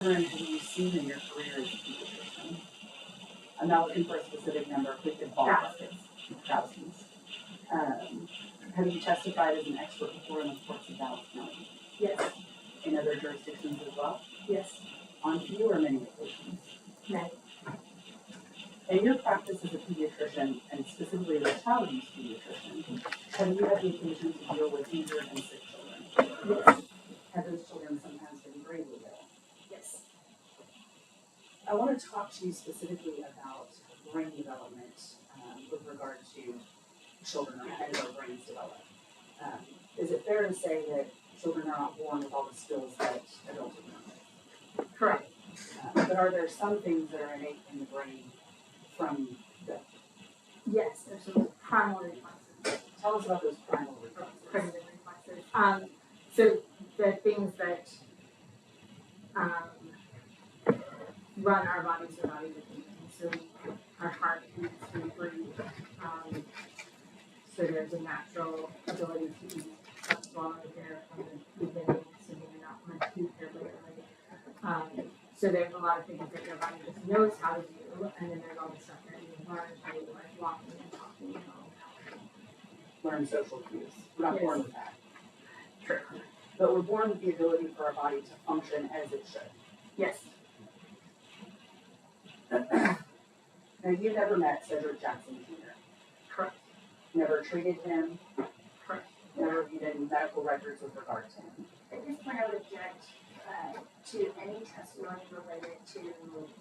children have you seen in your career as a pediatrician? I'm not looking for a specific number, we could ballpark it. Thousands. Have you testified as an expert before in the courts of Dallas County? Yes. In other jurisdictions as well? Yes. On few or many occasions? Many. In your practice as a pediatrician, and specifically as a child abuse pediatrician, have you had the occasion to deal with injured and sick children? Yes. Have those children sometimes been gravely ill? Yes. I want to talk to you specifically about brain development with regard to children and how their brains develop. Is it fair to say that children are not born with all the skills that adults are born with? Correct. But are there some things that are innate in the brain from birth? Yes, there's some primal reflexes. Tell us about those primal reflexes. Primitive reflexes. So the things that run our bodies are not even so our heart beats, we breathe. So there's a natural ability to eat, swallow air from the beginning, so you're not much too carefully. So there's a lot of things that your body just knows how to do, and then there's all the stuff that you learn how to do, like walking and talking and all that. Learn social cues. We're not Yes. born with that. True. But we're born with the ability for our body to function as it should. Yes. Now, you've never met Cedric Jackson Jr. Correct. Never treated him. Correct. Never viewed any medical records with regard to him. At this point, I would object to any testimony related to,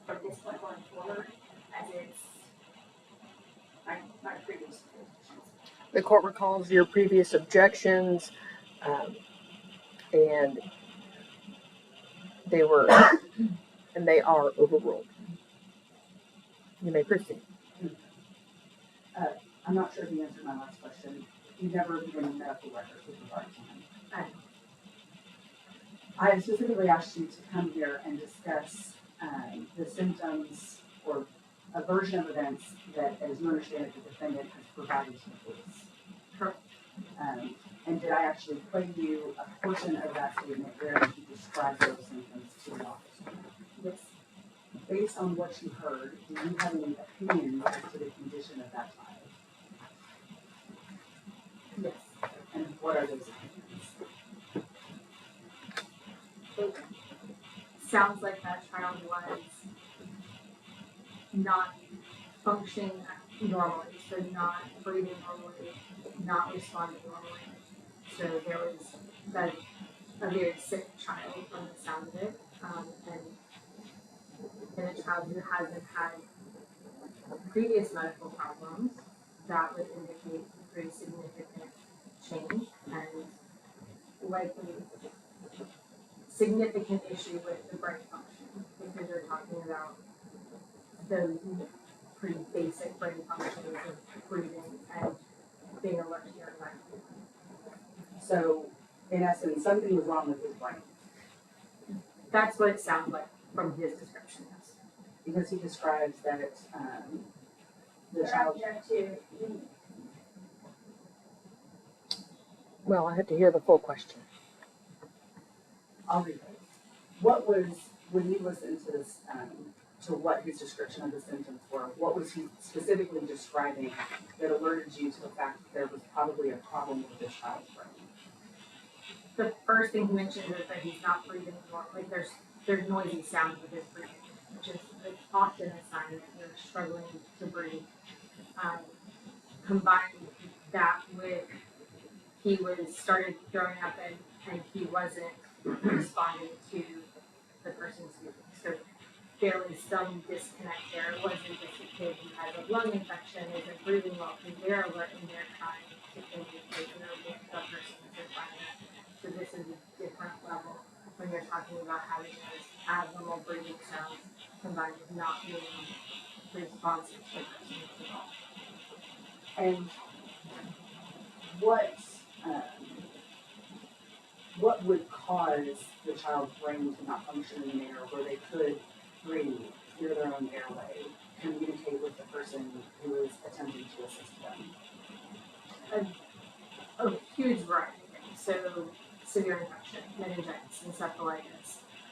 from this point going forward, as it's my previous positions. The court recalls your previous objections, and they are overruled. You may proceed. I'm not sure if you answered my last question. You've never viewed any medical records with regard to him. I specifically asked you to come here and discuss the symptoms or a version of events that, as you understand it, the defendant has provided to the police. Correct. And did I actually play you a portion of that statement where he described those symptoms to the officer? Yes. Based on what you heard, do you have any opinions as to the condition of that child? Yes. And what are those opinions? It sounds like that child was not functioning normally, so not breathing normally, not responding normally. So there was a very sick child from the sound of it, and a child who hasn't had previous medical problems that would indicate a pretty significant change and likely significant issue with the brain function, because you're talking about those pretty basic brain functions of breathing and being alert to your environment. So, in essence, something was wrong with his brain. That's what it sounds like from his description, yes. Because he describes that the child. Well, I have to hear the full question. I'll read it. What was, when you listened to this, to what his description of the symptoms were, what was he specifically describing that alerted you to the fact that there was probably a problem with this child's brain? The first thing he mentioned is that he's not breathing normally. There's noisy sounds with his breathing, which is often a sign that you're struggling to breathe. Combine that with he started throwing up and he wasn't responding to the person speaking. So there was some disconnect there. It wasn't just a kid who had a lung infection, isn't breathing well, because they're alert and they're trying to communicate with the person with their environment. So this is a different level when you're talking about having those abnormal breathing sounds combined with not being responsive to the person at all. And what would cause the child's brain to not function in a manner where they could breathe, clear their own airway, communicate with the person who is attempting to assist them? A huge variety of things. So severe infection, meningitis, encephalitis,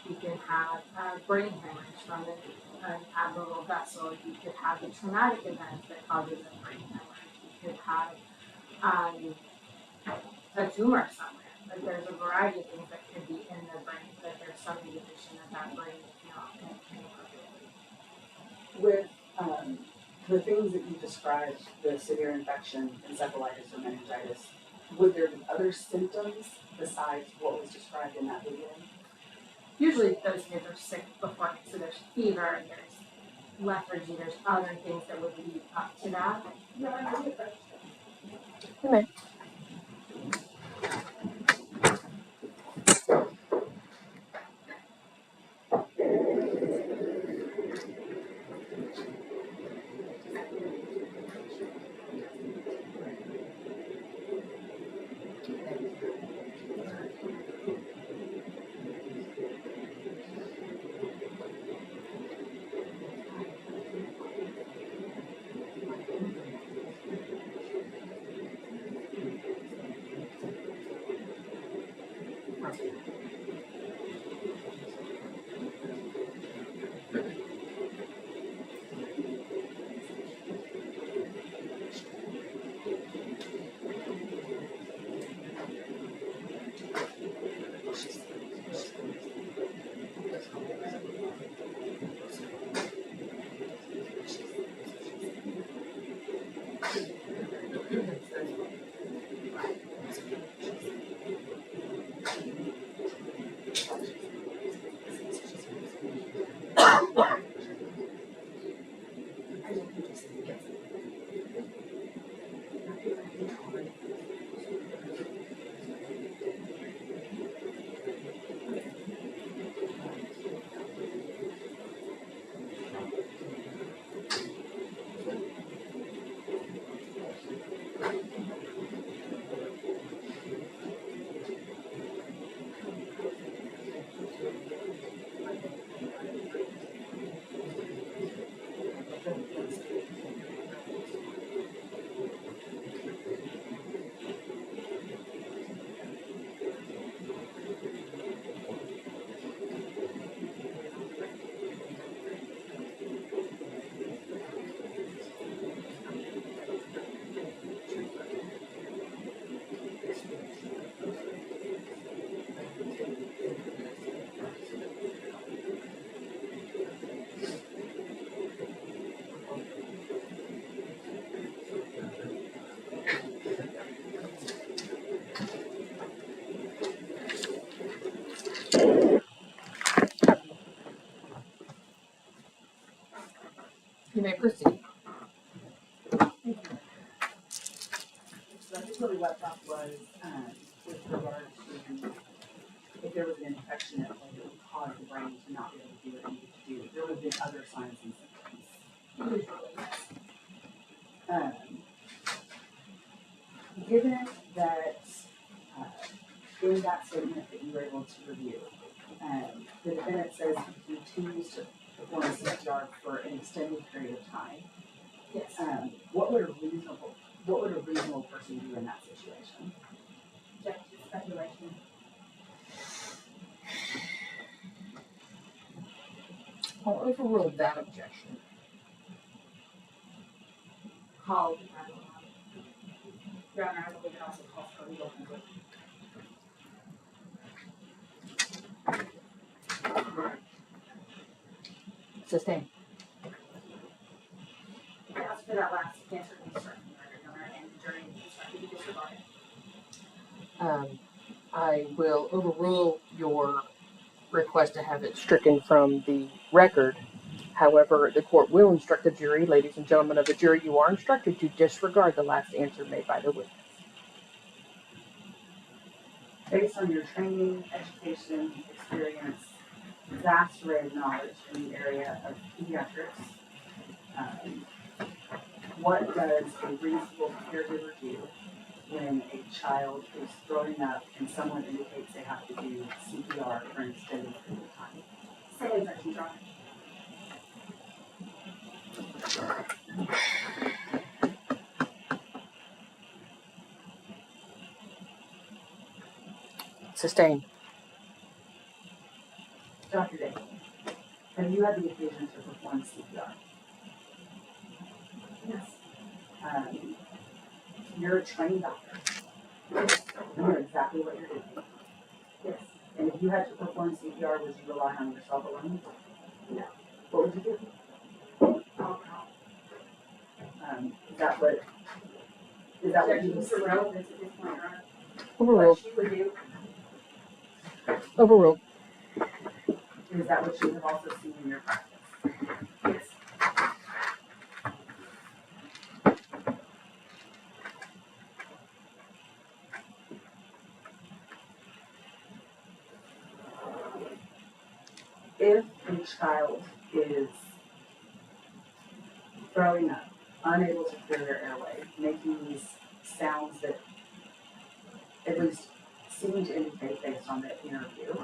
You can have a brain hemorrhage from an abnormal vessel. You could have a traumatic event that causes a brain hemorrhage. You could have a tumor somewhere. Like there's a variety of things that could be in the brain, but there's some indication that brain is not functioning appropriately. With the things that you described, the severe infection, encephalitis or meningitis, would there be other symptoms besides what was described in that video? Usually those kids are sick before, so there's fever, there's lethargy, there's other things that would lead up to that. You may. You may proceed. So I think really what that was with regard to if there was an infection that would cause the brain to not be able to do what it needed to do, there would have been other signs and symptoms. Given that in that statement that you were able to review, the defendant says he continues to perform CPR for an extended period of time. Yes. What would a reasonable person do in that situation? Object to speculation. I'll overrule that objection. Call the criminal. Your Honor, I believe it also calls for legal conclusion. Sustain. As for that last answer concerning Your Honor, and the jury instructed to disregard it. I will overrule your request to have it stricken from the record. However, the court will instruct the jury, ladies and gentlemen of the jury, you are instructed to disregard the last answer made by the witness. Based on your training, education, experience, vast array of knowledge in the area of pediatrics, what does a reasonable caregiver do when a child is throwing up and someone indicates they have to do CPR for an extended period of time? Say objection, Your Honor. Sustain. Dr. Have you had the occasion to perform CPR? Yes. You're a trained doctor. You know exactly what you're doing. Yes. And if you had to perform CPR, would you rely on yourself alone? No. What would you do? Alcohol. Is that what you Objections are relevant at this point, right? Overruled. What she would do. Overruled. Is that what you have also seen in your practice? Yes. If a child is throwing up, unable to clear their airway, making these sounds that at least seem to indicate based on the interview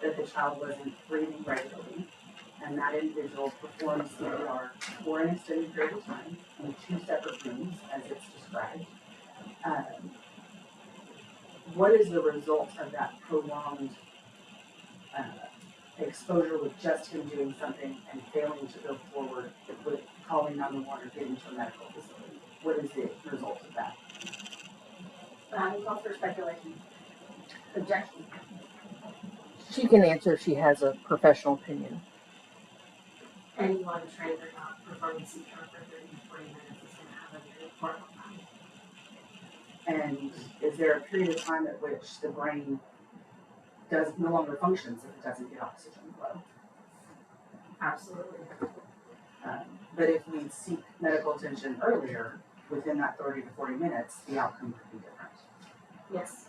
that the child wasn't breathing regularly, and that individual performed CPR for an extended period of time in 2 separate rooms, as it's described, what is the result of that prolonged exposure with just him doing something and failing to go forward with calling 911 or getting to a medical facility? What is the result of that? It's all for speculation. Objection. She can answer if she has a professional opinion. Anyone trained or not performing CPR for 30 to 40 minutes is going to have a very horrible time. And is there a period of time at which the brain no longer functions if it doesn't get oxygen flow? Absolutely. But if we seek medical attention earlier, within that 30 to 40 minutes, the outcome could be different. Yes.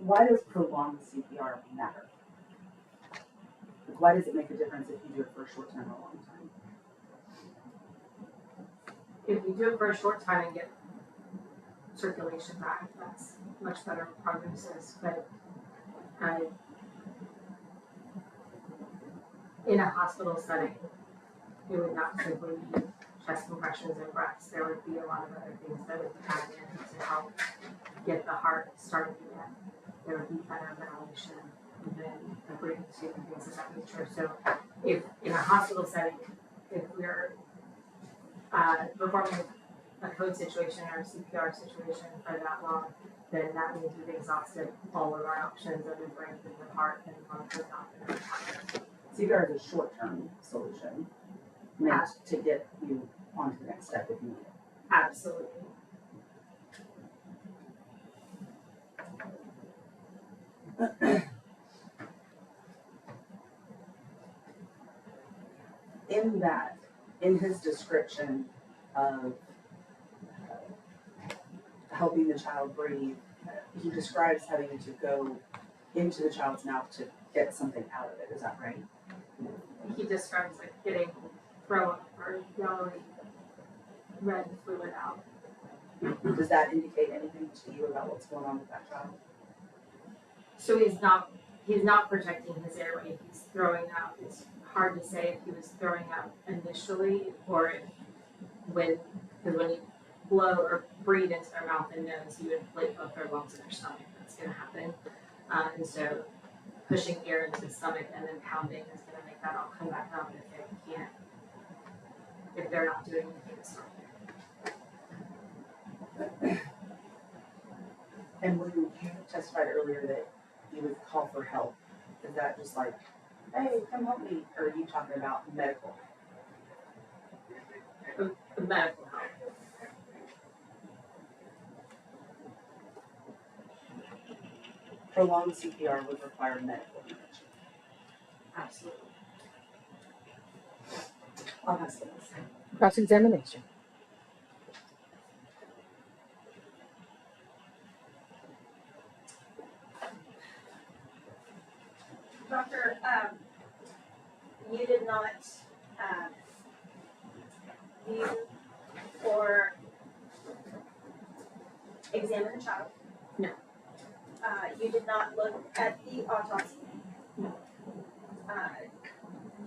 Why does prolonged CPR matter? Why does it make a difference if you do it for a short time or a long time? If we do it for a short time and get circulation back, that's much better prognosis. But in a hospital setting, it would not simply be chest compressions and breaths. There would be a lot of other things that would be added in to help get the heart started again. There would be better ventilation and then the breathing suit and things of that nature. So if in a hospital setting, if we're performing a code situation or a CPR situation for that long, then that means we've exhausted all of our options of the brain and the heart and lungs are not going to happen. CPR is a short-term solution meant to get you on to the next step if you need it. Absolutely. In his description of helping the child breathe, he describes having to go into the child's mouth to get something out of it. Is that right? He describes like getting throw up or yellowy red fluid out. Does that indicate anything to you about what's going on with that child? So he's not protecting his airway. He's throwing up. It's hard to say if he was throwing up initially or if when you blow or breathe into their mouth and nose, you inflate both their lungs and their stomach. That's going to happen. And so pushing air into the stomach and then pounding is going to make that all come back up if they're not doing anything to stop it. And when you testified earlier that you would call for help, is that just like, hey, come help me? Or are you talking about medical? The medical help. Prolonged CPR would require medical intervention. Absolutely. I'll pass this. Cross-examination. Doctor, you did not you or examine the child? No. You did not look at the autopsy? No.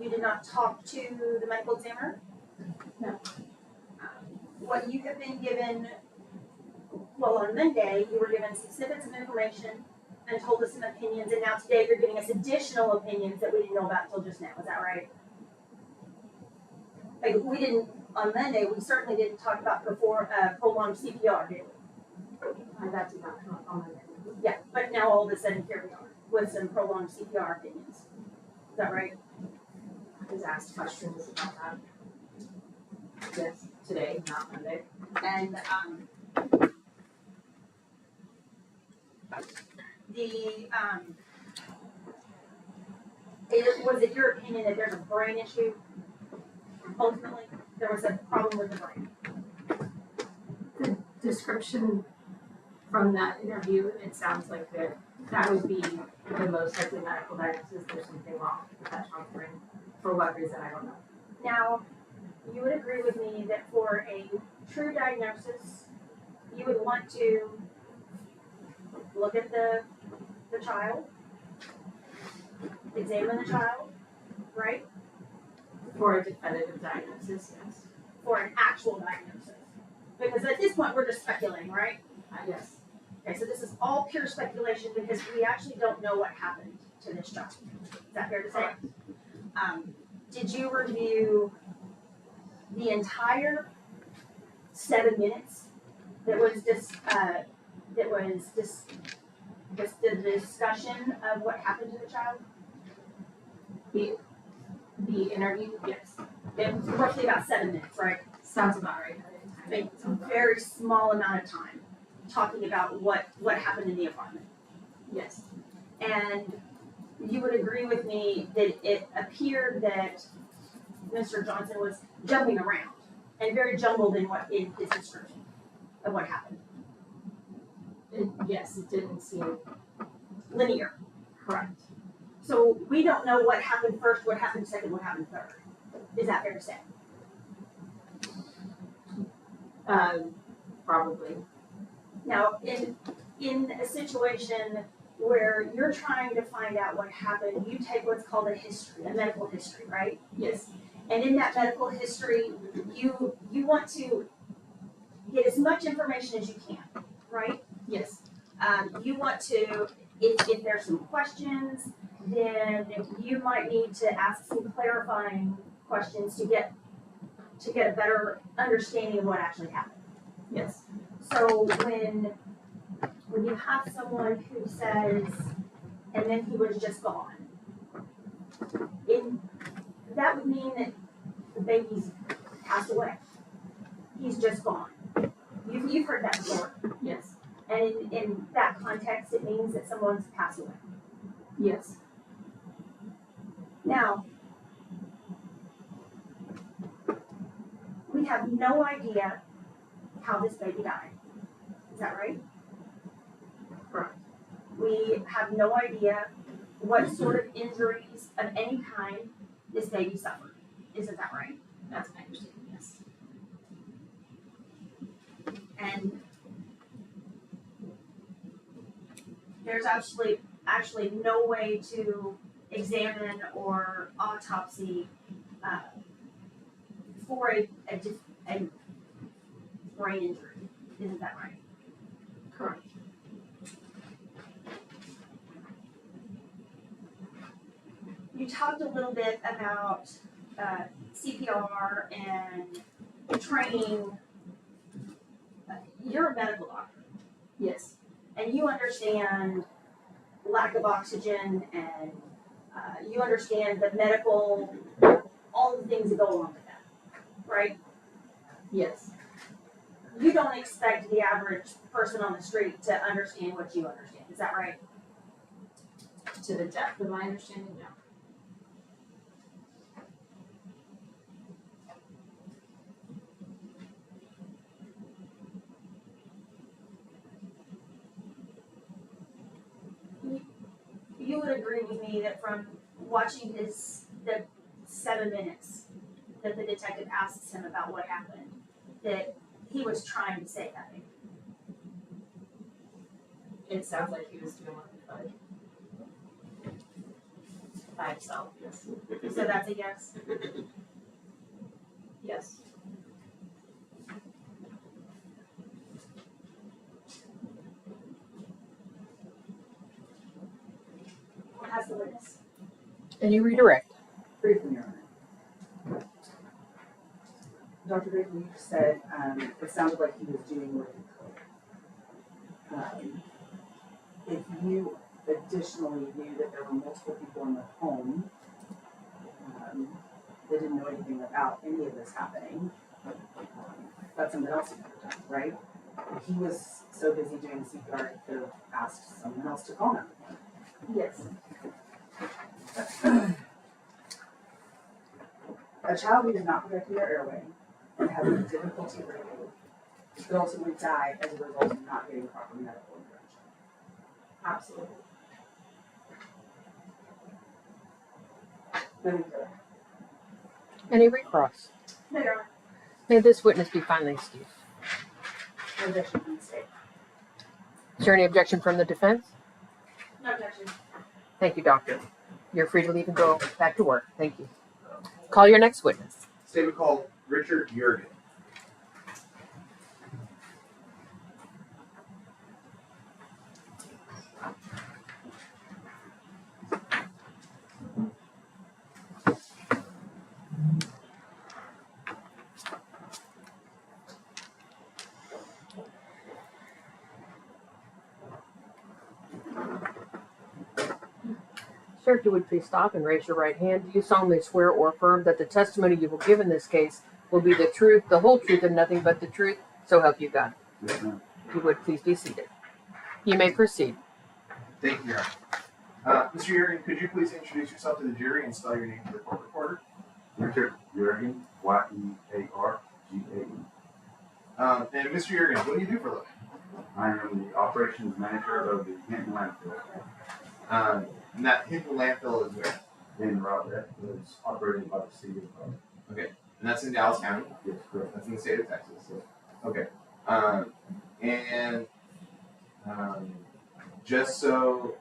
You did not talk to the medical examiner? No. What you have been given, well, on Monday, you were given some snippets of information and told us some opinions, and now today you're giving us additional opinions that we didn't know about until just now. Is that right? Like, we didn't, on Monday, we certainly didn't talk about prolonged CPR, did we? That did not come up on my end. Yeah, but now all of a sudden here we are with some prolonged CPR opinions. Is that right? I was asked questions about that. Yes, today, not Monday. And was it your opinion that there's a brain issue? Ultimately, there was a problem with the brain. The description from that interview, it sounds like that would be the most likely medical diagnosis. There's something wrong with that child's brain. For what reason, I don't know. Now, you would agree with me that for a true diagnosis, you would want to look at the child, examine the child, right? For a definitive diagnosis, yes. For an actual diagnosis. Because at this point, we're just speculating, right? Yes. Okay, so this is all pure speculation because we actually don't know what happened to this child. Is that fair to say? Did you review the entire 7 minutes that was the discussion of what happened to the child? The interview, yes. It was roughly about 7 minutes, right? Sounds about right. A very small amount of time talking about what happened in the apartment. Yes. And you would agree with me that it appeared that Mr. Johnson was jumping around and very jumbled in his description of what happened. Yes, it didn't seem Linear. correct. So we don't know what happened first, what happened second, what happened third. Is that fair to say? Probably. Now, in a situation where you're trying to find out what happened, you take what's called a history, a medical history, right? Yes. And in that medical history, you want to get as much information as you can, right? Yes. You want to, if there's some questions, then you might need to ask some clarifying questions to get a better understanding of what actually happened. Yes. So when you have someone who says, and then he was just gone, that would mean that the baby's passed away. He's just gone. You've heard that before. Yes. And in that context, it means that someone's passed away. Yes. Now, we have no idea how this baby died. Is that right? Correct. We have no idea what sort of injuries of any kind this baby suffered. Isn't that right? That's my understanding, yes. And there's actually no way to examine or autopsy for a brain injury. Isn't that right? Correct. You talked a little bit about CPR and training. You're a medical doctor, Yes. and you understand lack of oxygen, and you understand the medical, all the things that go along with that, right? Yes. You don't expect the average person on the street to understand what you understand. Is that right? To the depth of my understanding, no. You would agree with me that from watching the 7 minutes that the detective asks him about what happened, that he was trying to say nothing. It sounds like he was doing what he could. By himself, yes. So that's a yes. Yes. Has the witness. And you redirect. Briefly, Your Honor. Dr. Briefly, you said it sounded like he was doing what he could. If you additionally knew that there were multiple people in the home that didn't know anything about any of this happening, that's something else you could have done, right? If he was so busy doing CPR, he could have asked someone else to call him. Yes. A child who is not protecting their airway and having difficulty breathing could ultimately die as a result of not getting proper medical intervention. Absolutely. Moving further. Any recross. No, Your Honor. May this witness be finally excused. No objection from the state. Is there any objection from the defense? No objection. Thank you, doctor. You're free to leave and go back to work. Thank you. Call your next witness. Statement called Richard Jurgen. Sir, if you would please stop and raise your right hand. Do you solemnly swear or affirm that the testimony you will give in this case will be the truth, the whole truth, and nothing but the truth? So help you God. Yes, ma'am. If you would please be seated. You may proceed. Thank you, Your Honor. Mr. Jurgen, could you please introduce yourself to the jury and spell your name for the court reporter? Richard Jurgen, Y-E-A-R-G-A-E. And Mr. Jurgen, what do you do for a living? I am the operations manager of the Hinton landfill And that Hinton landfill is where? in Rowlett. It's operated by the city of Rowlett. Okay. And that's in Dallas County? Yes, correct. That's in the state of Texas. Yes. Okay. And just so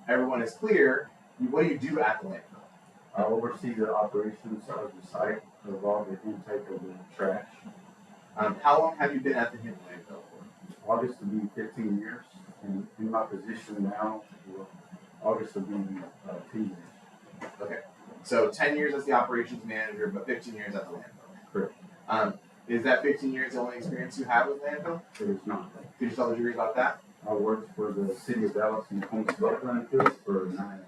everyone is clear, what do you do at the landfill? I oversee the operations of the site of all the intake of the trash. How long have you been at the Hinton landfill for? August will be 15 years, and in my position now, August will be 10 years. Okay. So 10 years as the operations manager, but 15 years at the landfill. Correct. Is that 15 years the only experience you have with landfill? It is not. Could you tell the jury about that? I worked for the city of Dallas and Holmes landfill for 9.5 years.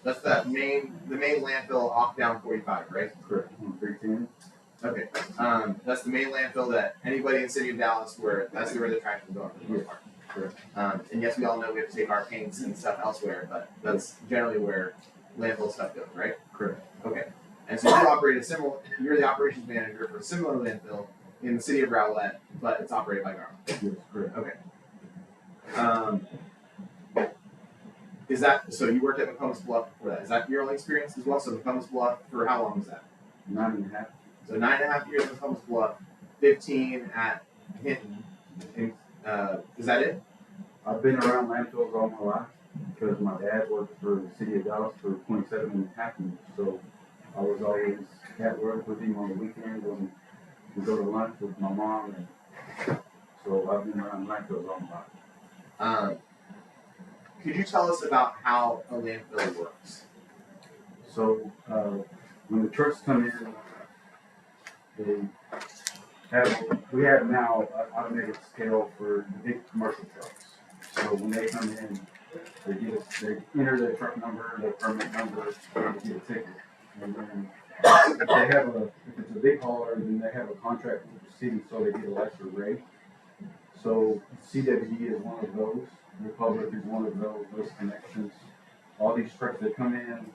That's the main landfill off down 45, right? Correct. On 310. Okay. That's the main landfill that anybody in the city of Dallas that's where the trash is going for the most part. Correct. And yes, we all know we have to take our paints and stuff elsewhere, but that's generally where landfill stuff goes, right? Correct. Okay. And so you're the operations manager for a similar landfill in the city of Rowlett, but it's operated by Garland. Yes, correct. Okay. Is that, so you worked at McCombs Bluff before that? Is that your only experience as well? So McCombs Bluff, for how long was that? 9.5. So 9.5 years at McCombs Bluff, 15 at Hinton. Is that it? I've been around landfills all my life because my dad worked for the city of Dallas for 27.5 years. So I was always at work with him on the weekend when we go to lunch with my mom. And so I've been around landfills all my life. Could you tell us about how a landfill works? So when the trucks come in, we have now an automated scale for the big commercial trucks. So when they come in, they enter their truck number, their permit number, and they get a ticket. And then if it's a big hauler, then they have a contract with the city, so they get a lesser rate. So CWD is one of those. Republic is one of those connections. All these trucks that come in,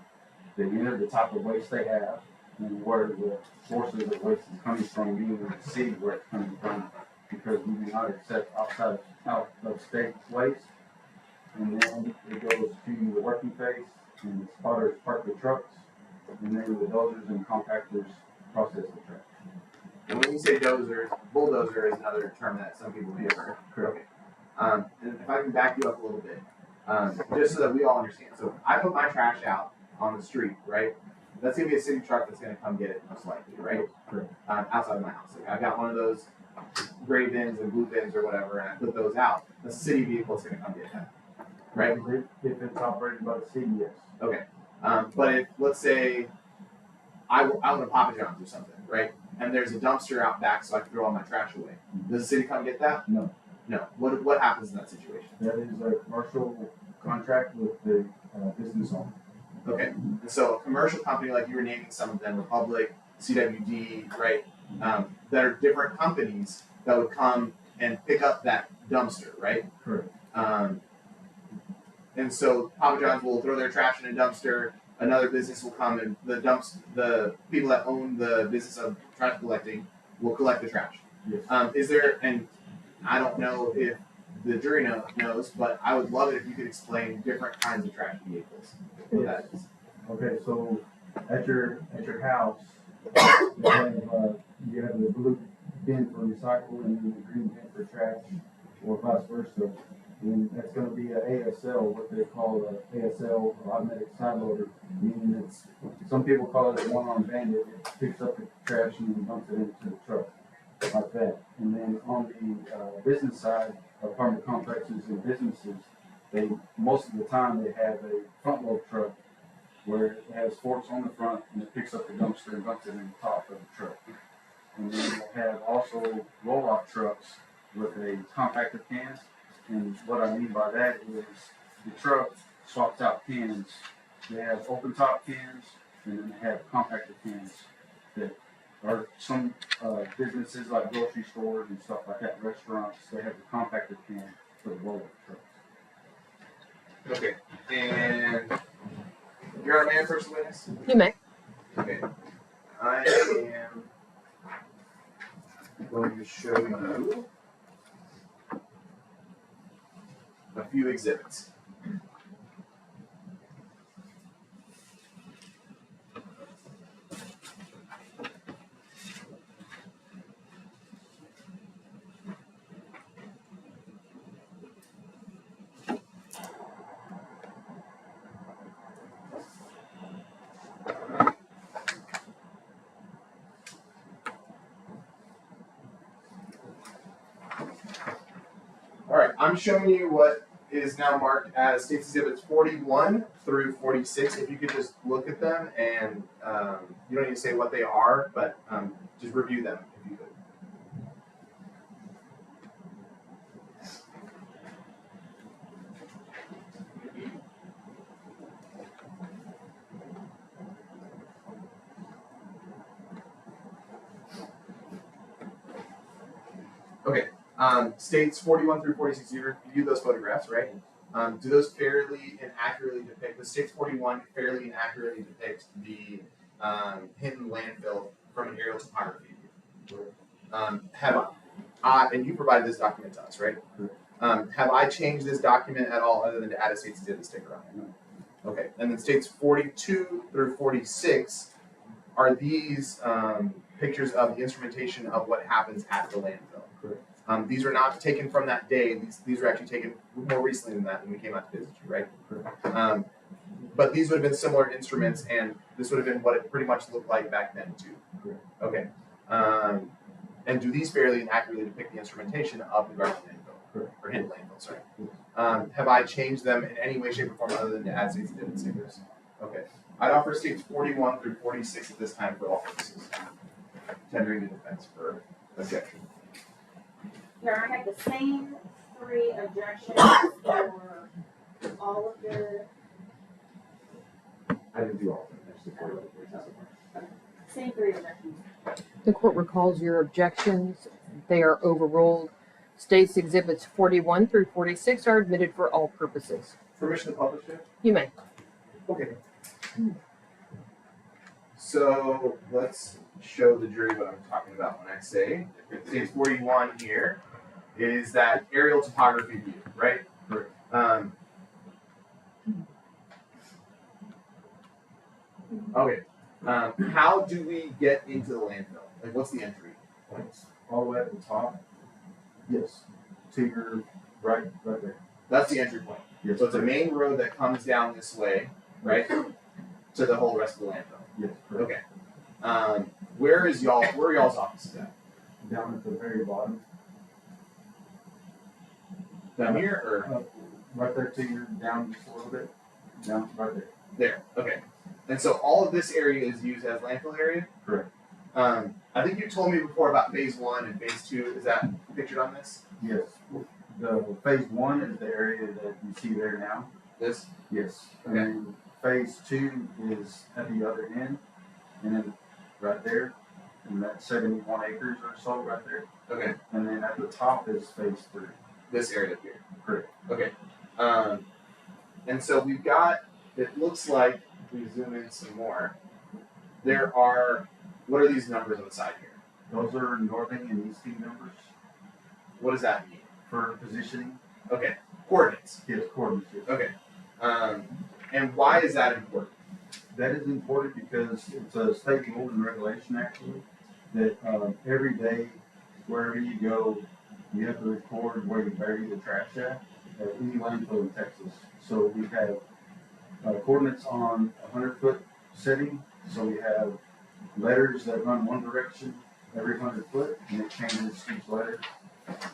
they enter the type of waste they have and where the sources of waste is coming from, meaning the city where it's coming from, because we do not accept out of state waste. And then it goes to the working phase, and the spotters park the trucks, and then the dozers and compactors process the trash. And when you say dozers, bulldozer is another term that some people may have heard. Correct. Okay. And if I can back you up a little bit, just so that we all understand. So I put my trash out on the street, right? That's gonna be a city truck that's gonna come get it, most likely, right? Correct. Outside of my house. Like I've got one of those gray bins and blue bins or whatever, and I put those out. The city vehicle is gonna come get that, right? If it's operated by the city, yes. Okay. But if, let's say, I want to Papa John's or something, right? And there's a dumpster out back so I can throw all my trash away. Does the city come get that? No. No. What happens in that situation? That is a commercial contract with the business owner. Okay. And so a commercial company, like you were naming some of them, Republic, CWD, right? That are different companies that would come and pick up that dumpster, right? Correct. And so Papa John's will throw their trash in a dumpster. Another business will come and the people that own the business of trash collecting will collect the trash. Yes. Is there, and I don't know if the jury knows, but I would love it if you could explain different kinds of trash vehicles. What that is. Okay, so at your house, you have the blue bin for recycle and then the green bin for trash, or vice versa. And that's going to be an ASL, what they call an ASL, automatic side loader, meaning it's, some people call it a one-arm bandit. It picks up the trash and dumps it into the truck, like that. And then on the business side, apartment complexes and businesses, they most of the time they have a front load truck where it has forks on the front and it picks up the dumpster and dumps it in the top of the truck. And then they have also roll-off trucks with a compactor can. And what I mean by that is the truck swaps out cans. They have open top cans and then they have compactor cans that are some businesses like grocery stores and stuff like that, restaurants, they have the compactor can for the roll-off trucks. Okay. And you're a man, first witness? You may. Okay. I am going to show you a few exhibits. All right, I'm showing you what is now marked as State's Exhibits 41 through 46. If you could just look at them and you don't need to say what they are, but just review them if you could. Okay. States 41 through 46, you reviewed those photographs, right? Do those fairly and accurately depict, the States 41 fairly and accurately depict the hidden landfill from an aerial topography view? Have I, and you provided this document to us, right? Have I changed this document at all other than to add a States Exhibit sticker on it? No. Okay, and then States 42 through 46, are these pictures of the instrumentation of what happens at the landfill? Correct. These are not taken from that day. These were actually taken more recently than that when we came out to visit you, right? Correct. But these would have been similar instruments, and this would have been what it pretty much looked like back then too. Correct. Okay. And do these fairly and accurately depict the instrumentation of the garden landfill? Correct. Or hidden landfill, sorry. Have I changed them in any way, shape, or form other than to add States Exhibit stickers? Okay. I'd offer States 41 through 46 at this time for all purposes. Tendering the defense for objection. Here, I have the same 3 objections for all of the, I didn't do all of them. I just did 41 through 46 so far. same 3 objections. The court recalls your objections. They are overruled. States Exhibits 41 through 46 are admitted for all purposes. Permission to publish it? You may. Okay. So let's show the jury what I'm talking about when I say States 41 here is that aerial topography view, right? Okay. How do we get into the landfill? Like, what's the entry points? All the way at the top. Yes. To your right there. That's the entry point. Yes. So it's a main road that comes down this way, right, to the whole rest of the landfill. Yes. Correct. Okay. Where are y'all's offices at? Down at the very bottom. Down here or Right there to your down just a little bit. Down right there. there? Okay. And so all of this area is used as landfill area? Correct. I think you told me before about phase 1 and phase 2. Is that pictured on this? Yes. The phase 1 is the area that you see there now. This? Yes. Okay. And then phase 2 is at the other end, and then right there, and that's 71 acres or so right there. Okay. And then at the top is phase 3. This area up here. Correct. Okay. And so we've got, it looks like, if we zoom in some more, there are, what are these numbers on the side here? Those are northing and easting numbers What does that mean? for positioning. Okay. Coordinates. Yes, coordinates. Yes. Okay. And why is that important? That is important because it's a state rule and regulation actually that every day, wherever you go, you have to record where you bury the trash at any landfill in Texas. So we have coordinates on a 100-foot setting. So we have letters that run one direction every 100 foot, and it changes each letter.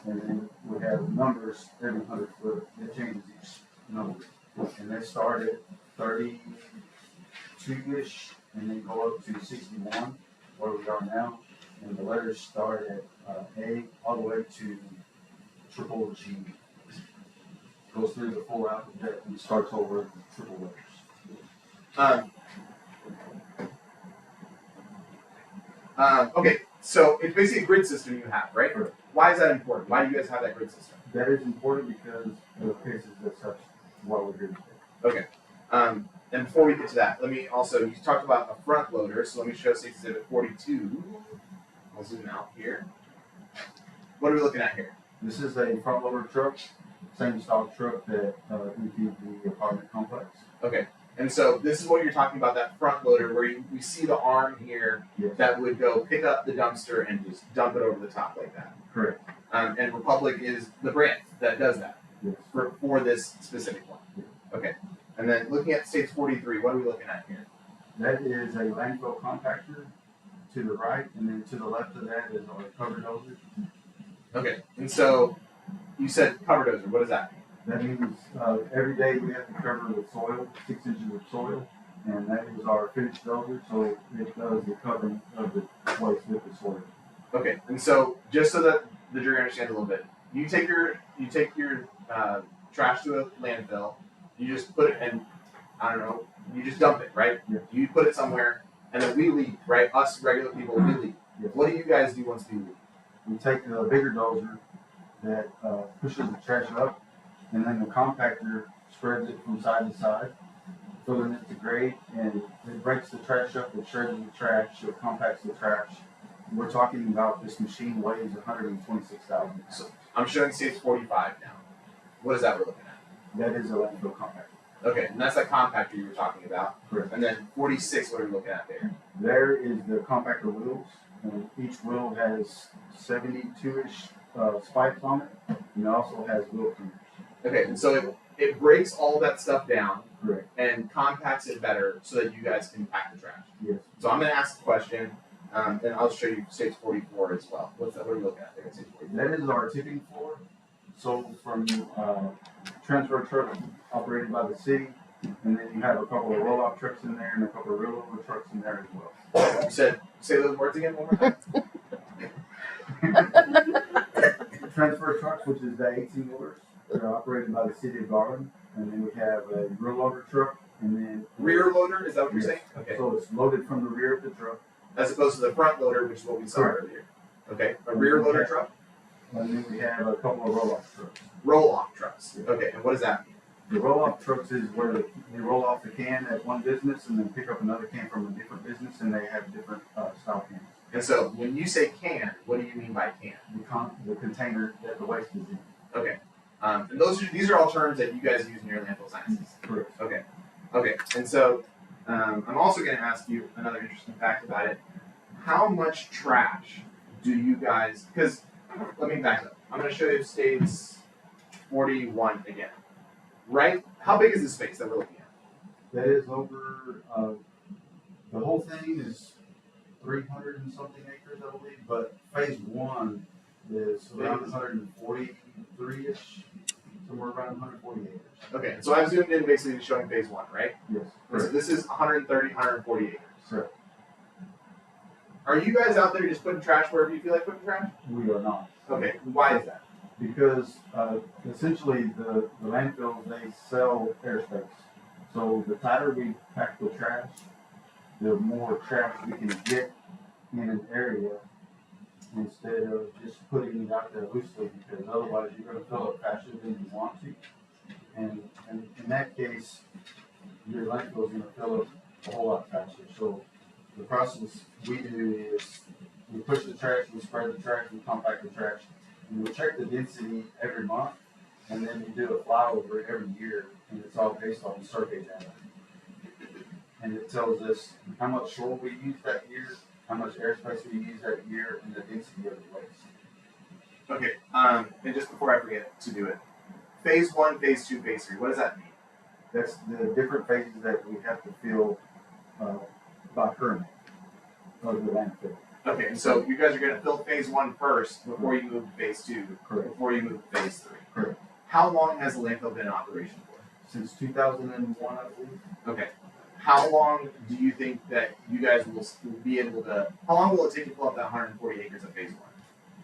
And then we have numbers every 100 foot. It changes each number. And they start at 32-ish and then go up to 61, where we are now. And the letters start at A all the way to triple G. Goes through the full alphabet and starts over with triple letters. Okay, so it's basically a grid system you have, right? Correct. Why is that important? Why do you guys have that grid system? That is important because of the cases as such while we're here today. Okay. And before we get to that, let me also, you talked about a front loader, so let me show State Exhibit 42. I'll zoom out here. What are we looking at here? This is a front loader truck, same style truck that emptied the apartment complex. Okay. And so this is what you're talking about, that front loader where we see the arm here Yes. that would go pick up the dumpster and just dump it over the top like that. Correct. And Republic is the brand that does that Yes. for this specific one. Okay. And then looking at States 43, what are we looking at here? That is a landfill compactor to the right, and then to the left of that is our cover dozer. Okay. And so you said cover dozer. What does that mean? That means every day we have to cover with soil, 6 inches of soil, and that is our finished dozer, so it does the covering of the place with the soil. Okay. And so just so that the jury understands a little bit, you take your trash to a landfill, you just put it in, I don't know, you just dump it, right? Yeah. You put it somewhere, and then we leave, right? Us regular people, we leave. Yes. What do you guys do once we leave? We take a bigger dozer that pushes the trash up, and then the compactor spreads it from side to side, filling it to grade, and it breaks the trash up, it shreds the trash, it compacts the trash. We're talking about this machine weighs 126,000 pounds. So I'm showing States 45 now. What is that we're looking at? That is a landfill compactor. Okay, and that's that compactor you were talking about. Correct. And then 46, what are we looking at there? There is the compactor wheels, and each wheel has 72-ish spikes on it, and it also has wheel cleaners. Okay, and so it breaks all that stuff down Correct. and compacts it better so that you guys can pack the trash. Yes. So I'm going to ask a question, and I'll show you States 44 as well. What's that? What are we looking at there? States 44. That is our tipping floor. So from transfer truck operated by the city, and then you have a couple of roll-off trucks in there and a couple of real-over trucks in there as well. You said, say those words again one more time. Transfer trucks, which is the 18-wheelers, they're operated by the city of Garland, and then we have a rear loader truck, and then Rear loader, is that what you're Yes. saying? Okay. So it's loaded from the rear of the truck, As opposed to the front loader, which is what we saw Correct. earlier. Okay, a rear loader truck? and then we have a couple of roll-off trucks. Roll-off trucks. Okay, and what does that mean? The roll-off trucks is where they roll off the can at one business and then pick up another can from a different business, and they have different style cans. And so when you say can, what do you mean by can? The container that the waste is in. Okay. And these are all terms that you guys use in your landfill sciences. Correct. Okay. Okay. And so I'm also going to ask you another interesting fact about it. How much trash do you guys? Because let me back up. I'm going to show you states 41 again. Right? How big is this space that we're looking at? That is over, the whole thing is 300 and something acres, I believe, but phase one is around 143-ish, somewhere around 140 acres. Okay, so I've zoomed in basically showing phase one, right? Yes, So correct. this is 130, 140 acres. Correct. Are you guys out there just putting trash wherever you feel like putting trash? We are not. Okay, why is that? Because essentially the landfills, they sell airspace. So the tighter we pack the trash, the more trash we can get in an area instead of just putting it out there loosely, because otherwise you're going to fill it faster than you want to. And in that case, your landfill is going to fill up a whole lot faster. So the process we do is we push the trash, we spread the trash, we compact the trash, and we check the density every month, and then we do a flyover every year, and it's all based on survey data. And it tells us how much soil we use that year, how much airspace we use that year, and the density of the waste. Okay, and just before I forget to do it, phase one, phase two, phase three, what does that mean? That's the different phases that we have to fill by permit of the landfill. Okay, and so you guys are going to fill phase one first before you move to phase two, Correct. before you move to phase three. Correct. How long has the landfill been in operation for? Since 2001, I believe. Okay. How long do you think that you guys will be able to, how long will it take to fill up that 140 acres of phase one?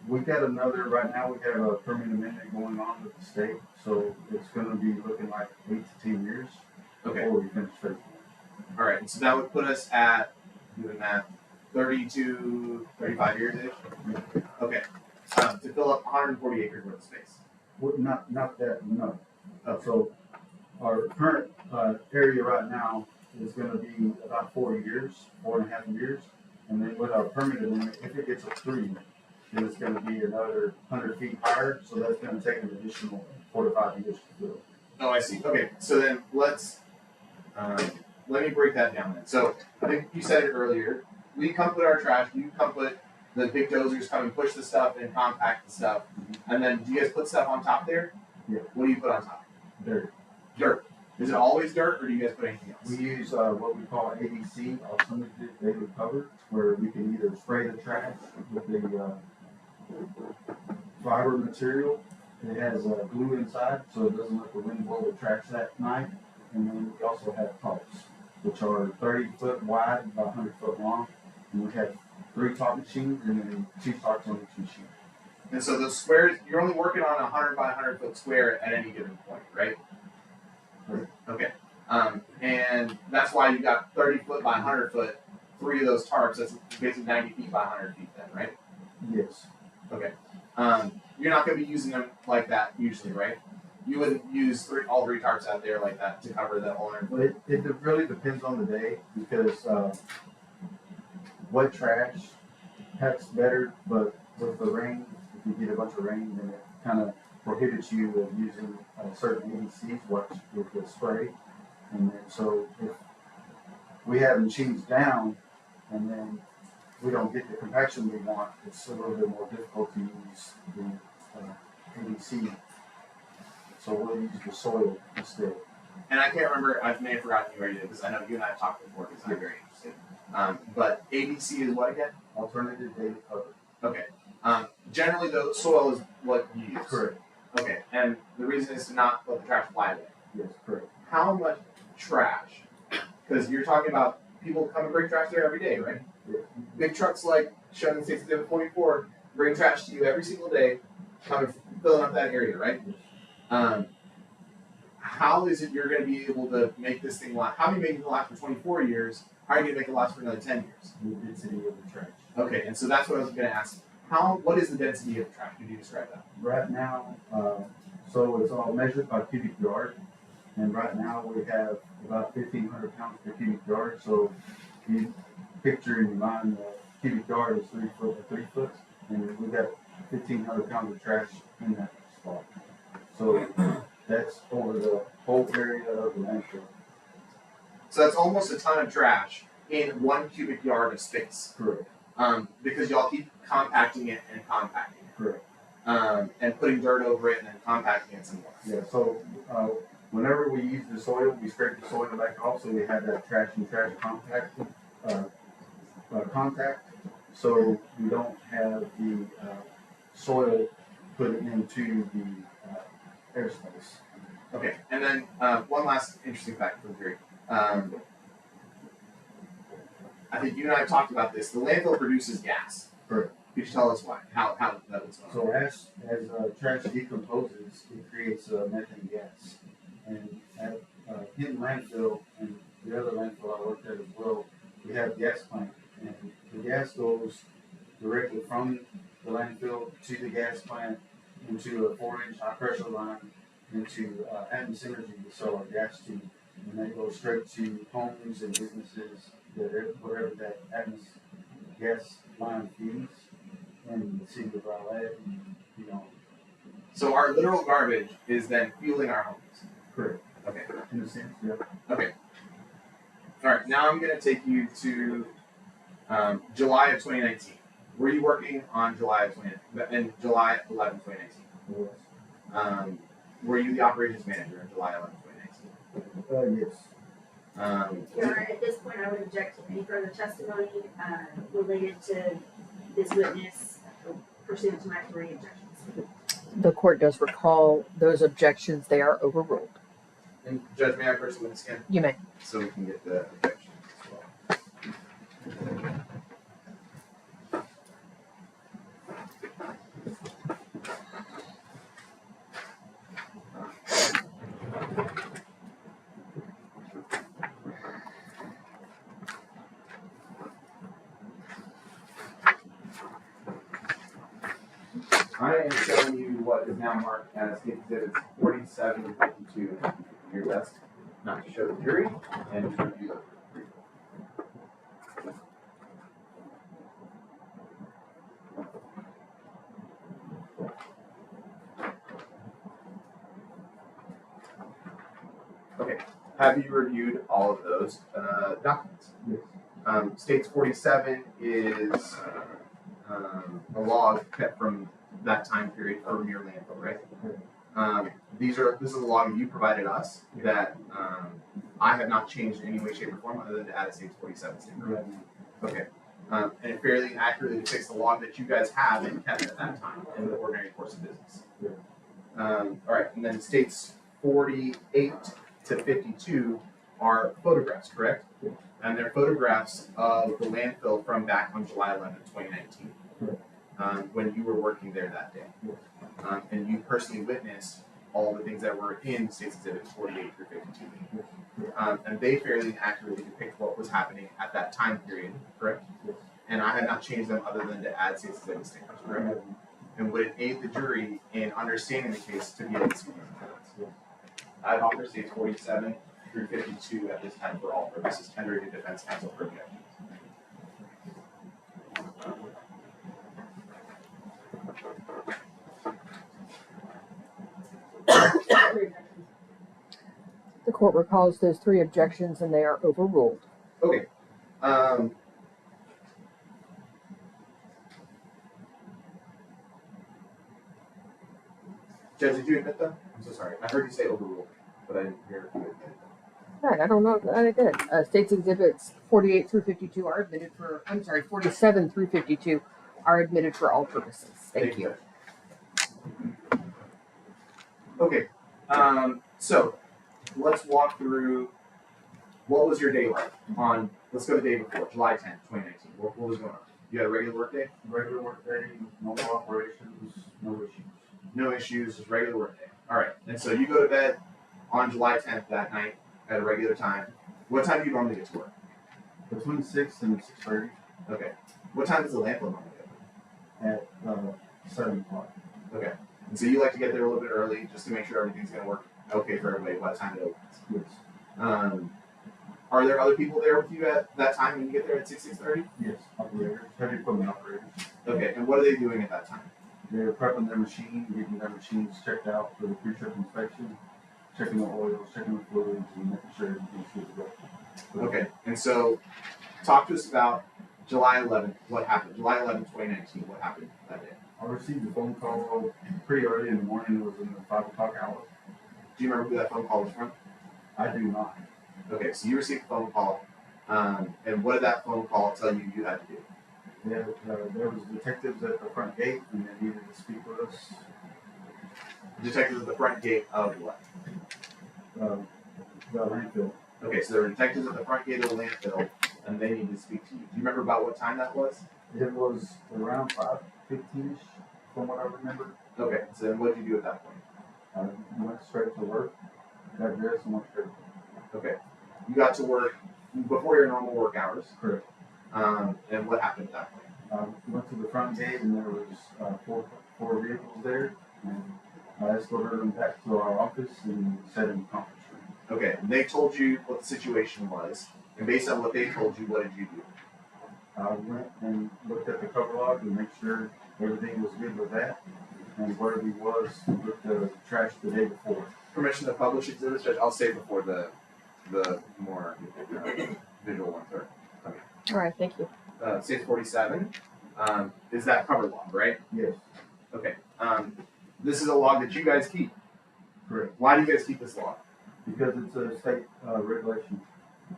We got another, right now we have a permit amendment going on with the state, so it's going to be looking like 8 to 10 years Okay. before we finish phase one. All right, so that would put us at, doing that, 30 to 35 years-ish? Okay. To fill up 140 acres worth of space. Well, not that, no. So our current area right now is going to be about 4 years, 4.5 years. And then with our permit amendment, if it gets approved, then it's going to be another 100 feet higher. So that's going to take an additional 4 to 5 years to fill. Oh, I see. Okay, so then let me break that down then. So I think you said it earlier. We come put our trash, you come put the big dozers come and push the stuff and compact the stuff. And then do you guys put stuff on top there? Yeah. What do you put on top? Dirt. Dirt. Is it always dirt or do you guys put anything else? We use what we call ADC, alternative daily cover, where we can either spray the trash with the fiber material. It has glue inside, so it doesn't let the wind blow the trash that night. And then we also have tarps, which are 30 foot wide by 100 foot long. And we have 3 tarp machines and then 2 tarps on each machine. And so those squares, you're only working on a 100 by 100 foot square at any given point, right? Right. Okay. And that's why you got 30 foot by 100 foot, 3 of those tarps, that's basically 90 feet by 100 feet then, right? Yes. Okay. You're not going to be using them like that usually, right? You wouldn't use all 3 tarps out there like that to cover the whole 100 foot. Well, it really depends on the day, because wet trash packs better, but with the rain, if you get a bunch of rain, then it kind of prohibits you of using certain ADCs with the spray. And then so if we have machines down and then we don't get the compaction we want, it's a little bit more difficult to use the ADC. So we'll use the soil instead. And I can't remember, I may have forgotten you already did, because I know you and I have talked before, because I'm very interested. But ABC is what again? Alternative daily cover. Okay. Generally, the soil is what you use. Correct. Okay. And the reason is to not let the trash fly away. Yes, correct. How much trash? Because you're talking about people come and bring trash there every day, right? Yeah. Big trucks like Shannon 6744 bring trash to you every single day, come and filling up that area, right? How is it you're going to be able to make this thing last? How are you making it last for 24 years? How are you going to make it last for another 10 years? The density of the trash. Okay, and so that's what I was going to ask. What is the density of the trash? Could you describe that? Right now, so it's all measured by cubic yard, and right now we have about 1,500 pounds per cubic yard. So you picture in your mind the cubic yard is 3 foot by 3 foot, and we got 1,500 pounds of trash in that spot. So that's over the whole area of the landfill. So that's almost a ton of trash in 1 cubic yard of space. Correct. Because y'all keep compacting it and compacting it. Correct. And putting dirt over it and then compacting it some more. Yeah, so whenever we use the soil, we scrape the soil back off so we have that trash and trash contact, so we don't have the soil put into the airspace. Okay, and then one last interesting fact for the jury. I think you and I have talked about this. The landfill produces gas. Correct. Could you tell us why? How that was going on? So as trash decomposes, it creates methane gas. And at Hinton landfill and the other landfill I worked at as well, we have a gas plant. And the gas goes directly from the landfill to the gas plant into a 4-inch high pressure line into Atmos Energy to sell our gas to. And that goes straight to homes and businesses, wherever that Atmos gas line feeds in the city of Rowlett, and So our literal garbage is then fueling our homes. correct. Okay. In a sense, yeah. Okay. All right. Now I'm going to take you to July of 2019. Were you working on July 11, 2019? Yes. Were you the operations manager in July 11, 2019? Yes. Your Honor, at this point, I would object to any further testimony related to this witness pursuant to my 3 objections. The court does recall those objections. They are overruled. And Judge, may I first witness again? You may. So we can get the objections as well. I am showing you what is now marked as Exhibits 47 and 52. Your best not to show the jury and to review them. Okay, have you reviewed all of those documents? Yes. States 47 is a log kept from that time period for Muir landfill, right? This is a log that you provided us that I have not changed in any way, shape, or form other than to add a States 47 statement. Right. Okay. And it fairly accurately depicts the log that you guys have and kept at that time in the ordinary course of business. All right, and then States 48 to 52 are photographs, correct? Yes. And they're photographs of the landfill from back on July 11, 2019. When you were working there that day. Yes. And you personally witnessed all the things that were in States Exhibits 48 through 52. Yes. And they fairly accurately depict what was happening at that time period, correct? Yes. And I had not changed them other than to add States Exhibit stickers, correct? And would it aid the jury in understanding the case to be able to see these evidence? Yes. I'd offer States 47 through 52 at this time for all purposes, tendering to defense counsel for objections. The court recalls those 3 objections and they are overruled. Okay. Judge, did you admit them? I'm so sorry. I heard you say overruled, but I didn't hear if you admitted them. Right, I don't know if I did. States Exhibits 48 through 52 are admitted for, 47 through 52 are admitted for all purposes. Thank you. Okay, so let's walk through what was your day like on, let's go the day before, July 10th, 2019. What was going on? You had a regular work day? Regular work day, normal operations, no issues. No issues, just regular work day. All right, and so you go to bed on July 10th that night at a regular time. What time do you normally get to work? Between 6 and 6:30. Okay. What time does the landfill normally At 7 o'clock. Okay. And so you like to get there a little bit early just to make sure everything's going to work okay for everybody by the time it opens. Yes. Are there other people there with you at that time when you get there at 6:30? Yes. Operators, heavy equipment operators. Okay. And what are they doing at that time? They're prepping their machine, getting their machines checked out for the pre-trip inspection, checking the oils, checking the fluids, and making sure everything's good to go. Okay, and so talk to us about July 11th. What happened? July 11th, 2019. What happened that day? I received a phone call pretty early in the morning. It was in the 5 o'clock hour. Do you remember who that phone call was from? I do not. Okay, so you received a phone call, and what did that phone call tell you you had to do? There was detectives at the front gate, and they needed to speak with us. Detectives at the front gate of what? The landfill. Okay, so there were detectives at the front gate of the landfill, and they needed to speak to you. Do you remember about what time that was? It was around 5:15ish, from what I remember. Okay, so then what did you do at that point? I went straight to work, got dressed, and went straight to work. Okay, you got to work before your normal work hours. Correct. And what happened at that point? Went to the front gate, and there was four vehicles there, and I escorted them back to our office and sat in the conference room. Okay, and they told you what the situation was, and based on what they told you, what did you do? I went and looked at the cover log to make sure everything was good with that, and where we was with the trash the day before. Permission to publish exhibits, Judge. I'll say before the more visual ones are coming. All right, thank you. Stage 47 is that cover log, right? Yes, Okay. This is a log that you guys keep. correct. Why do you guys keep this log? Because it's a state regulation,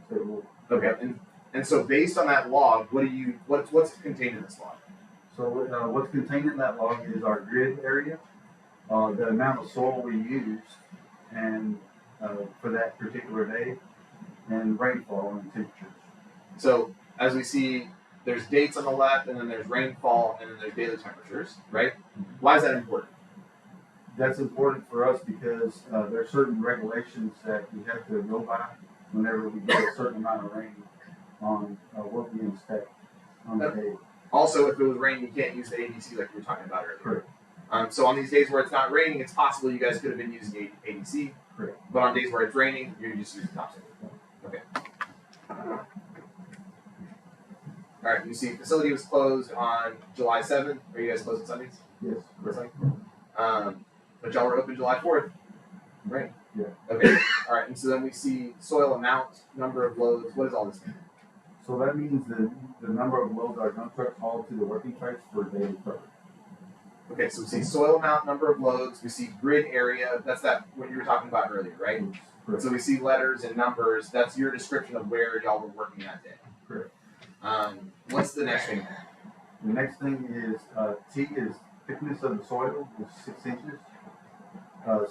state rule. Okay. And so based on that log, what's contained in this log? So what's contained in that log is our grid area, the amount of soil we used, and for that particular day, and rainfall and temperatures. So as we see, there's dates on the left, and then there's rainfall, and then there's daily temperatures, right? Why is that important? That's important for us because there are certain regulations that we have to go by whenever we get a certain amount of rain on what we inspect on the day. Also, if it was raining, you can't use the ABC like we were talking about earlier. Correct. So on these days where it's not raining, it's possible you guys could have been using ABC. Correct. But on days where it's raining, you're just using topsoil. Okay. All right. You see, facility was closed on July 7th. Are you guys closed on Sundays? Yes. Correct. But y'all were open July 4th, right? Yeah. Okay. All right. And so then we see soil amount, number of loads. What does all this mean? So that means the number of loads our dump trucks haul to the working sites for daily cover. Okay. So we see soil amount, number of loads. We see grid area. That's that what you were talking about earlier, right? Correct. So we see letters and numbers. That's your description of where y'all were working that day. Correct. What's the next thing? The next thing is T is thickness of the soil is 6 inches.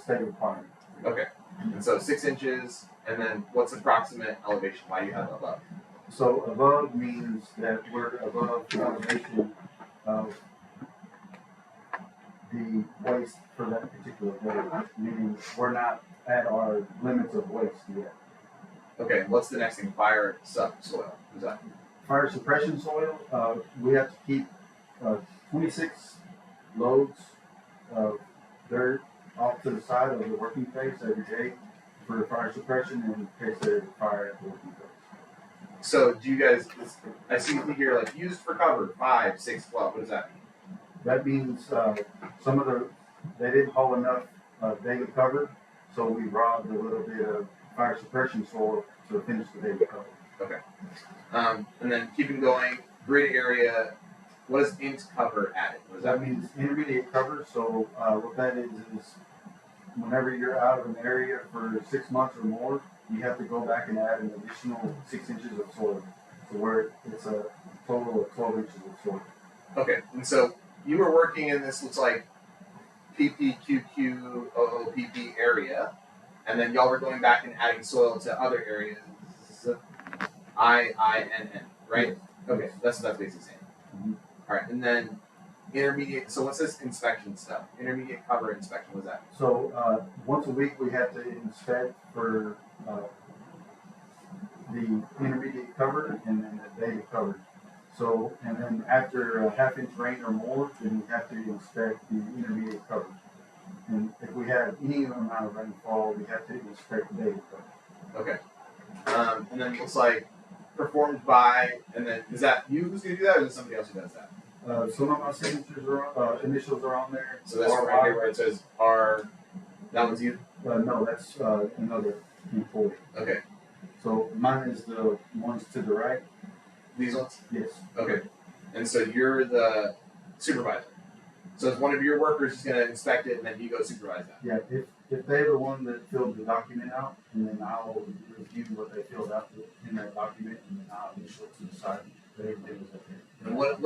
State requirement. Okay. And so 6 inches, and then what's approximate elevation? Why do you have above? So above means that we're above the elevation of the waste for that particular day, meaning we're not at our limits of waste yet. Okay. What's the next thing? Fire subsoil. Who's that? Fire suppression soil, we have to keep 26 loads of dirt off to the side of the working place every day for fire suppression in case there's a fire at the working place. So do you guys? I see here like used for cover 5, 6, 12. What does that mean? That means some of they didn't haul enough daily cover, so we robbed a little bit of fire suppression soil to finish the daily cover. Okay. And then keeping going, grid area. What does int cover added? What does that That mean? means intermediate cover. So what that is whenever you're out of an area for 6 months or more, you have to go back and add an additional 6 inches of soil to where it's a total of 12 inches of soil. Okay. And so you were working in this looks like PPQQOOPP area, and then y'all were going back and adding soil to other areas. IINN, right? Okay, that's what that's basically saying. Mhm. All right, and then intermediate. So what's this inspection stuff? Intermediate cover inspection. What's that? So once a week we have to inspect for the intermediate cover and then the daily cover. So, and then after a half-inch rain or more, then we have to inspect the intermediate cover. And if we have any amount of rainfall, we have to inspect the daily cover. Okay. And then it looks like performed by, and then is that you who's going to do that, or is it somebody else who does that? Some of my signatures are initials are on there. So this one right here where it says R, that one's you? No, that's another employee. Okay. So mine is the ones to the right. These ones? Yes. Okay. And so you're the supervisor. So it's one of your workers is going to inspect it, and then you go supervise that. Yeah. If they're the one that filled the document out, and then I'll review what they filled out in that document, and then I'll initial to the side that everything was okay. And what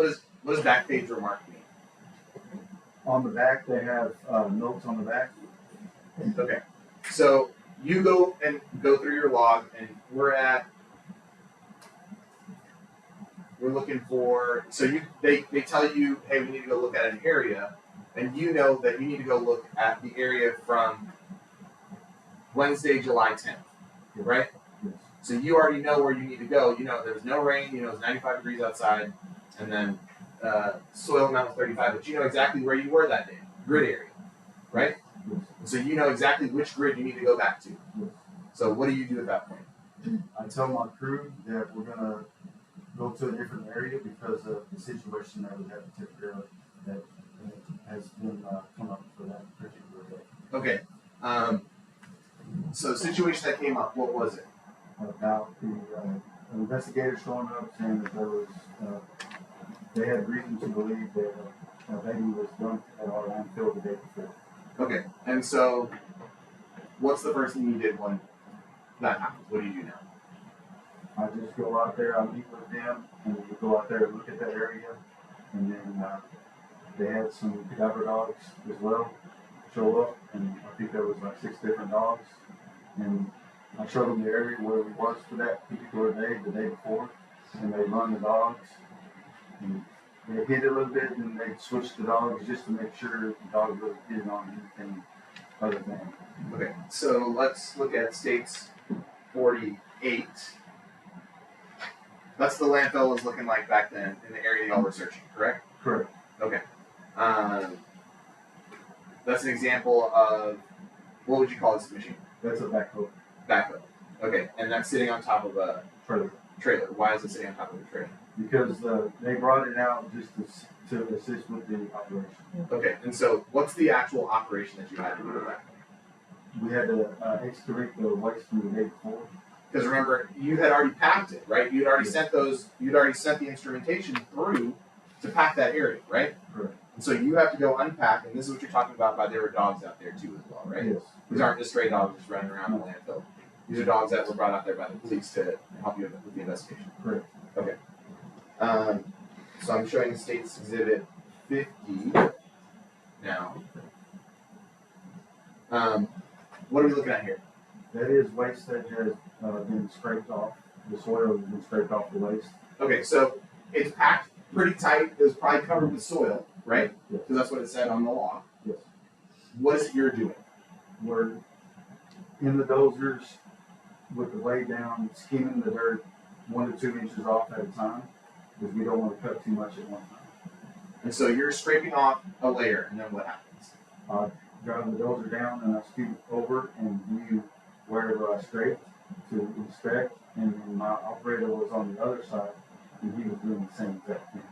does back page remark mean? On the back, they have notes on the back. Okay. So you go through your log, and we're looking for. So they tell you, hey, we need to go look at an area, and you know that you need to go look at the area from Wednesday, July 10th, right? Yes. So you already know where you need to go. You know there's no rain. You know it's 95 degrees outside, and then soil amount was 35. But you know exactly where you were that day, grid area, right? Yes. So you know exactly which grid you need to go back to. Yes. So what do you do at that point? I tell my crew that we're gonna go to a different area because of the situation that we have to take care of that has been come up for that particular day. Okay. So the situation that came up, what was it? About the investigators showing up saying that there was they had reason to believe that a baby was dumped at our landfill the day before. Okay. And so what's the first thing you did when that happens? What do you do now? I just go out there, I meet with them, and we go out there and look at that area, and then they had some cadaver dogs as well show up, and I think there was like 6 different dogs, and I showed them the area where we was for that particular day, the day before, and they run the dogs, and they hit it a little bit, and they switched the dogs just to make sure the dogs really didn't on anything other than. Okay. So let's look at states 48. That's the landfill was looking like back then in the area y'all were searching, correct? Correct. Okay. That's an example of, what would you call this machine? That's a backhoe Backhoe. Okay, and that's sitting on top of a trailer. Why is it sitting on top of a trailer? Because they brought it out just to assist with the operation. Okay, and so what's the actual operation that you had to do with that? We had to excavate the waste from the day before. Because remember, you had already packed it, right? You'd already sent the instrumentation through to pack that area, right? Correct. And so you have to go unpack, and this is what you're talking about by there were dogs out there too as well, right? Yes. These aren't just stray dogs just running around the landfill. These are dogs that were brought out there by the police to help you with the investigation. Correct. Okay. So I'm showing the state's exhibit 50 now. What are we looking at here? That is waste that has been scraped off. The soil has been scraped off the waste. Okay, so it's packed pretty tight. It was probably covered with soil, right? Yes. Because that's what it said on the log. Yes. What is it you're doing? We're in the dozers with the blade down, skimming the dirt 1 to 2 inches off at a time because we don't want to cut too much at one time. And so you're scraping off a layer, and then what happens? I drive the dozer down and I scoot over and view wherever I scraped to inspect, and then my operator was on the other side and he was doing the same exact thing.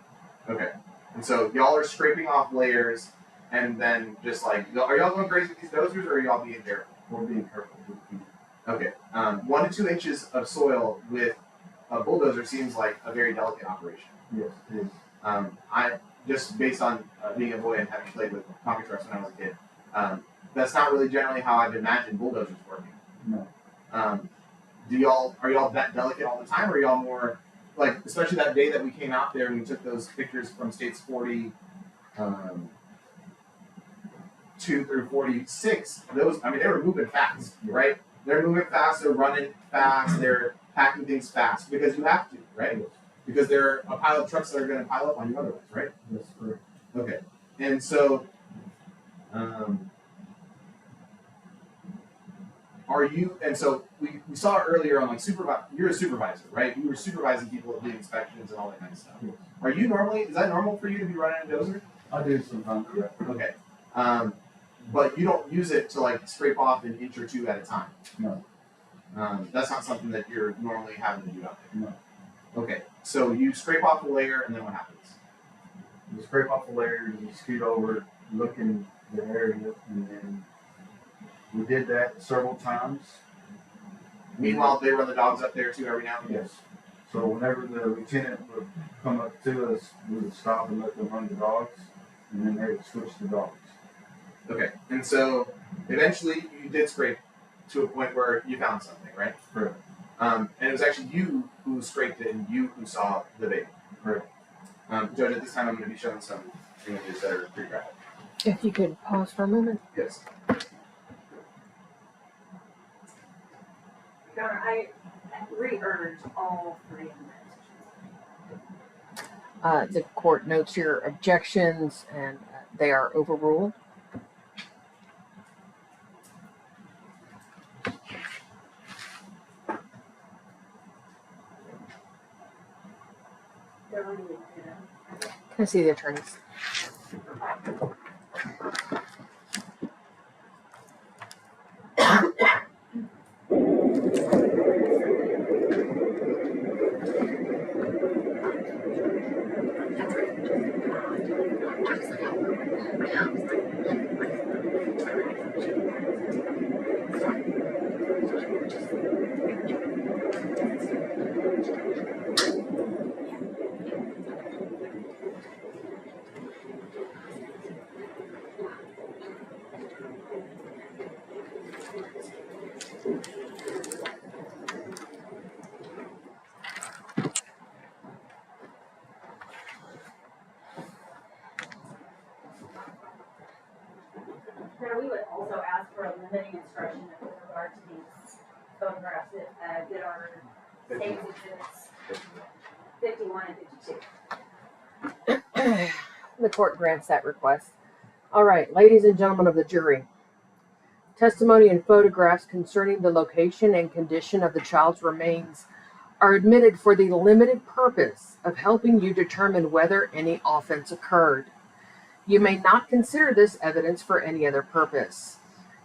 Okay. And so y'all are scraping off layers, and then just like, are y'all going crazy with these dozers, or are y'all being careful? We're being careful. Okay. 1 to 2 inches of soil with a bulldozer seems like a very delicate operation. Yes, it is. I just based on being a boy and having played with coffee trucks when I was a kid, that's not really generally how I've imagined bulldozers working. No. Are y'all that delicate all the time, or are y'all more like, especially that day that we came out there and we took those pictures from states 40, 2 through 46, those, I mean, they were moving fast, right? They're moving fast, they're running fast, they're packing things fast, because you have to, right? Yes. Because they're a pile of trucks that are going to pile up on you otherwise, right? Yes, correct. Okay. And so, we saw earlier on, like, you're a supervisor, right? You were supervising people at doing inspections and all that kind of stuff. Yes. Is that normal for you to be running a dozer? I do sometimes, yeah. Okay. But you don't use it to like scrape off an inch or two at a time. No. That's not something that you're normally having to do out there. No. Okay. So you scrape off the layer, and then what happens? You scrape off the layer, you scoot over, look in the area, and then we did that several times. Meanwhile, they run the dogs up there too every now and again. Yes. So whenever the lieutenant would come up to us, we would stop and let them run the dogs, and then they would switch the dogs. Okay. And so eventually you did scrape to a point where you found something, right? Correct. And it was actually you who scraped it and you who saw the baby. Correct. Judge, at this time I'm going to be showing some images that are pretty graphic. If you could pause for a moment. Yes. Your Honor, I re-urge all three amendments. The court notes your objections and they are overruled. Can I see the attorneys? Now, we would also ask for a limiting instruction with regard to these photographs that are states exhibits 51 and 52. The court grants that request. All right, ladies and gentlemen of the jury. Testimony and photographs concerning the location and condition of the child's remains are admitted for the limited purpose of helping you determine whether any offense occurred. You may not consider this evidence for any other purpose.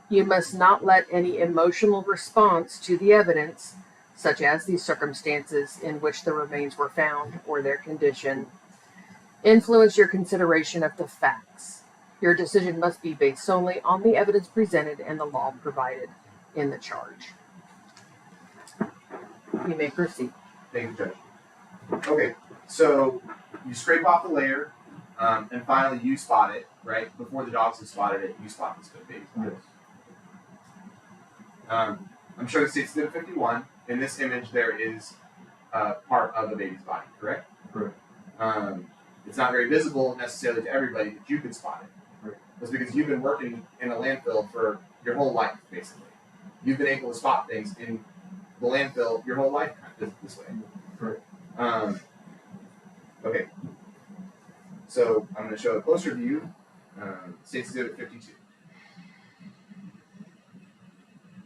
You must not let any emotional response to the evidence, such as the circumstances in which the remains were found or their condition, influence your consideration of the facts. Your decision must be based solely on the evidence presented and the law provided in the charge. You may proceed. Thank you, Judge. Okay, so you scrape off the layer, and finally you spot it, right? Before the dogs have spotted it, you spot this baby. Yes. I'm showing States Exhibit 51. In this image, there is part of the baby's body, correct? Correct. It's not very visible necessarily to everybody, but you can spot it. Right. That's because you've been working in a landfill for your whole life, basically. You've been able to spot things in the landfill your whole life this way. Correct. Okay. So I'm going to show a closer view. States Exhibit 52.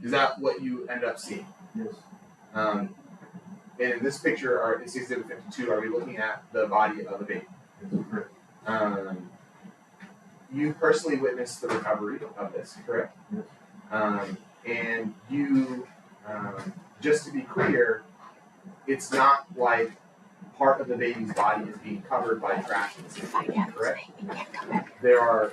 Is that what you end up seeing? Yes. In this picture, in States Exhibit 52, are we looking at the body of a baby? Yes. Correct. You personally witnessed the recovery of this, correct? Yes. And you, just to be clear, it's not like part of the baby's body is being covered by trash in this situation, correct? There are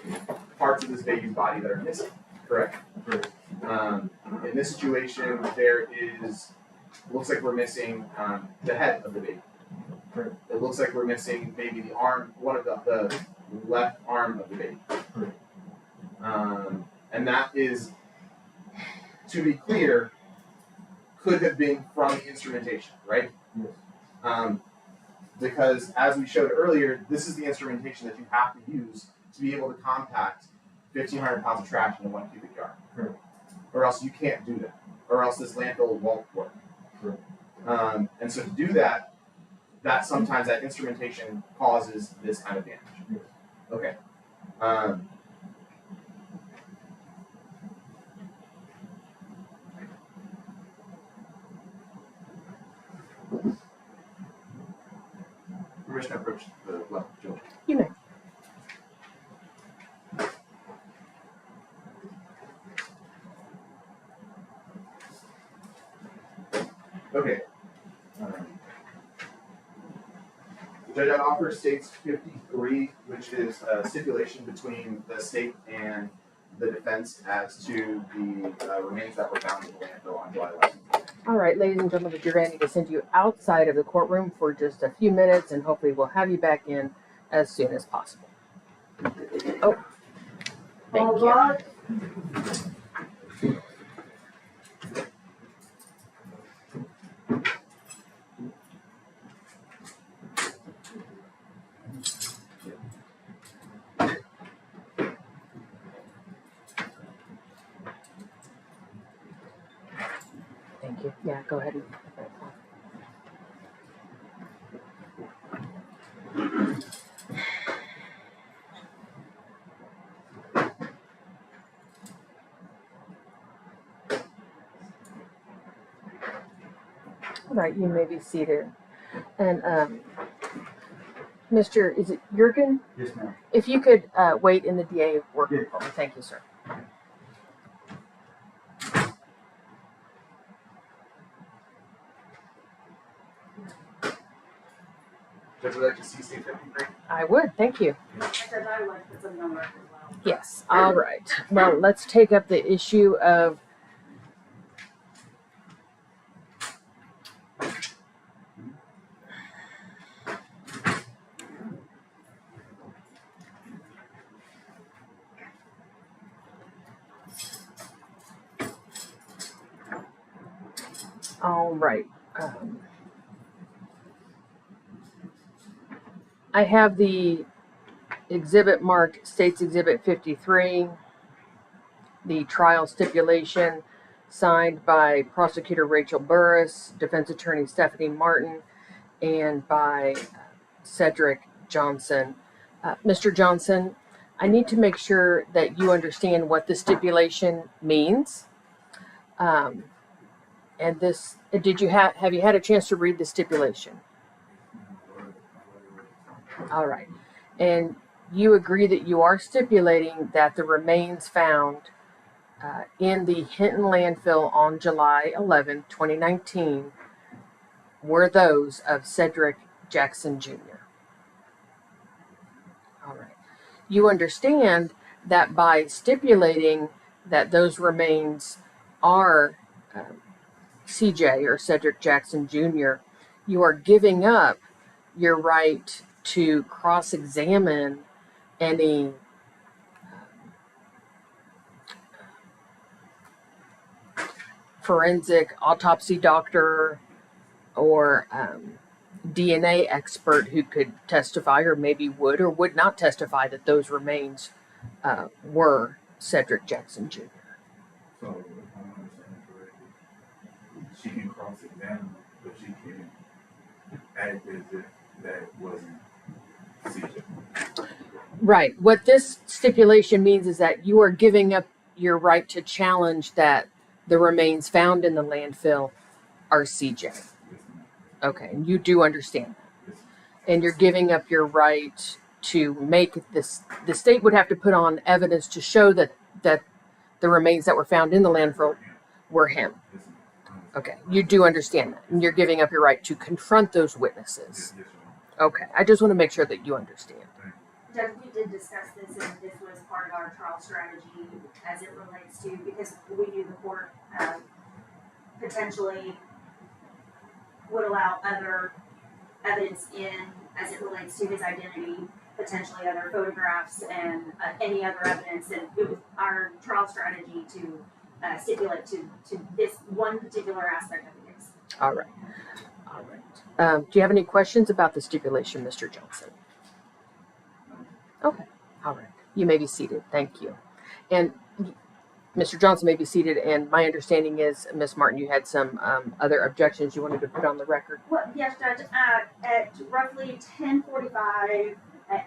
parts of this baby's body that are missing, correct? Correct. In this situation, there looks like we're missing the head of the baby. Correct. It looks like we're missing maybe the arm, one of the left arm of the baby. Correct. And that is, to be clear, could have been from the instrumentation, right? Yes. Because as we showed earlier, this is the instrumentation that you have to use to be able to compact 1,500 pounds of trash into 1 cubic yard. Correct. Or else you can't do that. Or else this landfill won't work. Correct. And so to do that, sometimes that instrumentation causes this kind of damage. Yes. Okay. Permission to approach the left, Joe. You may. Okay. Judge, I offer States 53, which is a stipulation between the state and the defense as to the remains that were found in the landfill on July 11th. All right, ladies and gentlemen, the jury, I need to send you outside of the courtroom for just a few minutes, and hopefully we'll have you back in as soon as possible. Oh, thank you. Right. Thank you. Yeah, go ahead. All right, you may be seated. And Mr. Is it Jurgen? Yes, ma'am. If you could wait in the DA workroom Yeah. for me. Thank you, sir. Judge, would like to see state 53? I would. Thank you. I said I would put something on record as well. Yes. All right. Well, let's take up the issue of all right. I have the exhibit marked States Exhibit 53, the trial stipulation signed by Prosecutor Rachel Burris, Defense Attorney Stephanie Martin, and by Cedric Johnson. Mr. Johnson, I need to make sure that you understand what the stipulation means. And this, did you have you had a chance to read the stipulation? All right. And you agree that you are stipulating that the remains found in the Hinton landfill on July 11, 2019 were those of Cedric Jackson Jr. All right. You understand that by stipulating that those remains are CJ or Cedric Jackson Jr., you are giving up your right to cross-examine any forensic autopsy doctor or DNA expert who could testify or maybe would or would not testify that those remains were Cedric Jackson Jr. So, if I'm understanding correctly, she can cross-examine, but she can act as if that wasn't CJ. Right. What this stipulation means is that you are giving up your right to challenge that the remains found in the landfill are CJ. Yes, ma'am. Okay, and you do understand that. Yes, ma'am. And you're giving up your right to make this. The state would have to put on evidence to show that the remains that were found in the landfill were him. Yes, ma'am. Okay, you do understand that, and you're giving up your right to confront those witnesses. Yes, ma'am. Okay, I just want to make sure that you understand. Judge, we did discuss this, and this was part of our trial strategy as it relates to, because we knew the court potentially would allow other evidence in as it relates to his identity, potentially other photographs and any other evidence, and it was our trial strategy to stipulate to this one particular aspect of the case. All right. All right. Do you have any questions about the stipulation, Mr. Johnson? Okay. All right. You may be seated. Thank you. And Mr. Johnson may be seated. And my understanding is, Ms. Martin, you had some other objections you wanted to put on the record. Well, yes, Judge. At roughly 10:45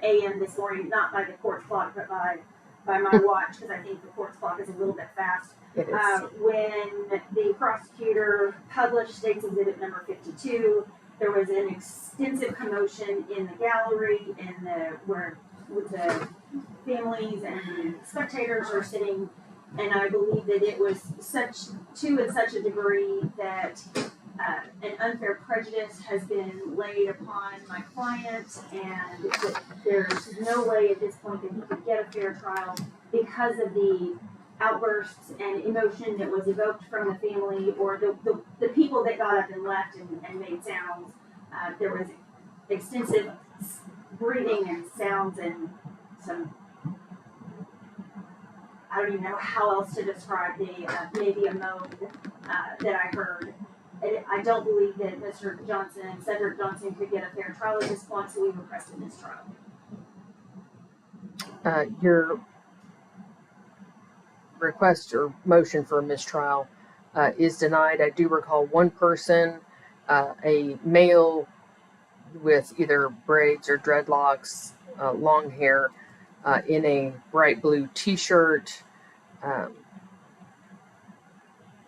a.m. this morning, not by the court's clock, but by my watch, because I think the court's clock is a little bit fast. It is. When the prosecutor published State's Exhibit number 52, there was an extensive commotion in the gallery, where the families and the spectators are sitting, and I believe that it was to such a degree that an unfair prejudice has been laid upon my client, and that there's no way at this point that he could get a fair trial because of the outbursts and emotion that was evoked from the family or the people that got up and left and made sounds. There was extensive breathing and sounds and some, I don't even know how else to describe the maybe a moan that I heard. I don't believe that Mr. Johnson, Cedric Johnson, could get a fair trial at this point, so we requested this trial. Your request or motion for a mistrial is denied. I do recall one person, a male with either braids or dreadlocks, long hair, in a bright blue t-shirt,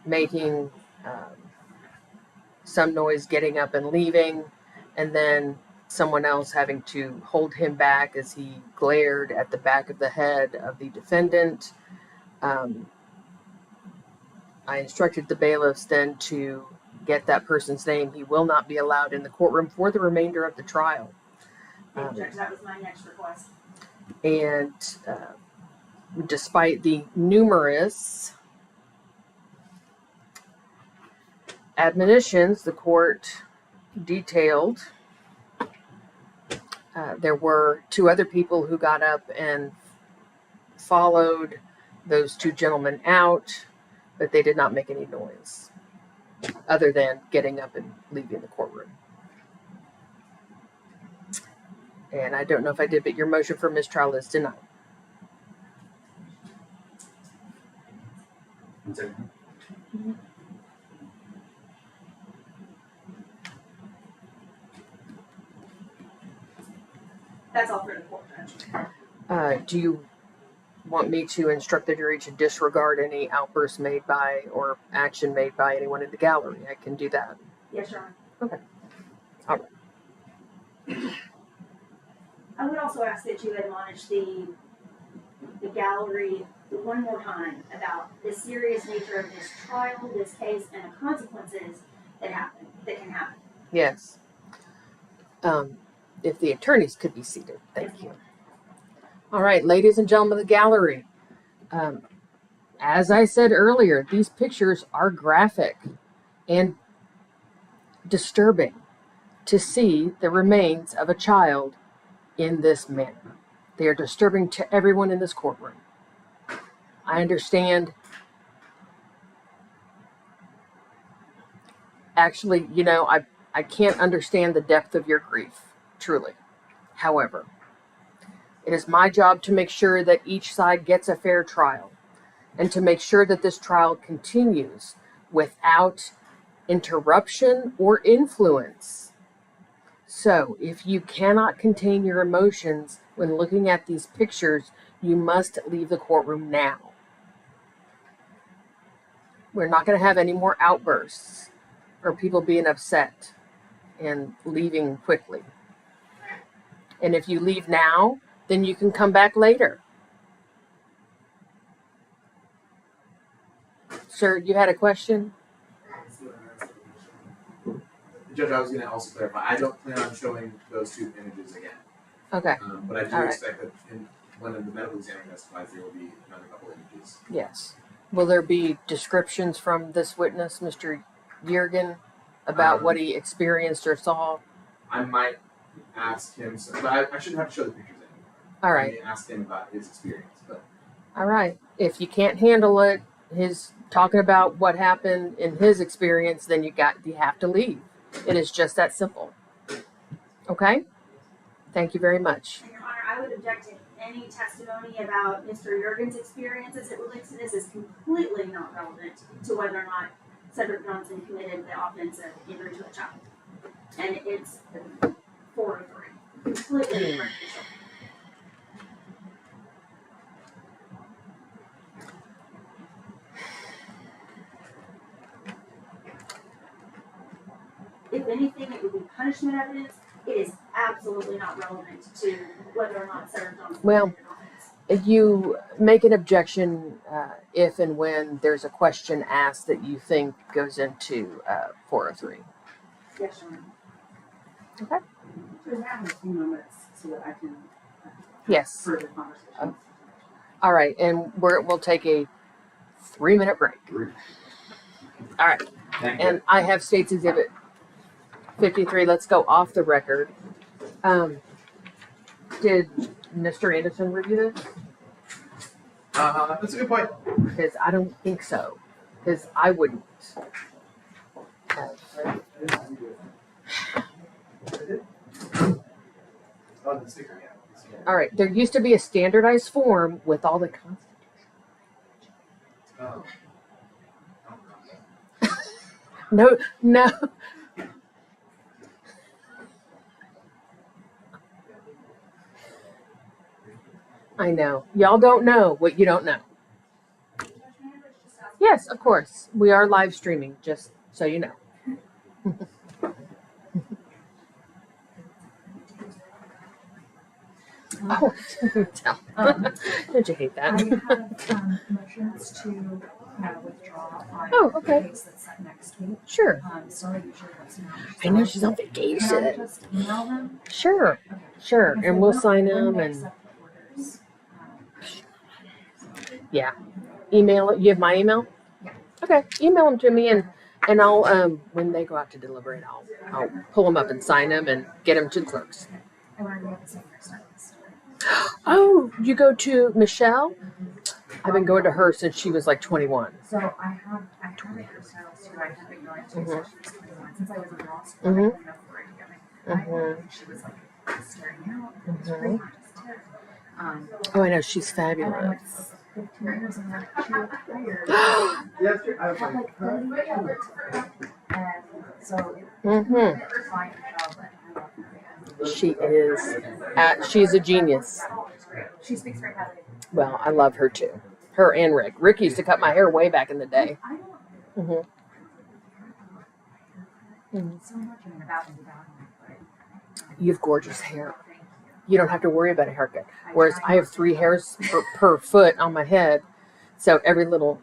making some noise, getting up and leaving, and then someone else having to hold him back as he glared at the back of the head of the defendant. I instructed the bailiffs then to get that person's name. He will not be allowed in the courtroom for the remainder of the trial. Judge, that was my next request. And despite the numerous admonitions the court detailed, there were two other people who got up and followed those two gentlemen out, but they did not make any noise other than getting up and leaving the courtroom. And I don't know if I did, but your motion for mistrial is denied. That's all for the court, Judge. Do you want me to instruct the jury to disregard any outbursts made by or action made by anyone in the gallery? I can do that. Yes, Your Honor. Okay. All right. I would also ask that you admonish the gallery one more time about the serious nature of this trial, this case, and the consequences that can happen. Yes. If the attorneys could be seated. Thank you. All right, ladies and gentlemen of the gallery. As I said earlier, these pictures are graphic and disturbing to see the remains of a child in this manner. They are disturbing to everyone in this courtroom. I understand. Actually, I can't understand the depth of your grief, truly. However, it is my job to make sure that each side gets a fair trial and to make sure that this trial continues without interruption or influence. So, if you cannot contain your emotions when looking at these pictures, you must leave the courtroom now. We're not going to have any more outbursts or people being upset and leaving quickly. And if you leave now, then you can come back later. Sir, you had a question? Judge, I was going to also clarify. I don't plan on showing those two images again. Okay. But I do All right. expect that when the medical examiner testifies, there will be another couple images. Yes. Will there be descriptions from this witness, Mr. Yergin, about what he experienced or saw? I might ask him, but I shouldn't have to show the pictures anymore. All right. I may ask him about his experience. But All right. If you can't handle it, his talking about what happened in his experience, then you have to leave. It is just that simple. Okay? Thank you very much. And Your Honor, I would object to any testimony about Mr. Yergin's experience as it relates to this is completely not relevant to whether or not Cedric Johnson committed the offense of injury to a child. And it's 403. Completely different issue. If anything, it would be punishment evidence. It is absolutely not relevant to whether or not Cedric Johnson committed an offense. You make an objection if and when there's a question asked that you think goes into 403. Yes, Your Honor. Okay. We're having a few moments so that I can Yes. further conversation. All right, and we'll take a 3-minute break. All right. Thank you. And I have State's Exhibit 53. Let's go off the record. Did Mr. Anderson review this? That's a good point. Because I don't think so. Because I wouldn't. Oh, the sticker, yeah. All right. There used to be a standardized form with all the Oh. No. I know. Y'all don't know what you don't know. Yes, of course. We are live streaming, just so you know. Oh, tell. Don't you hate that? I have motions to withdraw on Oh, the okay. case that's set next week. Sure. So I usually let know. I know she's on Can I vacation. just email them? Sure, Okay. sure. Because And they we'll will- sign when them they and accept the orders, yeah. Email it. You have my email? Yeah. Okay. Email them to me and I'll when they go out to deliberate, I'll pull them up and sign them and get them to the clerks. I want to have the same hairstylist. Oh, you go to Michelle? I've been going to her since she was like 21. So I have a hairstylist who I have been going to Mhm. since she was 21. Since I was in law school, Mhm. I didn't know if we were together. Mhm. She was like staring out. It was Mhm. great. Just terrible. Oh, I know. She's And I went fabulous. 15 years and like she retired. Yeah, that's true. I was Had like, like 30 years. And so Mm-hmm. fine job, but I love her. She is. She's a genius. She speaks very highly. Well, I love her too. Her and Rick. Rick used to cut my hair way back in the day. I don't Mm-hmm. so much about it, but You have gorgeous hair. thank you. You don't have to worry about a haircut. Whereas I have 3 hairs per foot on my head, so every little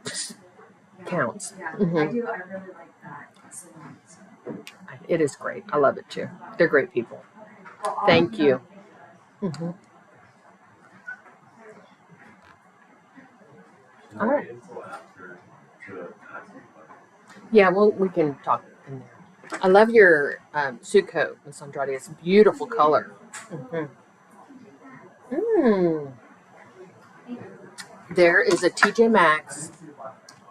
counts. Yeah, Mhm. I do. I really like that. So, It is great. I love it too. They're great people. well, I'll Thank you. know. Mm-hmm. All right. Yeah, well, we can talk in there. I love your suit coat, Miss Andrade. It's a beautiful color. There is a TJ Maxx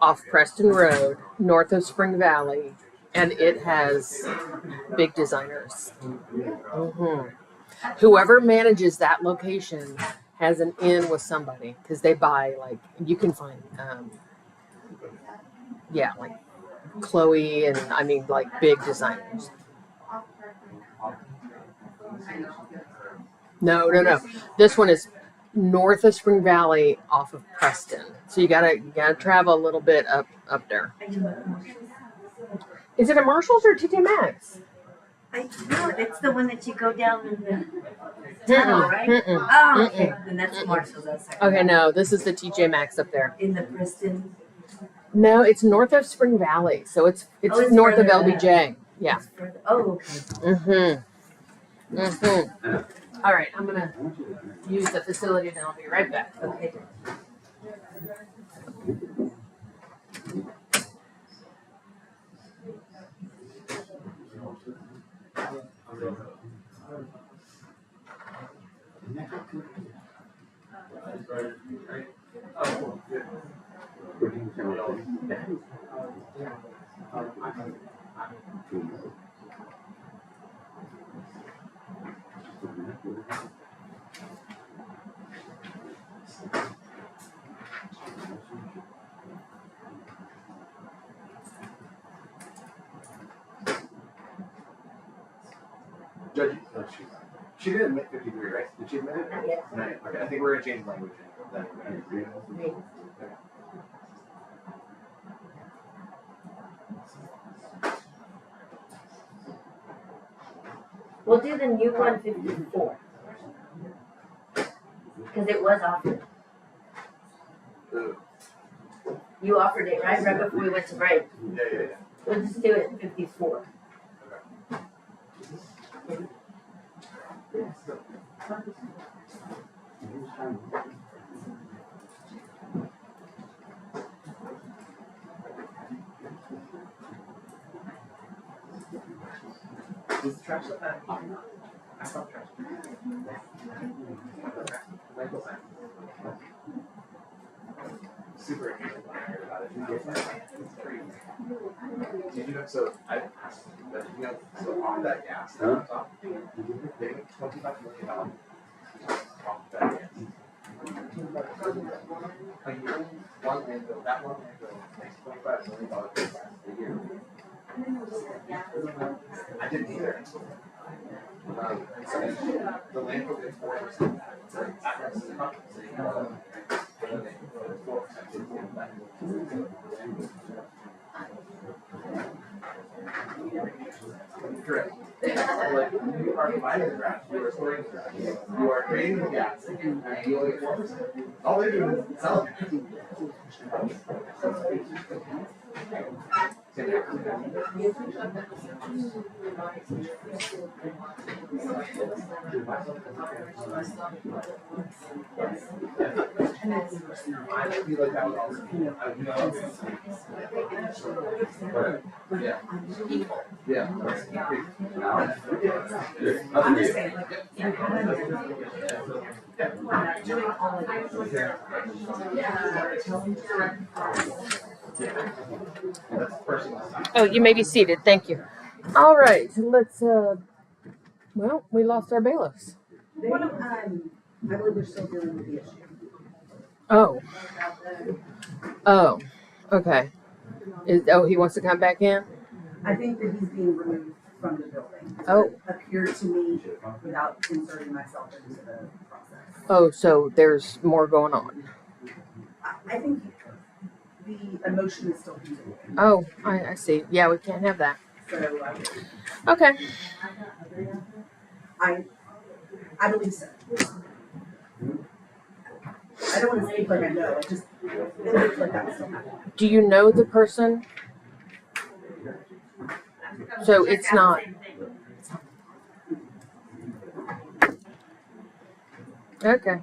off Preston Road, north of Spring Valley, and it has big designers. Whoever manages that location has an in with somebody because they buy like you can find, like Chloe and I mean like big designers. No. This one is north of Spring Valley, off of Preston. So you gotta travel a little bit up there. Is it a Marshalls or TJ Maxx? No, it's the one that you go down in the tunnel, right? Mm-mm. Oh, okay. Then that's Marshall's outside. Okay, no, this is the TJ Maxx up there. In the Preston. No, it's north of Spring Valley, so it's It's north of further LBJ. Yeah. It's further. Oh, okay. All right, I'm gonna use the facility, then I'll be right back. Okay. Judge, she didn't admit 53, right? Did she admit it? Yes. No, okay. I think we're gonna change language. Then. Maybe. We'll do the new 154. Because it was offered. You offered it, right? Right before we went to break. Yeah. We'll just do it in 54. trash like that. I saw trash. Super interesting when I heard about it. It's crazy. Did you know, so I asked, but you know, so off that gas, that was off, they make $25 million off that gas. A year, one landfill, that one landfill makes $25 million a year. I didn't either. So the landfill gets 4%. Correct. Like, you are providing the trash, you are storing the trash, you are creating the gas, and you only get 4%. All they're doing is selling it. I feel like that would also be, yeah. Yeah. I'm just saying, like, you had doing all of Oh, you may be seated. Thank you. All right, let's. Well, we lost our bailiffs. I believe they're still dealing with the issue. Oh. Oh. Okay. He wants to come back in? I think that he's being removed from the building. Oh. It appeared to me without inserting myself into the process. Oh, so there's more going on. I think the emotion is still continuing. Oh, I see. Yeah, we can't have that. So, Okay. I believe so. I don't want to speak like I know. It looks like that's still happening. Do you know the person? So it's not. Okay.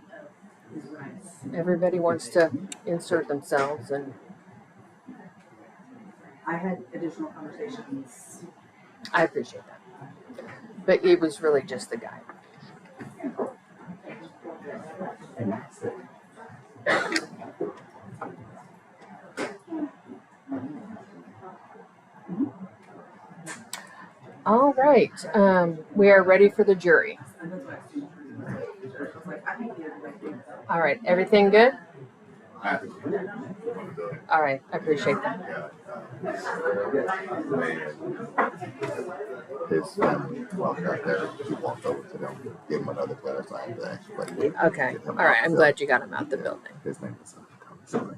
Everybody wants to insert themselves, and I had additional conversations. I appreciate that. But it was really just the guy. All right. We are ready for the jury. All right. Everything good? All right. I appreciate that. His family walked out there. He walked over to them, gave him another clarifying thing. Okay. All right. I'm glad you got him out the building. His name is Thomas Green.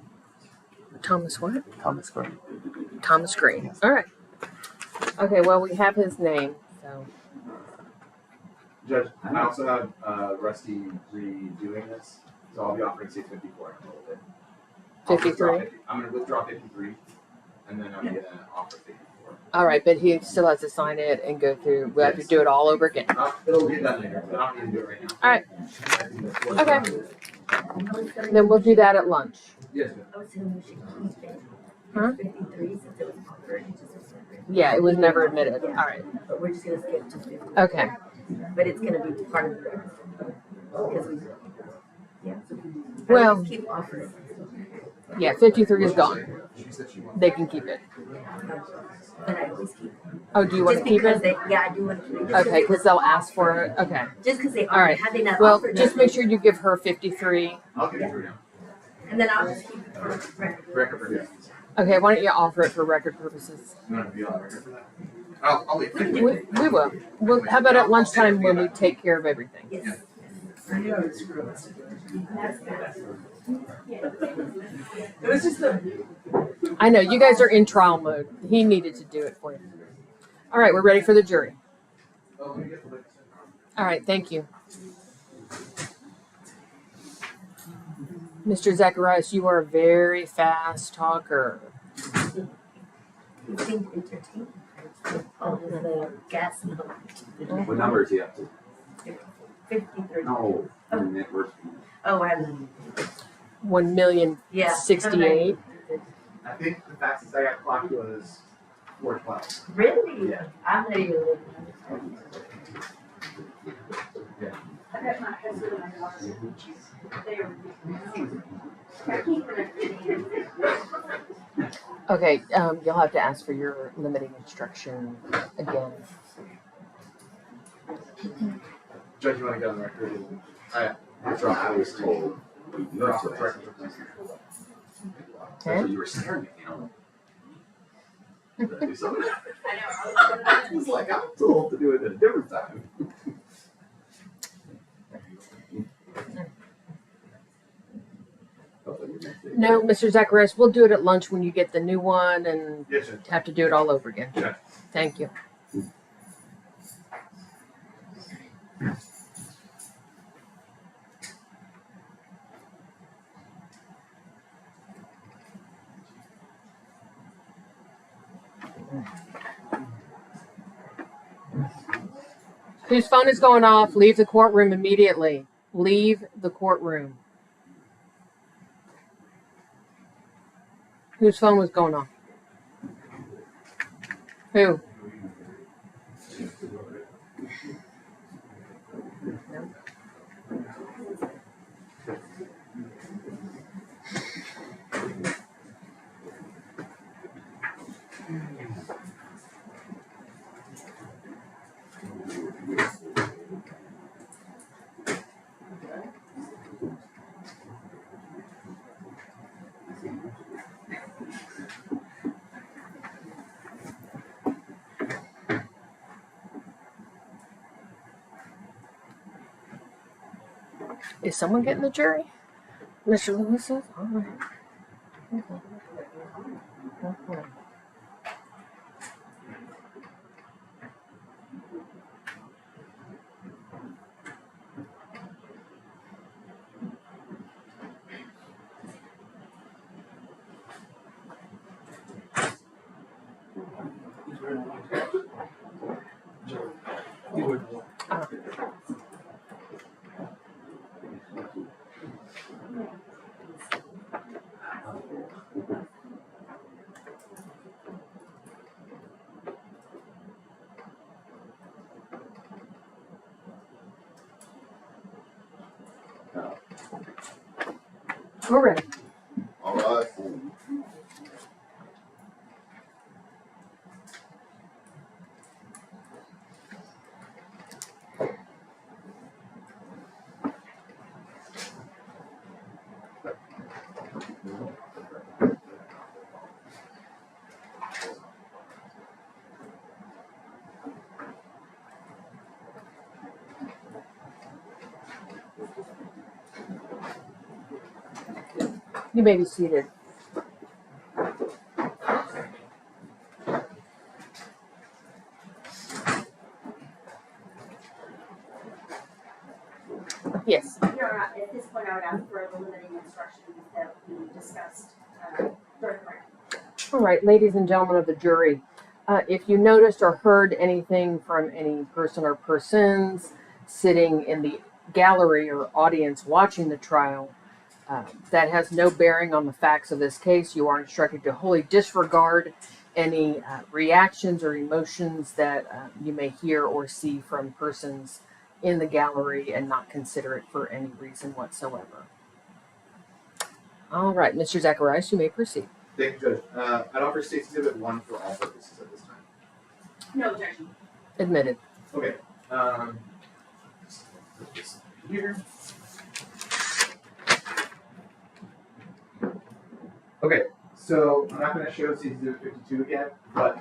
Thomas what? Thomas Green. Thomas Green. Yes. All right. Okay. Well, we have his name. So. Judge, I also have Rusty redoing this, so I'll be offering 654 in a little bit. 53. I'm going to withdraw 53, and then I'm going to offer 54. All right, but he still has to sign it and go through. We have to do it all over again. It'll get done later, but I don't need to do it right now. All right. Okay. Then we'll do that at lunch. Yes, Huh? 53 since it was offered. Yeah, it was never admitted. All right. But we're just gonna skip to 50. Okay. But it's gonna be part of the because we. Yeah. Well. Just keep offering. Yeah, 53 is gone. They can keep it. And I always keep. Oh, do you want to keep it? Yeah, I do want to keep it. Okay, because they'll ask for it. Okay. Just because they All right. had they not Well, offered just it. make sure you give her 53. I'll give it to her now. And then I'll just keep it for record. Record for this. Okay, why don't you offer it for record purposes? You want to be on record for that? I'll wait. We will. Well, how about at lunchtime when we take care of everything? Yes. It was just I know, you guys are in trial mode. He needed to do it for you. All right, we're ready for the jury. All right, thank you. Mr. Zacharias, you are a very fast talker. You seem entertained. Oh, the gas bill. What number is he up to? 53. No, net worth. Oh, I 1,068,000. I think the fastest I got clocked was 412. Really? Yeah. I'm not even looking I bet my husband and my daughter, they are, I can't remember. Okay, you'll have to ask for your limiting instruction again. Judge, you want to get on the record? That's what I was told. You Off to the ask. record. That's what you were staring at me. I'm like, "Did I do something?" I know. He's like, I'm told to do it at a different time. No, Mr. Zacharias, we'll do it at lunch when you get the new one and Yes, sir. have to do it all over again. Yeah. Thank you. Whose phone is going off? Leave the courtroom immediately. Leave the courtroom. Whose phone was going off? Who? Is someone getting the jury? Mr. Lewis is? All right. Okay. We're ready. All right. You may be seated. Yes. Your Honor, at this point, I would ask for the limiting instructions that we discussed during the break. All right, ladies and gentlemen of the jury, if you noticed or heard anything from any person or persons sitting in the gallery or audience watching the trial that has no bearing on the facts of this case, you are instructed to wholly disregard any reactions or emotions that you may hear or see from persons in the gallery and not consider it for any reason whatsoever. All right, Mr. Zacharias, you may proceed. Thank you, Judge. I'd offer State's Exhibit 1 for all purposes at this time. No objection. Admitted. Okay. Put this here. Okay, so I'm not going to show State's Exhibit 52 again, but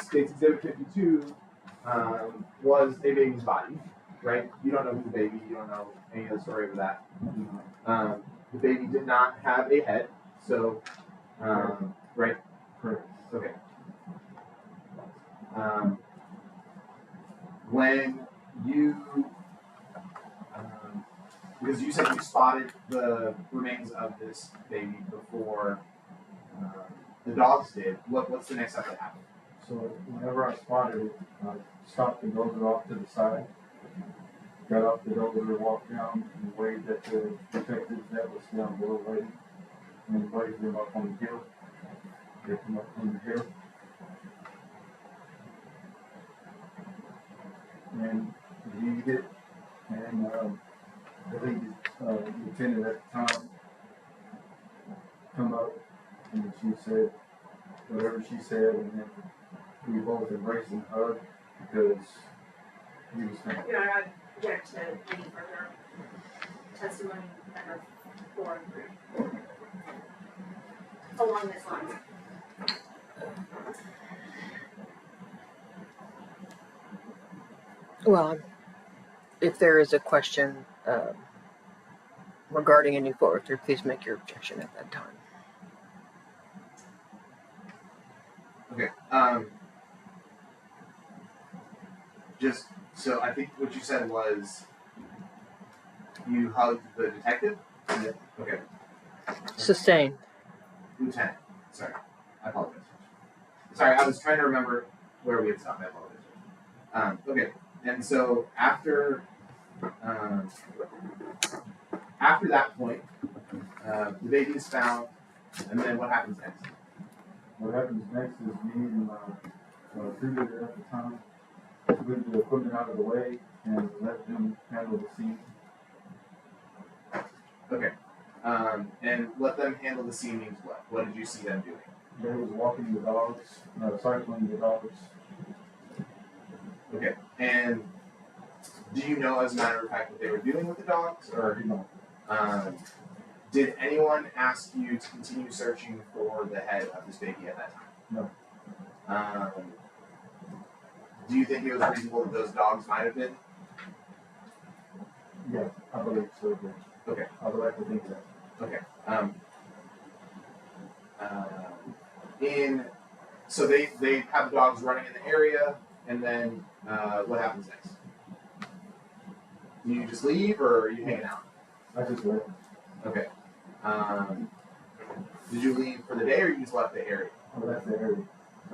State's Exhibit 52 was a baby's body, right? You don't know who the baby, you don't know any of the story of that. The baby did not have a head, so, right? Correct. Okay. When you, because you said you spotted the remains of this baby before the dogs did, what's the next step that happened? So whenever I spotted it, I stopped the dozer off to the side, got off the dozer, walked down and waved at the detectives that was down below waiting, and waved them up on the hill. Get them up on the hill. and he did, and I think the lieutenant at the time come up and she said whatever she said, and then we both embraced and hugged because he was found. You know, I object to any further testimony number 4 and 3 along this line. Well, if there is a question regarding any forward through, please make your objection at that time. Okay. Just so I think what you said was you hugged the detective? Yeah. Okay. Sustained. Lieutenant. Sorry. I apologize. Sorry, I was trying to remember where we had stopped. I apologize. Okay. And so after that point, the baby is found, and then what happens next? What happens next is me and Trudy at the time moved the equipment out of the way and let them handle the scene. Okay. And let them handle the scene means what? What did you see them doing? They was walking the dogs, cycling the dogs. Okay. And do you know, as a matter of fact, what they were doing with the dogs? Or No. Did anyone ask you to continue searching for the head of this baby at that time? No. Do you think it was reasonable that those dogs might have been? Yeah, I believe so. Yeah. Okay. I would like to think that. Okay. So they have the dogs running in the area, and then what happens next? Do you just leave, or are you hanging out? I just left. Okay. Did you leave for the day, or you just left the area? I left the area.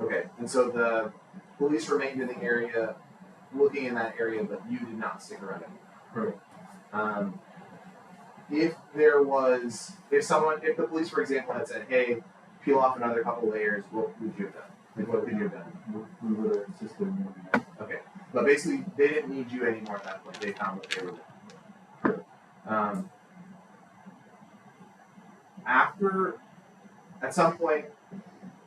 Okay. And so the police remained in the area, looking in that area, but you did not stick around anymore. Correct. If the police, for example, had said, "Hey, peel off another couple layers," what would you have done? Like, what could you have done? We would have insisted on doing that. Okay, but basically, they didn't need you anymore at that point. They found what they were doing. At some point,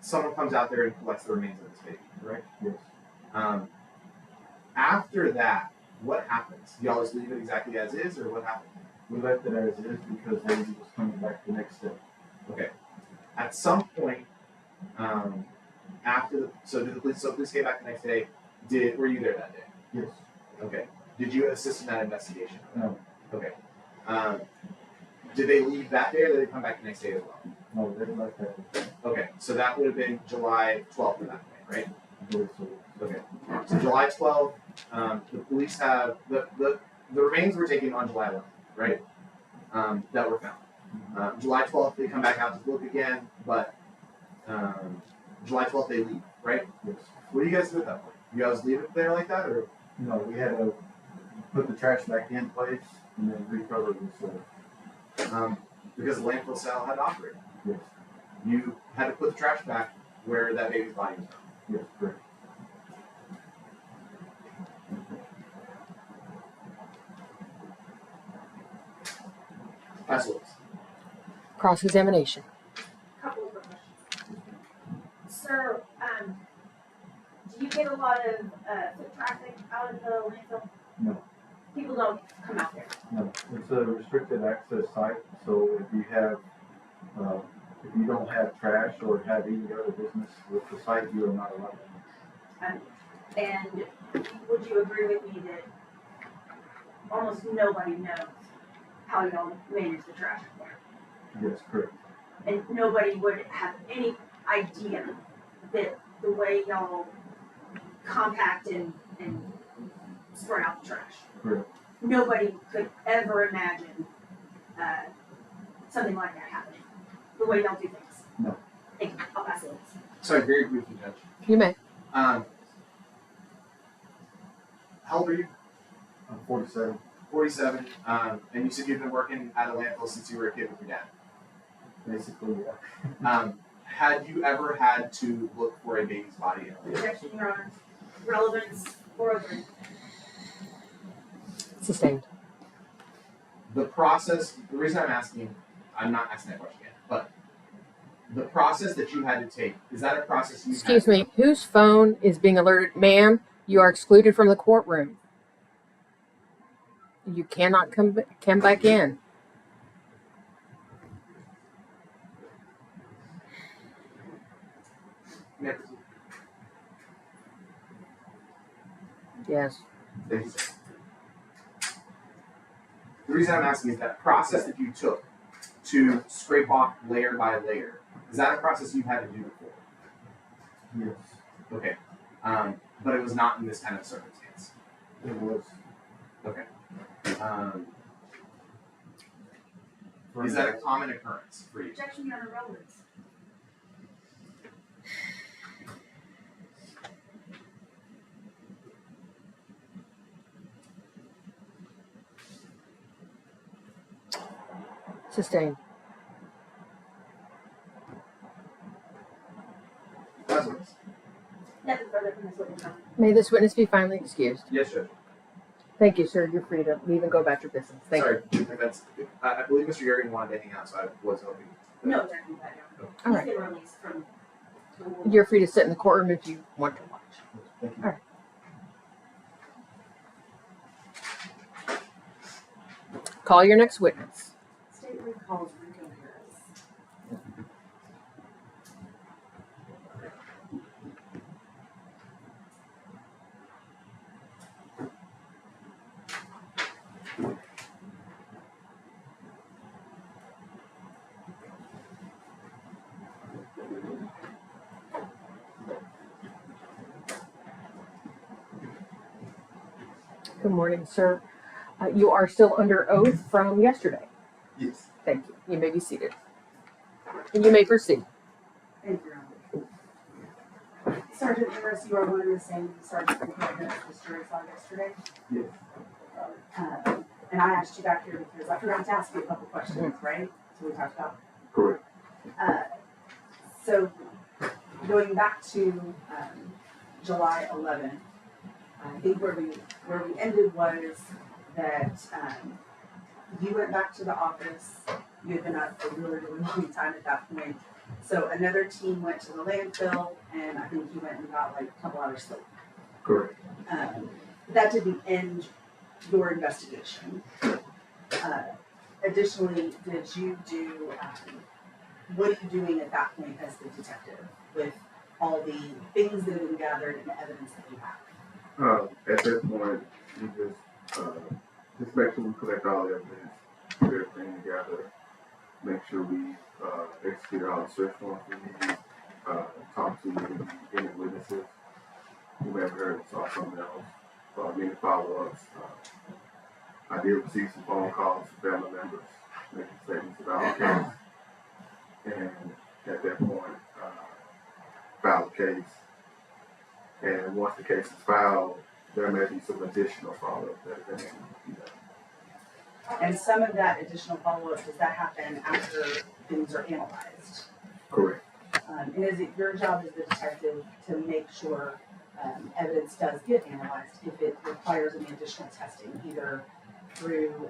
someone comes out there and collects the remains of this baby, right? Yes. After that, what happens? Do y'all just leave it exactly as is, or what happens? We left it as is because they was coming back the next day. Okay. At some point, so police came back the next day. Were you there that day? Yes. Okay. Did you assist in that investigation? No. Okay. Did they leave that day, or did they come back the next day as well? No, they didn't like that. Okay. So that would have been July 12th at that point, right? I believe so. Okay. So July 12th, the police have the remains were taken on July 11th, right? That were found. July 12th, they come back out to look again, but July 12th they leave, right? Yes. What do you guys do at that point? You guys leave it there like that, or? No, we had to put the trash back in place and then recover the soil. Because the landfill cell had to operate. Yes. You had to put the trash back where that baby's body was found. Yes, correct. That's what. Cross-examination. Couple of questions. Sir, do you get a lot of foot traffic out of the landfill? No. People don't come out there. No, it's a restricted access site, so if you don't have trash or have any other business with the site, you are not allowed. And would you agree with me that almost nobody knows how y'all manage the trash up there? Yes, correct. And nobody would have any idea that the way y'all compact and spread out the trash. Correct. Nobody could ever imagine something like that happening. The way y'all do things. No. Thank you. I'll pass it on. Sorry, very briefly, Judge. You may. How old are you? I'm 47. 47. And you said you've been working at a landfill since you were a kid with your dad. Basically, yeah. Had you ever had to look for a baby's body? Objection, Your Honor. Relevance 403. Sustained. The process, the reason I'm asking, I'm not asking that question yet, but the process that you had to take, is that a process you Excuse had me, whose phone is being alerted? Ma'am, you are excluded from the courtroom. You cannot come back in. Next. Yes. Thank you, sir. The reason I'm asking is that process that you took to scrape off layer by layer, is that a process you've had to do before? Yes, Okay. But it was not in this kind of circumstance. it was. Okay. Is that a common occurrence for you? Objection, Your Honor, relevance. Sustained. Last witness. Nothing further from this witness. Your Honor. May this witness be finally excused. Yes, Judge. Thank you, sir. You're free to leave and go about your business. Thank Sorry, that's, I believe Mr. Yergin wanted to hang out, so I was hoping. No, objection to that, Your Honor. All right. He's been released from. you. You're free to sit in the courtroom if you want to watch. Thank you. All right. Call your next witness. State recalls Rico Harris. Good morning, sir. You are still under oath from yesterday. Yes. Thank you. You may be seated. And you may proceed. Thank you, Your Honor. Sergeant Harris, you are one of the same Sergeant Rico Harris this jury saw yesterday. Yes. And I asked you back here because I forgot to ask you a couple questions, right? So we talked about. Correct. So going back to July 11th, I think where we ended was that you went back to the office. You had been up a really, really long time at that point. So another team went to the landfill, and I think you went and got like a couple hours sleep. Correct. That didn't end your investigation. Additionally, did you do, what are you doing at that point as the detective with all the things that have been gathered and the evidence that you have? At that point, we just make sure we collect all the evidence, put everything together, make sure we execute all the search warrants we need, talk to any witnesses who may have heard or saw something else, any follow-ups. I did receive some phone calls from family members making statements about the case, and at that point, filed the case. And once the case is filed, there may be some additional follow-up that may be done. And some of that additional follow-up, does that happen after things are analyzed? Correct. And is it your job as the detective to make sure evidence does get analyzed if it requires any additional testing, either through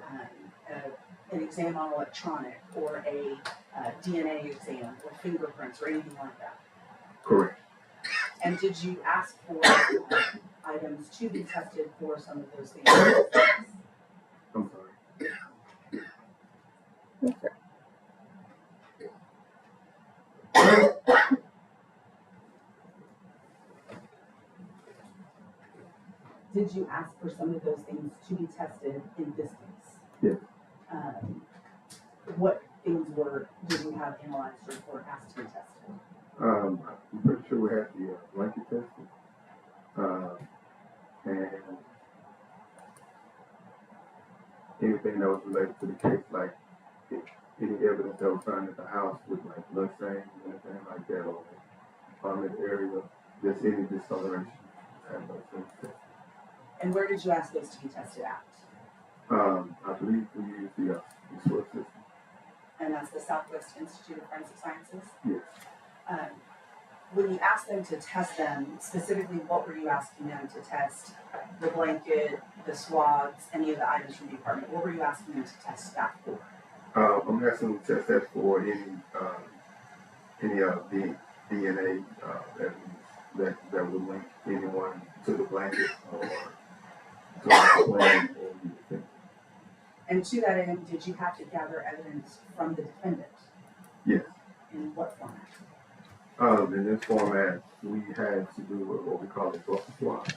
an exam on electronic or a DNA exam or fingerprints or anything like that? Correct. And did you ask for items to be tested for some of those things? I'm sorry. Okay. Did you ask for some of those things to be tested in this case? Yes. What things did you have analyzed or asked to be tested? I'm pretty sure we had the blanket tested. And anything that was related to the case, like any evidence that was found at the house with like blood stains, anything like that, or apartment area, just any discoloration. And those things tested. And where did you ask those to be tested at? I believe we used the SWOT system. And that's the Southwest Institute of Forensic Sciences? Yes. when you asked them to test them, specifically, what were you asking them to test? The blanket, the swabs, any of the items from the apartment, what were you asking them to test that for? I'm asking them to test that for any of the DNA that would link anyone to the blanket or to the plane or anything. And to that end, did you have to gather evidence from the defendant? Yes. In what format? In this format, we had to do what we call a buccal swab.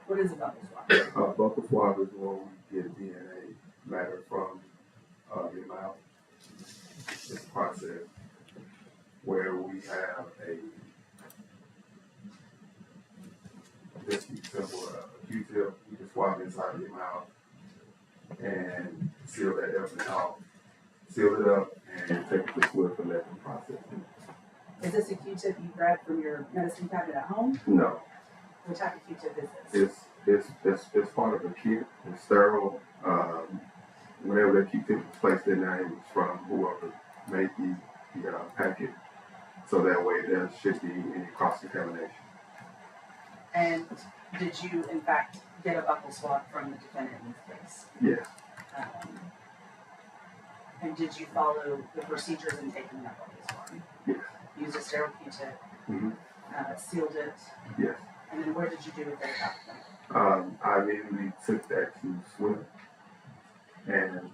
What is a buccal swab? Buccal swab is where we get DNA matter from your mouth. It's a process where we have just simple Q-tip. You just swab inside of your mouth and seal that evidence off. Seal it up and take the Swift and let them process it. Is this a Q-tip you grabbed from your medicine cabinet at home? No. What type of Q-tip is this? It's part of a kit. It's sterile. Whenever that Q-tip is placed in there, it was from whoever made the packet. So that way there should be any cross-contamination. And did you, in fact, get a buccal swab from the defendant in this case? Yes. And did you follow the procedures in taking that buccal swab? Yes. Used a sterile Q-tip, sealed it. Yes. And then where did you do with it at that point? I immediately took that to Swift and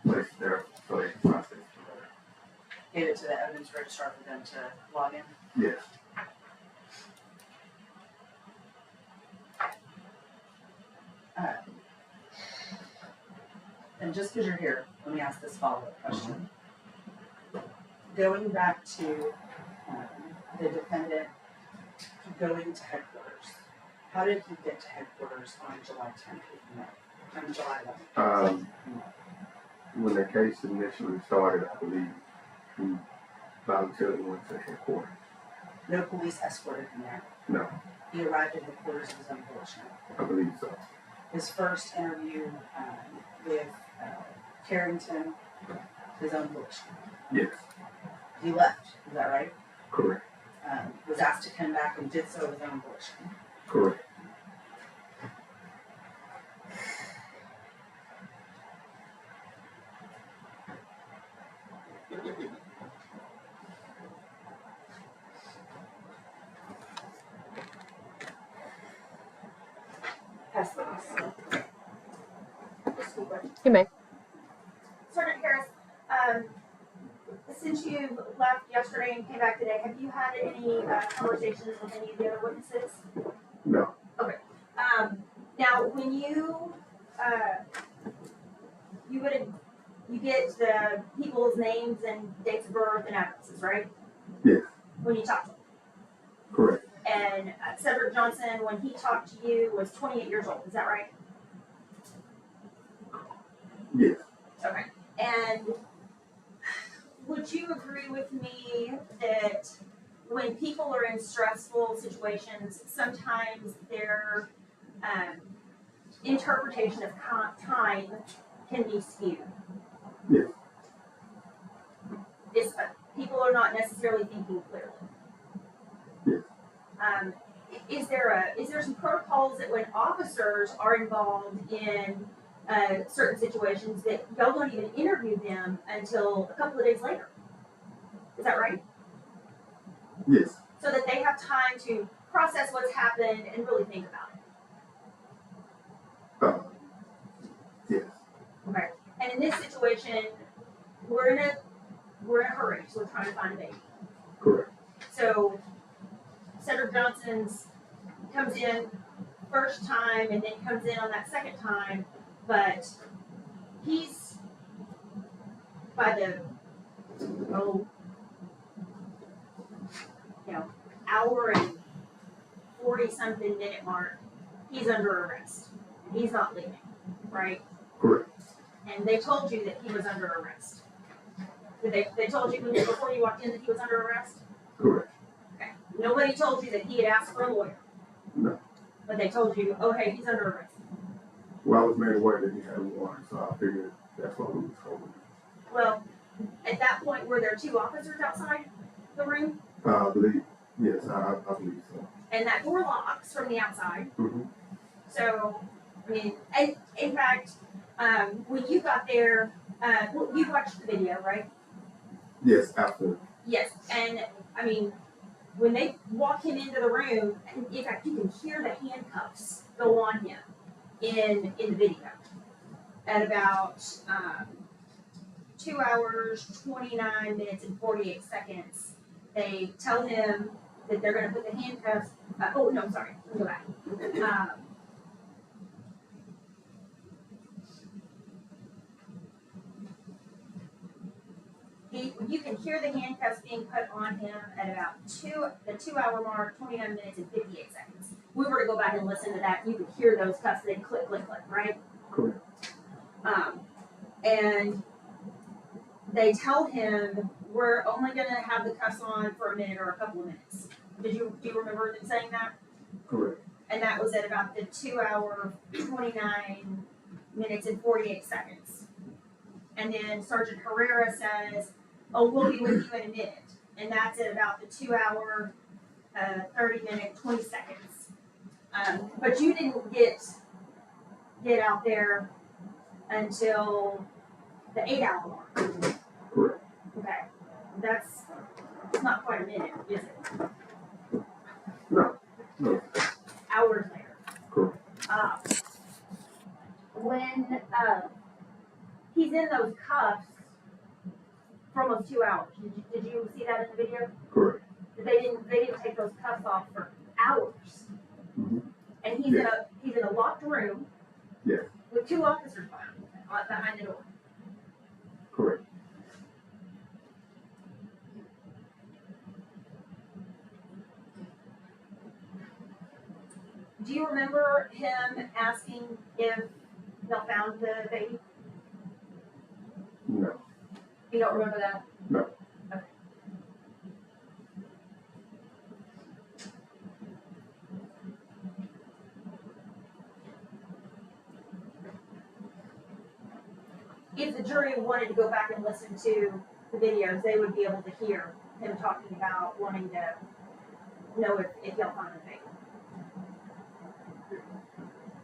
placed it there so they can process it. Gave it to the evidence registrar for them to log in? Yes. And just because you're here, let me ask this follow-up question. Going back to the defendant going to headquarters, how did he get to headquarters on July 10th? On July 11th? When the case initially started, I believe he voluntarily went to headquarters. No police escorted him there? No. He arrived at headquarters of his own volition? I believe so. His first interview with Carrington, his own volition? Yes. He left, is that right? Correct. Was asked to come back and did so of his own volition? Correct. Pass this. You may. Sergeant Harris, since you left yesterday and came back today, have you had any conversations with any of the other witnesses? No. Okay. Now, when you get the people's names and dates of birth and addresses, right? Yes. When you talk to them. Correct. And Cedric Johnson, when he talked to you, was 28 years old. Is that right? Yes. Okay. And would you agree with me that when people are in stressful situations, sometimes their interpretation of time can be skewed? Yes. People are not necessarily thinking clearly. Yes. Is there some protocols that when officers are involved in certain situations that y'all don't even interview them until a couple of days later? Is that right? Yes. So that they have time to process what's happened and really think about it. Yes. Okay. And in this situation, we're in a hurry, so we're trying to find a baby. Correct. So Cedric Johnson's comes in first time and then comes in on that second time, but he's by the hour and 40-something minute mark, he's under arrest. He's not leaving, right? Correct. And they told you that he was under arrest. They told you before you walked in that he was under arrest? Correct. Okay. Nobody told you that he had asked for a lawyer? No. But they told you, okay, he's under arrest. Well, I was made aware that he had a warrant, so I figured that's what we was holding. Well, at that point, were there two officers outside the room? I believe, yes, I believe so. And that door locks from the outside. Mm-hmm. So, I mean, and in fact, when you got there, well, you watched the video, right? Yes, after. Yes. And I mean, when they walk him into the room, and in fact, you can hear the handcuffs go on him in the video at about 2 hours, 29 minutes, and 48 seconds. They tell him that they're going to put the handcuffs. Oh no, sorry. Let me go back. You can hear the handcuffs being put on him at about the 2 hour mark, 29 minutes and 58 seconds. We were to go back and listen to that, you could hear those cuffs, they click, click, click, right? Correct. And they tell him, we're only gonna have the cuffs on for a minute or a couple of minutes. Do you remember them saying that? Correct. And that was at about the 2 hour, 29 minutes and 48 seconds. And then Sergeant Herrera says, oh, we'll be with you in a minute. And that's at about the 2 hour, 30 minute, 20 seconds. But you didn't get out there until the 8 hour mark. Correct. Okay. That's not quite a minute, is it? No. No. Hours later. Correct. When he's in those cuffs for almost 2 hours. Did you see that in the video? Correct. They didn't take those cuffs off for hours. Mm-hmm. And he's in a locked room. Yes. With 2 officers behind the door. Correct. Do you remember him asking if they'll found the baby? No. You don't remember that? No. Okay. If the jury wanted to go back and listen to the videos, they would be able to hear him talking about wanting to know if y'all found the baby.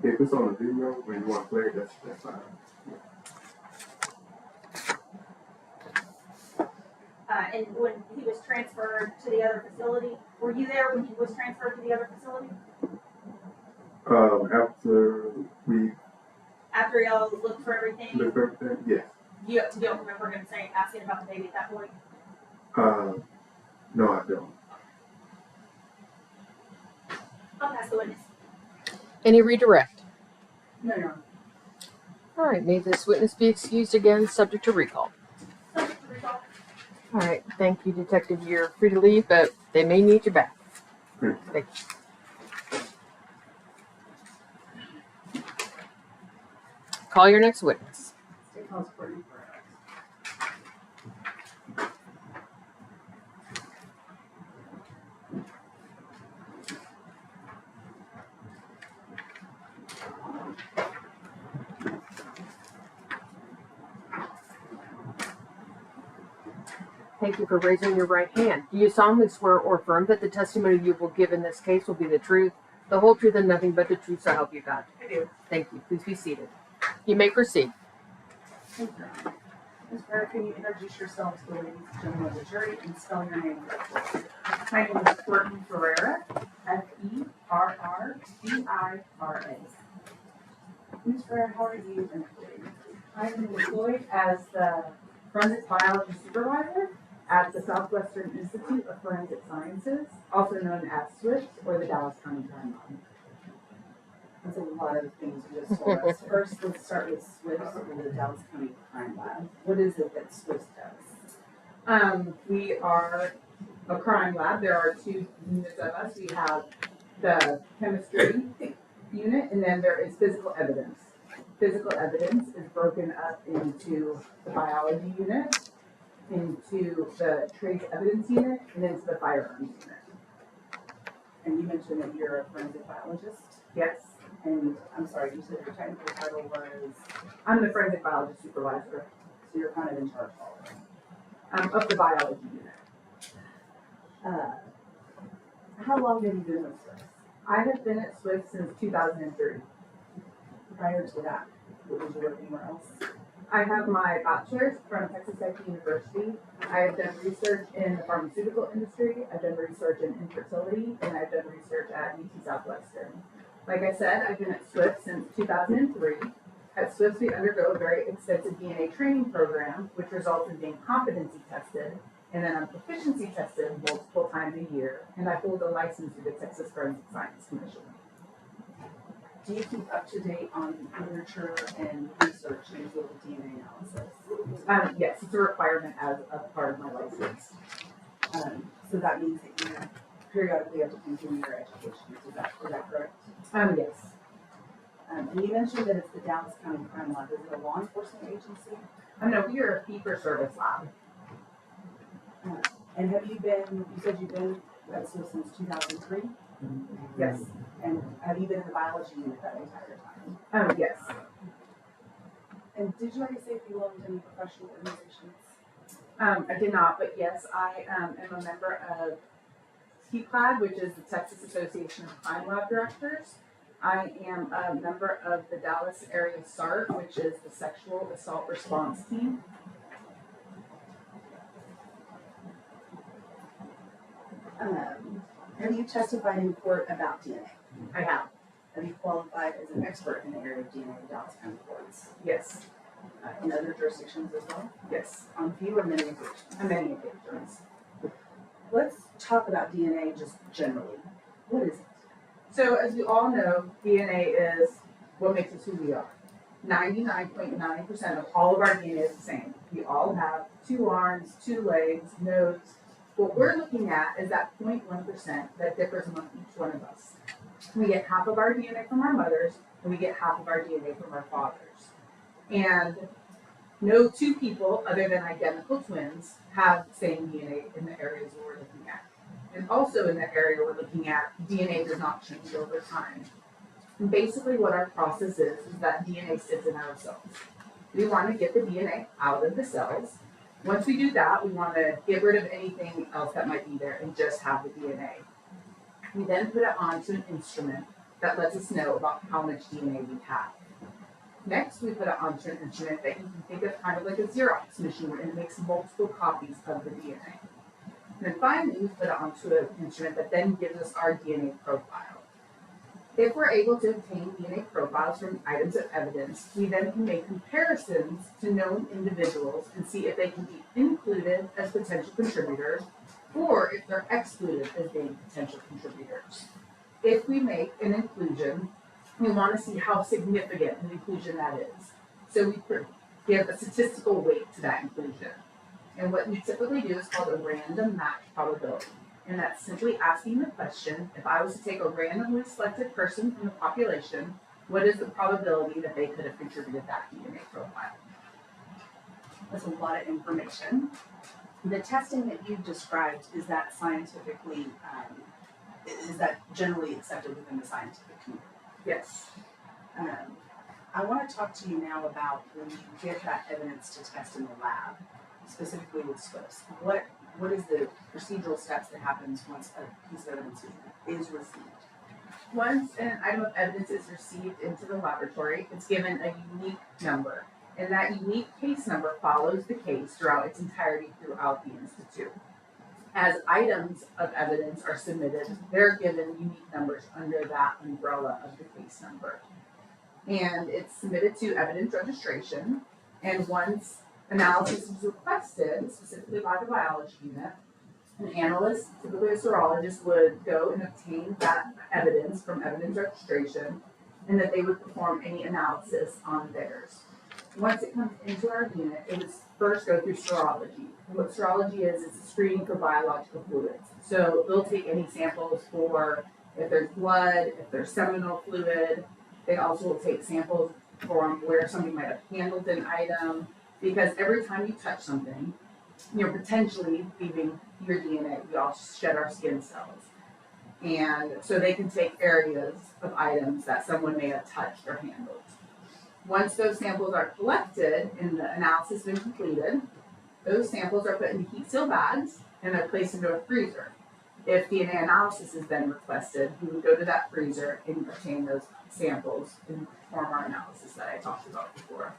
If it's on the video when you want to play it, that's fine. And when he was transferred to the other facility, were you there when he was transferred to the other facility? After y'all looked for everything? Looked for everything? Yes. You don't remember him asking about the baby at that point? No, I don't. I'll pass the witness. Any redirect? No. All right, may this witness be excused again, subject to recall. Subject to recall. All right, thank you, Detective. You're free to leave, but they may need you back. Thank you. Call your next witness. State House Courtney Perez. Thank you for raising your right hand. Do you solemnly swear or affirm that the testimony you will give in this case will be the truth, the whole truth, and nothing but the truth, so help you God? I do. Thank you. Please be seated. You may proceed. Thank you. Ms. Perez, can you introduce yourselves to the ladies and gentlemen of the jury and spell your name correctly? My name is Courtney Ferreira, Ferrira. Ms. Perez, how are you employed? I'm employed as the Forensic Biology Supervisor at the Southwestern Institute of Forensic Sciences, also known as SWIFT, or the Dallas County Crime Lab. That's a lot of things you just told us. First, let's start with SWIFT, or the Dallas County Crime Lab. What is it that SWIFT does? We are a crime lab. There are 2 units of us. We have the chemistry unit, and then there is physical evidence. Physical evidence is broken up into the biology unit, into the trace evidence unit, and into the firearms unit. And you mentioned that you're a forensic biologist? Yes. And I'm sorry, you said your technical title was? I'm the forensic biology supervisor. So you're kind of in charge of all of them? Of the biology unit. How long have you been with Swiss? I have been at Swift since 2003. Prior to that, did you work anywhere else? I have my bachelor's from Texas Tech University. I have done research in the pharmaceutical industry. I've done research in infertility, and I've done research at UT Southwestern. Like I said, I've been at Swift since 2003. At Swift, we undergo a very extensive DNA training program, which results in being competency tested, and then I'm proficiency tested multiple times a year, and I hold a license through the Texas Forensic Science Commission. Do you keep up to date on literature and research in field of DNA analysis? Yes, it's a requirement as a part of my license. So that means that you periodically have to continue your education. Is that correct? Yes. And you mentioned that it's the Dallas County Crime Lab. Is it a law enforcement agency? No, we are a fee-for-service lab. And have you said you've been at Swiss since 2003? Yes. And have you been in the biology unit that entire time? Yes. And did you already say if you belonged to any professional organizations? I did not, but yes, I am a member of TCLAD, which is the Texas Association of Crime Lab Directors. I am a member of the Dallas Area SART, which is the Sexual Assault Response Team. Have you testified in court about DNA? I have. Have you qualified as an expert in the area of DNA in Dallas County courts? Yes. In other jurisdictions as well? Yes. On few or many occasions? On many occasions. Let's talk about DNA just generally. What is it? So as we all know, DNA is what makes us who we are. 99.9% of all of our DNA is the same. We all have 2 arms, 2 legs, nose. What we're looking at is that 0.1% that differs among each one of us. We get half of our DNA from our mothers, and we get half of our DNA from our fathers. And no 2 people, other than identical twins, have the same DNA in the areas we're looking at. And also in the area we're looking at, DNA does not change over time. And basically what our process is that DNA sits in our cells. We want to get the DNA out of the cells. Once we do that, we want to get rid of anything else that might be there and just have the DNA. We then put it onto an instrument that lets us know about how much DNA we have. Next, we put it onto an instrument that you can think of kind of like a Xerox machine, where it makes multiple copies of the DNA. And then finally, we put it onto an instrument that then gives us our DNA profile. If we're able to obtain DNA profiles from items of evidence, we then can make comparisons to known individuals and see if they can be included as potential contributors or if they're excluded as being potential contributors. If we make an inclusion, we want to see how significant an inclusion that is. So we give a statistical weight to that inclusion. And what we typically do is called a random match probability. And that's simply asking the question, if I was to take a randomly selected person from the population, what is the probability that they could have contributed that DNA profile? That's a lot of information. The testing that you've described, is that scientifically, is that generally accepted within the scientific community? Yes. I want to talk to you now about when you get that evidence to test in the lab, specifically with Swiss. What is the procedural steps that happens once a piece of evidence is received? Once an item of evidence is received into the laboratory, it's given a unique number. And that unique case number follows the case throughout its entirety throughout the institute. As items of evidence are submitted, they're given unique numbers under that umbrella of the case number. And it's submitted to evidence registration, and once analysis is requested, specifically by the biology unit, an analyst, typically a serologist, would go and obtain that evidence from evidence registration, and that they would perform any analysis on theirs. Once it comes into our unit, it would first go through serology. And what serology is a screening for biological fluids. So they'll take any samples for if there's blood, if there's seminal fluid. They also will take samples from where somebody might have handled an item, because every time you touch something, you're potentially leaving your DNA. We all shed our skin cells. And so they can take areas of items that someone may have touched or handled. Once those samples are collected and the analysis has been completed, those samples are put in heat seal bags and they're placed into a freezer. If DNA analysis is then requested, we would go to that freezer and obtain those samples and perform our analysis that I talked about before.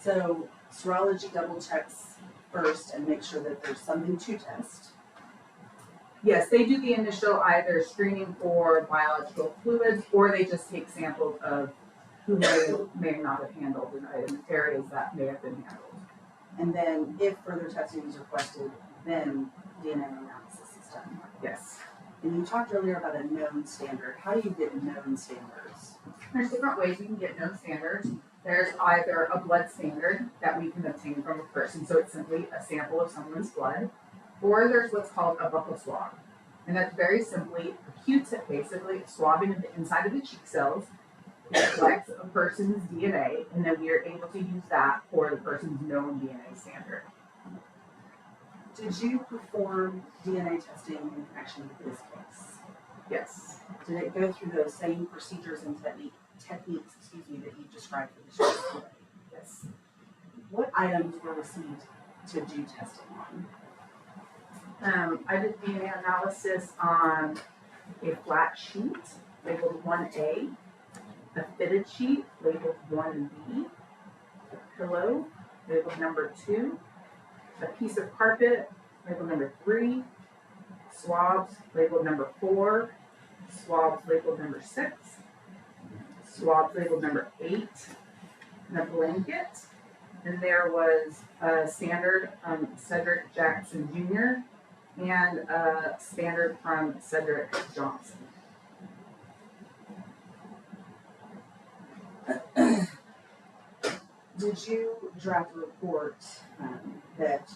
So serology double checks first and make sure that there's something to test. Yes, they do the initial either screening for biological fluids, or they just take samples of who may not have handled an item, areas that may have been handled. And then if further testing is requested, then DNA analysis is done. Yes. And you talked earlier about a known standard. How do you get known standards? There's different ways we can get known standards. There's either a blood standard that we can obtain from a person, so it's simply a sample of someone's blood, or there's what's called a buccal swab. And that's very simply a Q-tip, basically swabbing the inside of the cheek cells. It collects a person's DNA, and then we are able to use that for the person's known DNA standard. Did you perform DNA testing in connection with this case? Yes. Did it go through those same procedures and techniques that you described for the show today? Yes. What items were received to do testing on? I did DNA analysis on a flat sheet labeled 1A, a fitted sheet labeled 1B, a pillow labeled number 2, a piece of carpet labeled number 3, swabs labeled number 4, swabs labeled number 6, swabs labeled number 8, and a blanket. And there was a standard Cedric Jackson Jr. and a standard from Cedric Johnson. Did you draft a report that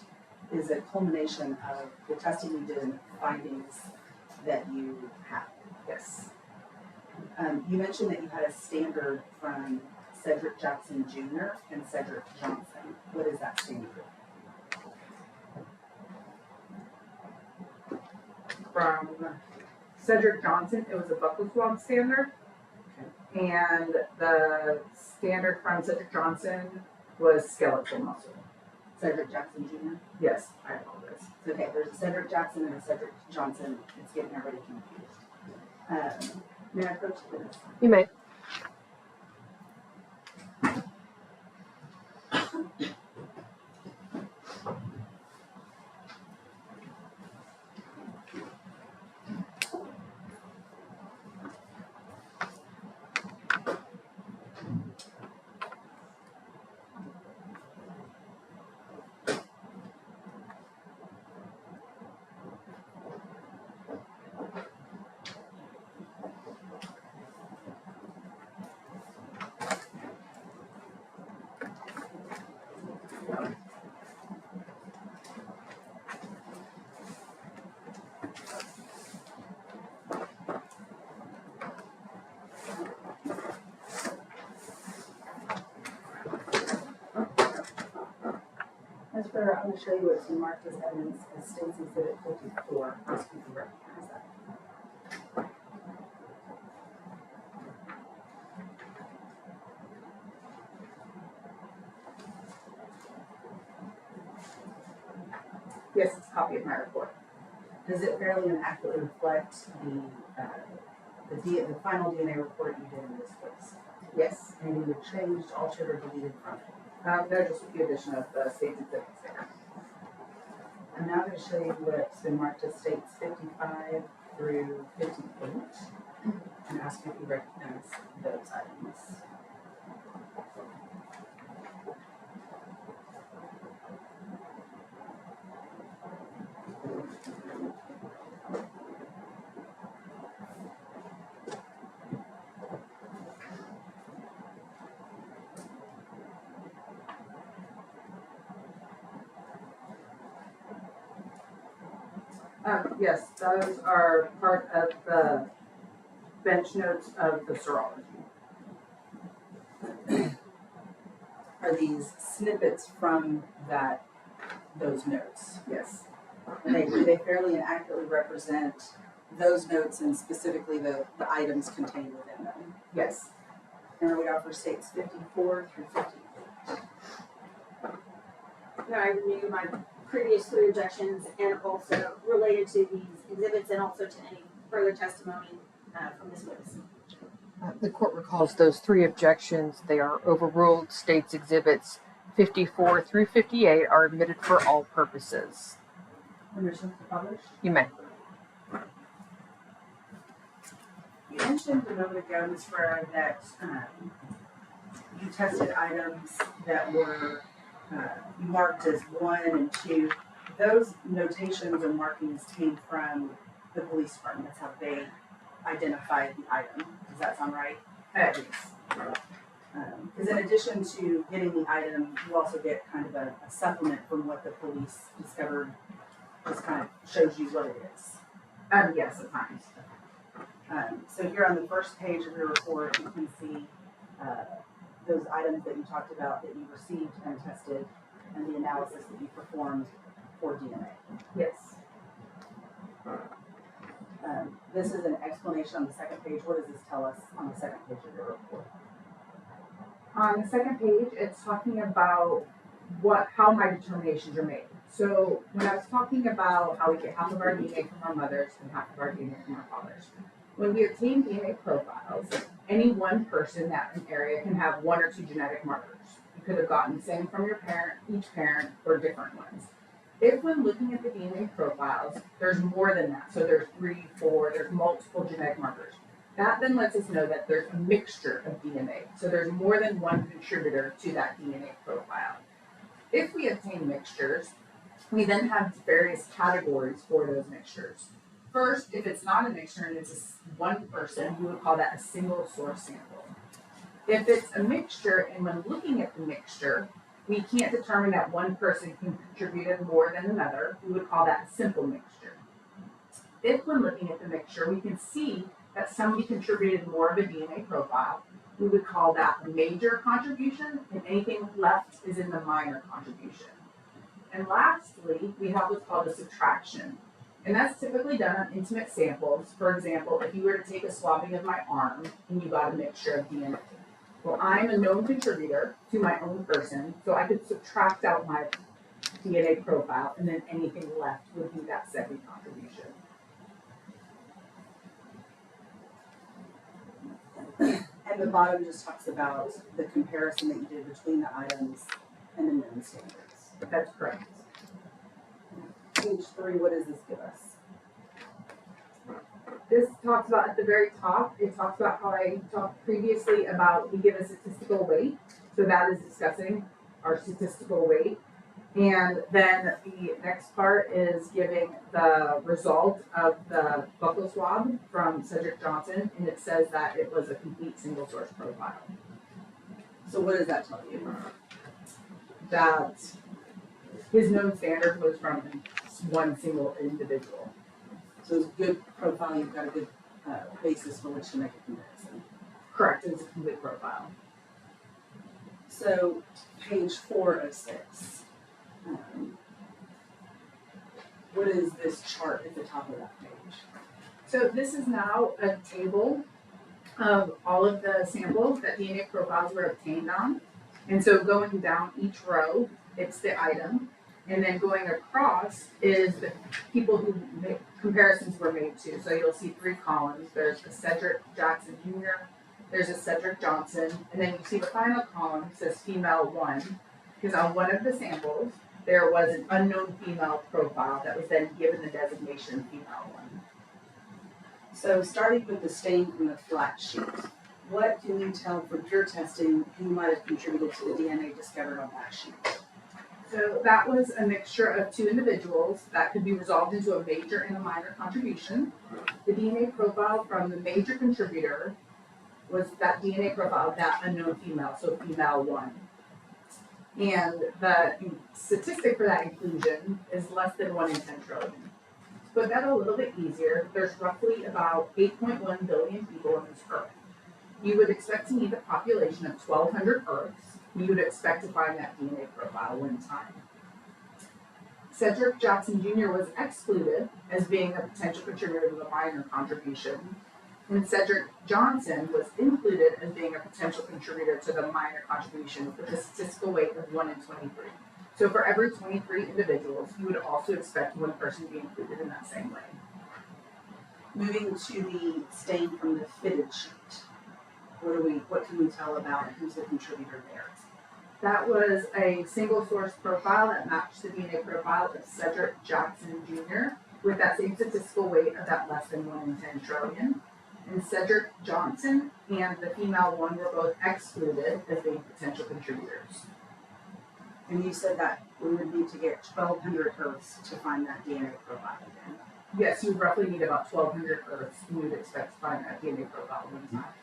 is a culmination of the testing you did and the findings that you have? Yes. You mentioned that you had a standard from Cedric Jackson Jr. and Cedric Johnson. What is that standard? From Cedric Johnson, it was a buccal swab standard. Okay. And the standard from Cedric Johnson was skeletal muscle. Cedric Jackson Jr.? Yes, I apologize. It's okay, there's a Cedric Jackson and a Cedric Johnson. It's getting everybody confused. May I approach the witness? You may. I'm going to show you what's been marked as evidence as States Exhibit 54. Ask if you recognize that. Yes, it's a copy of my report. Does it fairly and accurately reflect the final DNA report you did in this case? Yes. Anything you changed, altered, or deleted from it? No, just with the addition of the States Exhibits there. I'm now going to show you what's been marked as States 55 through 58 and ask if you recognize those items. Yes, those are part of the bench notes of the serology. Are these snippets from those notes? Yes. And do they fairly and accurately represent those notes and specifically the items contained within them? Yes. And we offer States 54 through 58. Can I review my previous 3 objections and also related to these exhibits and also to any further testimony from this witness. The court recalls those 3 objections. They are overruled. State's exhibits 54 through 58 are admitted for all purposes. Permission to publish? You may. You mentioned a moment ago, Ms. Ferrer, that you tested items that were marked as 1 and 2. Those notations or markings came from the police department. That's how they identified the item. Does that sound right? Yes. Because in addition to getting the item, you also get kind of a supplement from what the police discovered. Just kind of shows you what it is. Yes, at times. So here on the first page of your report, you can see those items that you talked about that you received and tested, and the analysis that you performed for DNA. Yes. This is an explanation on the second page. What does this tell us on the second page of your report? On the second page, it's talking about how my determinations are made. So when I was talking about how we get half of our DNA from our mothers and half of our DNA from our fathers, when we obtain DNA profiles, any one person in that area can have 1 or 2 genetic markers. You could have gotten the same from your parent, each parent, or different ones. If when looking at the DNA profiles, there's more than that, so there's 3, 4, there's multiple genetic markers, that then lets us know that there's a mixture of DNA. So there's more than one contributor to that DNA profile. If we obtain mixtures, we then have various categories for those mixtures. First, if it's not a mixture and it's one person, we would call that a single source sample. If it's a mixture and when looking at the mixture, we can't determine that one person contributed more than another, we would call that a simple mixture. If when looking at the mixture, we can see that somebody contributed more of a DNA profile, we would call that a major contribution, and anything left is in the minor contribution. And lastly, we have what's called a subtraction. And that's typically done on intimate samples. For example, if you were to take a swabbing of my arm and you got a mixture of DNA. Well, I'm a known contributor to my own person, so I could subtract out my DNA profile, and then anything left would be that second contribution. And the bottom just talks about the comparison that you did between the items and the known standards. That's correct. Page 3, what does this give us? This talks about at the very top, it talks about how I talked previously about we give a statistical weight. So that is discussing our statistical weight. And then the next part is giving the result of the buccal swab from Cedric Johnson, and it says that it was a complete single source profile. So what does that tell you? That his known standard was from one single individual. So it's a good profile, you've got a good basis for which to make a comparison. Correct, it's a complete profile. So page 4 of 6. What is this chart at the top of that page? So this is now a table of all of the samples that DNA profiles were obtained on. And so going down each row, it's the item. And then going across is the people who comparisons were made to. So you'll see 3 columns. There's a Cedric Jackson Jr., there's a Cedric Johnson, and then you see the final column says female 1, because on one of the samples, there was an unknown female profile that was then given the designation female 1. So starting with the stain from the flat sheet, what can you tell from your testing who might have contributed to the DNA discovered on that sheet? So that was a mixture of 2 individuals that could be resolved into a major and a minor contribution. The DNA profile from the major contributor was that DNA profile of that unknown female, so female 1. And the statistic for that inclusion is less than 1 in 10 trillion. To put that a little bit easier, there's roughly about 8.1 billion people on this earth. You would expect to need a population of 1,200 Earths. You would expect to find that DNA profile one time. Cedric Jackson Jr. was excluded as being a potential contributor to the minor contribution, and Cedric Johnson was included as being a potential contributor to the minor contribution with a statistical weight of 1 in 23. So for every 23 individuals, you would also expect one person to be included in that same way. Moving to the stain from the fitted sheet, what can we tell about who's the contributor there? That was a single source profile that matched the DNA profile of Cedric Jackson Jr. with that same statistical weight of that less than 1 in 10 trillion. And Cedric Johnson and the female one were both excluded as being potential contributors. And you said that we would need to get 1,200 Earths to find that DNA profile again. Yes, you roughly need about 1,200 Earths, and you would expect to find that DNA profile one time.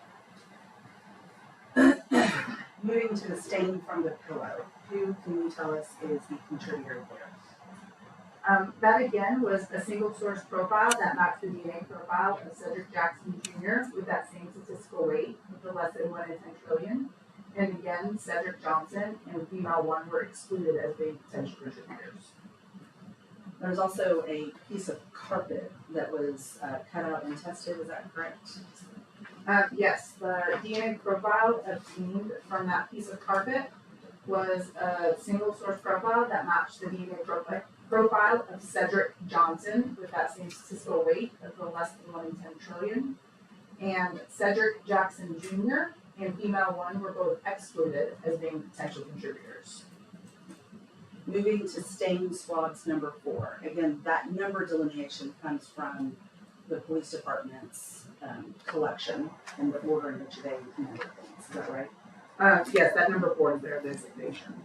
Moving to the stain from the pillow, who can you tell us is the contributor there? That again was a single source profile that matched the DNA profile of Cedric Jackson Jr. with that same statistical weight of the less than 1 in 10 trillion. And again, Cedric Johnson and female one were excluded as being potential contributors. There's also a piece of carpet that was cut out and tested, is that correct? Yes, the DNA profile obtained from that piece of carpet was a single source profile that matched the DNA profile of Cedric Johnson with that same statistical weight of the less than 1 in 10 trillion. And Cedric Jackson Jr. and female one were both excluded as being potential contributors. Moving to stain swabs number 4. Again, that number delineation comes from the police department's collection and the order in which they handle things. Is that right? Yes, that number 4 is their designation.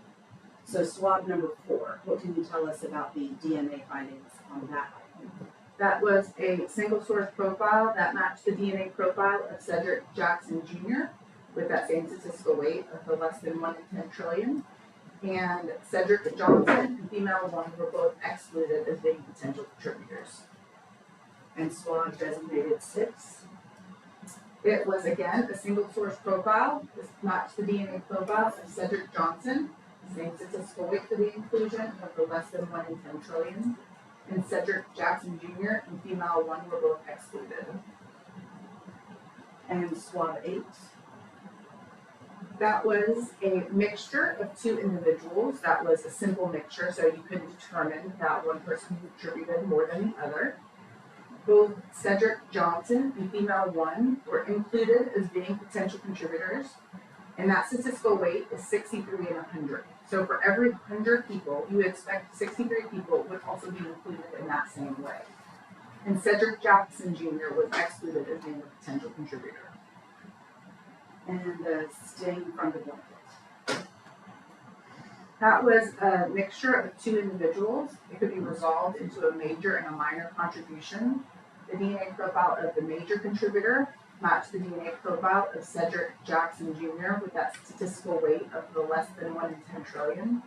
So swab number 4, what can you tell us about the DNA findings on that item? That was a single source profile that matched the DNA profile of Cedric Jackson Jr. with that same statistical weight of the less than 1 in 10 trillion. And Cedric Johnson and female one were both excluded as being potential contributors. And swab designated 6. It was again a single source profile. This matched the DNA profile of Cedric Johnson, same statistical weight for the inclusion of the less than 1 in 10 trillion. And Cedric Jackson Jr. and female one were both excluded. And swab 8. That was a mixture of 2 individuals. That was a simple mixture, so you couldn't determine that one person contributed more than the other. Both Cedric Johnson and female one were included as being potential contributors, and that statistical weight is 63 and 100. So for every 100 people, you would expect 63 people would also be included in that same way. And Cedric Jackson Jr. was excluded as being a potential contributor. And the stain from the blanket. That was a mixture of 2 individuals. It could be resolved into a major and a minor contribution. The DNA profile of the major contributor matched the DNA profile of Cedric Jackson Jr. with that statistical weight of the less than 1 in 10 trillion.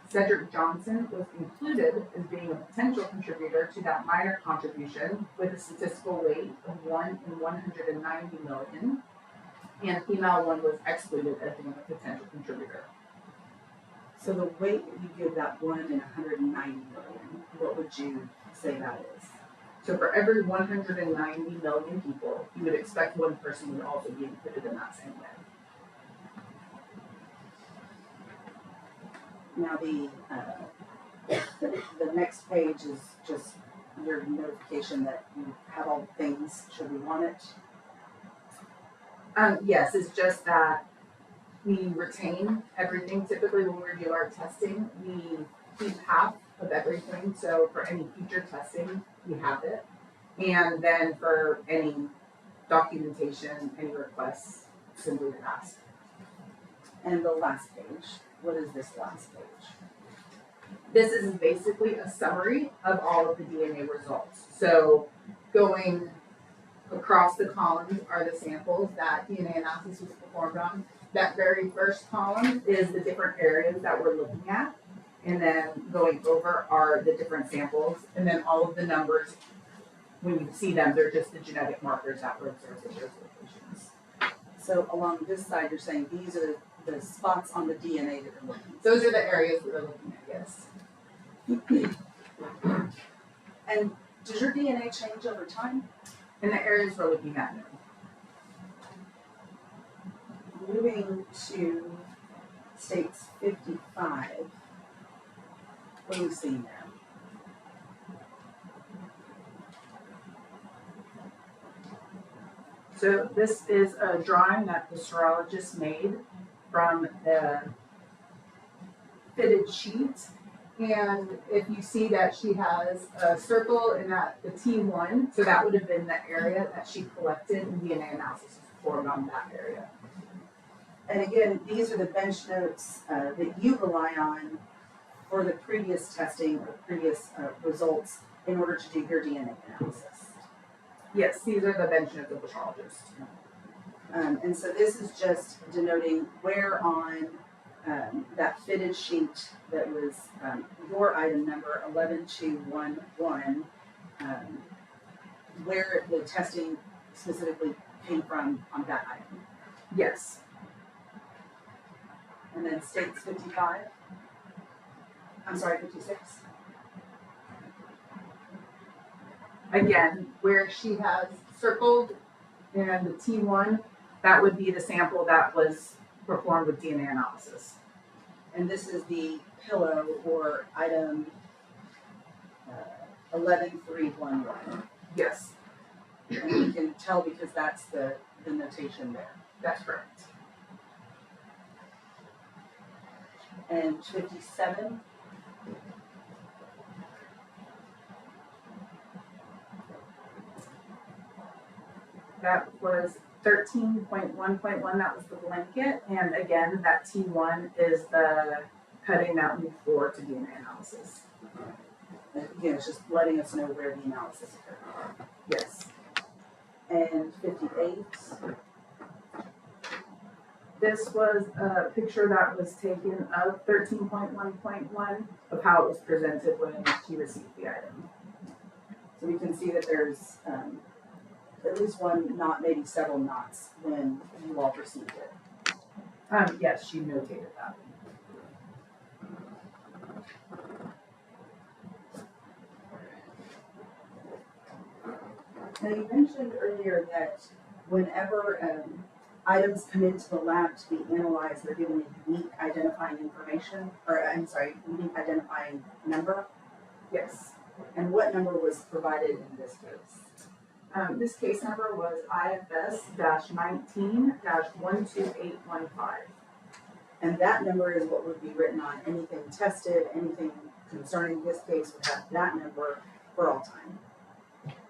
Cedric Johnson was included as being a potential contributor to that minor contribution with a statistical weight of 1 in 190 million. And female one was excluded as being a potential contributor. So the weight that you give that 1 in 190 million, what would you say that is? So for every 190 million people, you would expect one person would also be included in that same way. Now the next page is just your notification that you have all the things, should we want it? Yes, it's just that we retain everything. Typically when we do our testing, we keep half of everything. So for any future testing, we have it. And then for any documentation, any requests, simply ask. And the last page, what is this last page? This is basically a summary of all of the DNA results. So going across the columns are the samples that DNA analysis was performed on. That very first column is the different areas that we're looking at. And then going over are the different samples. And then all of the numbers, when you see them, they're just the genetic markers that were observed at those locations. So along this side, you're saying these are the spots on the DNA that we're looking at. Those are the areas we're looking at, yes. And does your DNA change over time? And the areas we're looking at now. Moving to states 55, What are we seeing there? So this is a drawing that the serologist made from the fitted sheet. And if you see that she has a circle in that the T1, so that would have been the area that she collected and DNA analysis was performed on that area. And again, these are the bench notes that you rely on for the previous testing or previous results in order to do your DNA analysis. Yes, these are the bench notes of the serologist. And so this is just denoting where on that fitted sheet that was your item number 11211, where the testing specifically came from on that item. Yes. And then states 55. I'm sorry, 56. Again, where she has circled and the T1, that would be the sample that was performed with DNA analysis. And this is the pillow or item 11311. Yes, And you can tell because that's the notation there. that's correct. And 57. That was 13.1.1, that was the blanket. And again, that T1 is the cutting that moved forward to DNA analysis. And again, it's just letting us know where the analysis occurred. Yes. And 58. This was a picture that was taken of 13.1.1 of how it was presented when she received the item. So we can see that there's at least one knot, maybe several knots when you all received it. Yes, she notated that. Now you mentioned earlier that whenever items come into the lab to be analyzed, they're given a unique identifying information, or I'm sorry, unique identifying number. Yes. And what number was provided in this case? This case number was IFS-19-12815. And that number is what would be written on anything tested, anything concerning this case would have that number for all time.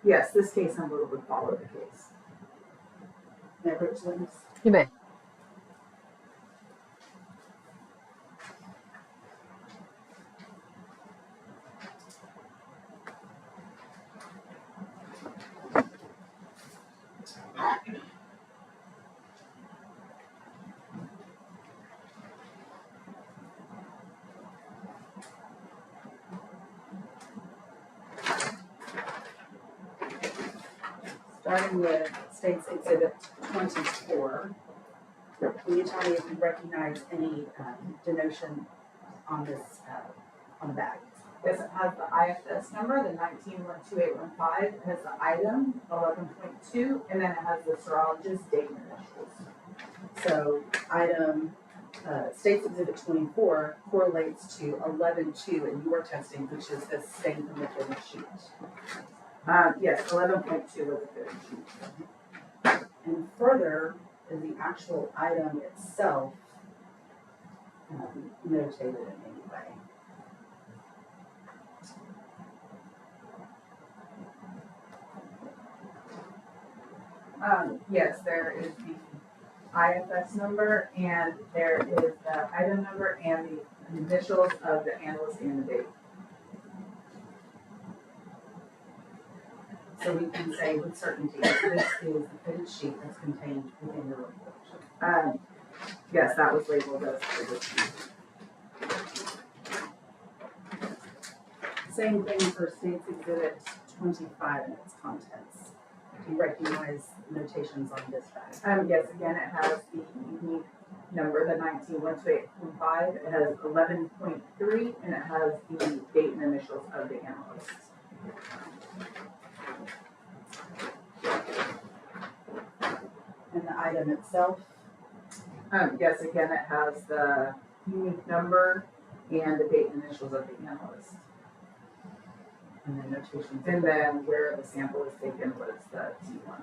Yes, this case number would follow the case. May I approach the witness? You may. Starting with State's Exhibit 24, can you tell me if you recognize any denotation on this, on the bag? Yes, it has the IFS number, the 19-12815. It has the item, 11.2, and then it has the serologist date and initials. So item, State's Exhibit 24 correlates to 11.2 in your testing, which is the same from the fitted sheet. Yes, 11.2 was a fitted sheet. And further, is the actual item itself notated in any way? Yes, there is the IFS number, and there is the item number and the initials of the analyst and the date. So we can say with certainty that this is the fitted sheet that's contained within your report. Yes, that was labeled as fitted sheet. Same thing for State's Exhibit 25 and its contents. Do you recognize notations on this bag? Yes, again, it has the unique number, the 19-12815. It has 11.3, and it has the date and initials of the analyst. And the item itself? Yes, again, it has the unique number and the date and initials of the analyst. And then notations. And then where the sample was taken was the T1.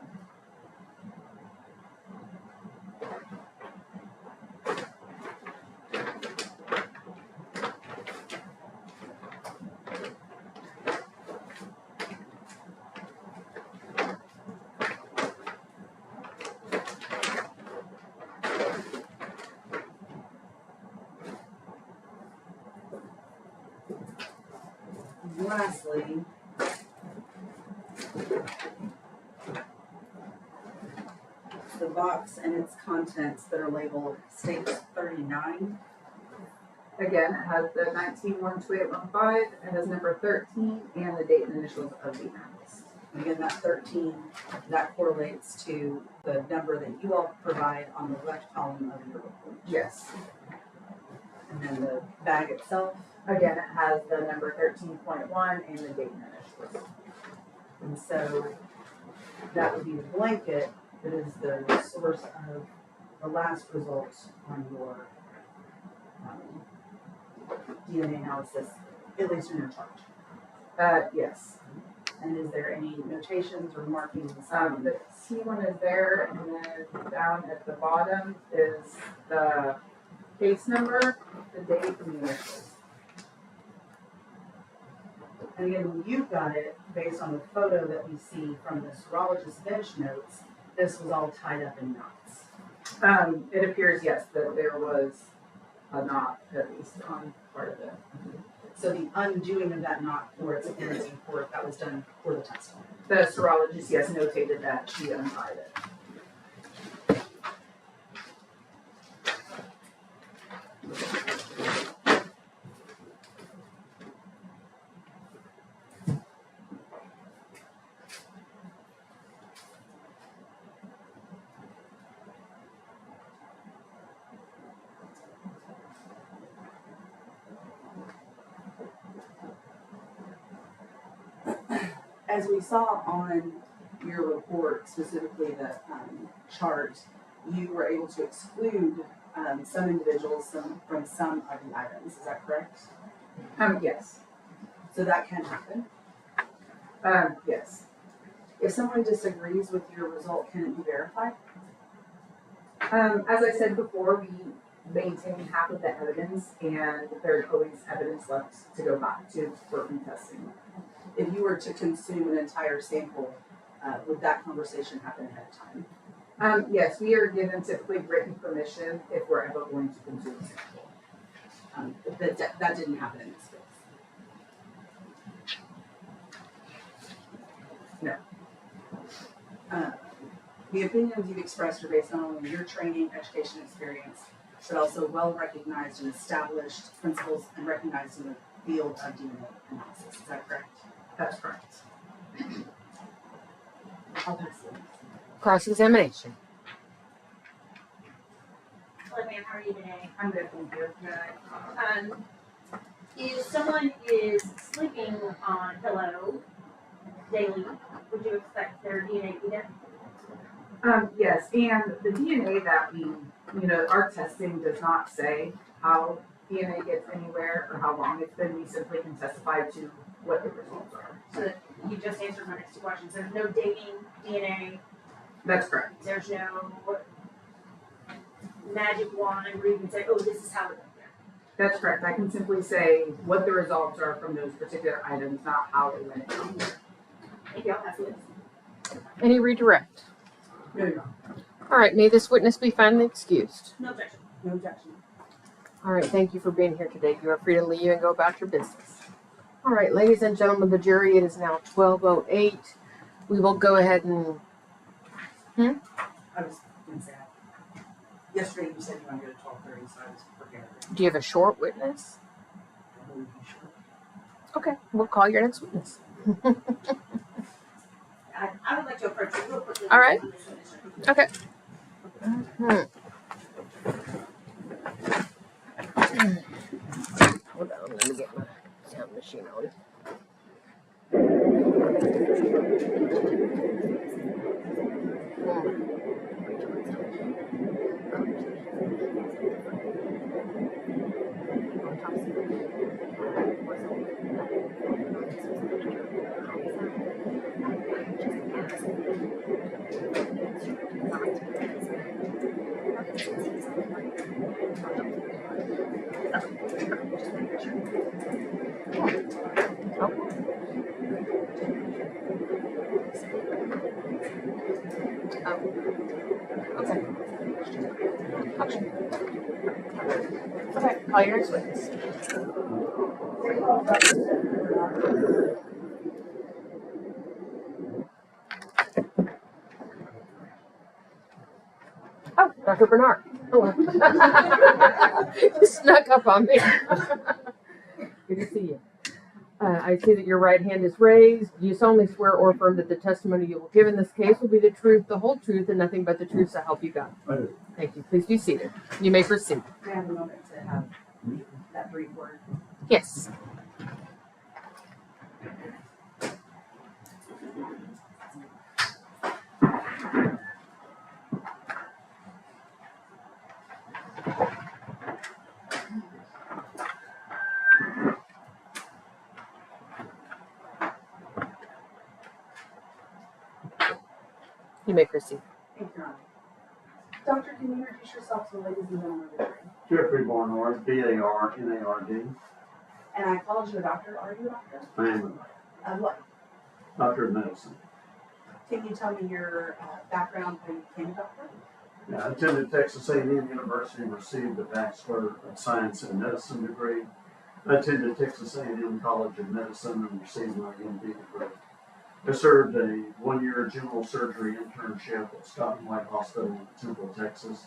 Lastly, the box and its contents that are labeled states 39. Again, it has the 19-12815, it has number 13, and the date and initials of the analyst. And again, that 13, that correlates to the number that you all provide on the left column of your report. Yes. And then the bag itself. Again, it has the number 13.1 and the date and initials. And so that would be the blanket that is the source of the last result on your DNA analysis, at least in your chart. Yes. And is there any notations or markings? The T1 is there, and then down at the bottom is the case number, the date, and the initials. And again, when you got it, based on the photo that we see from the serologist bench notes, this was all tied up in knots. It appears, yes, that there was a knot, at least on part of it. So the undoing of that knot for its appearance in court, that was done for the testing. The serologist, yes, notated that she untied it. As we saw on your report, specifically the chart, you were able to exclude some individuals from some of the items. Is that correct? Yes. So that can happen. Yes. If someone disagrees with your result, can it be verified? As I said before, we maintain half of the evidence, and there's always evidence left to go back to for retesting. If you were to consume an entire sample, would that conversation happen ahead of time? Yes, we are given typically written permission if we're ever going to consume a sample. That didn't happen in this case. No. The opinions you've expressed are based not only on your training, education, experience, but also well-recognized and established principles and recognized in the field of DNA analysis. Is that correct? That's correct. I'll pass it. Cross-examination. Hello, ma'am, how are you today? I'm good, thank you. If someone is sleeping on a pillow daily, would you expect their DNA to be there? Yes, and the DNA that we, our testing does not say how DNA gets anywhere or how long it's been. We simply can testify to what the results are. So you just answered my next two questions. There's no dating DNA. That's correct. There's no magic wand where you can say, oh, this is how it went there. That's correct. I can simply say what the results are from those particular items, not how they went down. Thank you. I'll pass it. Any redirect? No. All right, may this witness be finally excused. No objection. No objection. All right, thank you for being here today. You are free to leave and go about your business. All right, ladies and gentlemen of the jury, it is now 12:08. We will go ahead and... I was going to say, yesterday you said you wanted to go to 12:30, so I was prepared. Do you have a short witness? I believe you should. Okay, we'll call your next witness. I would like to approach you real quickly. All right. on this witness. Okay. Hold on, let me get my sound machine on. autopsy was Okay, call your next witness. Oh, Dr. Bernard. Hello. You snuck up on me. Good to see you. I see that your right hand is raised. Do you solemnly swear or affirm that the testimony you will give in this case will be the truth, the whole truth, and nothing but the truth, so help you God? I do. Thank you. Please be seated. You may proceed. May I have a moment to have that brief word? Yes. You may proceed. Thank you, Your Honor. Doctor, can you introduce yourself to the ladies and gentlemen of the jury? Jeffrey Barnard, B-A-R-N-A-R-D. And I called you a doctor. Are you a doctor? I am Of what? a doctor of medicine. Can you tell me your background, how you became a doctor? I attended Texas A&M University and received a Bachelor of Science in Medicine degree. I attended Texas A&M College of Medicine and received my MD degree. I served a one-year general surgery internship at Scott and White Hospital in Temple, Texas.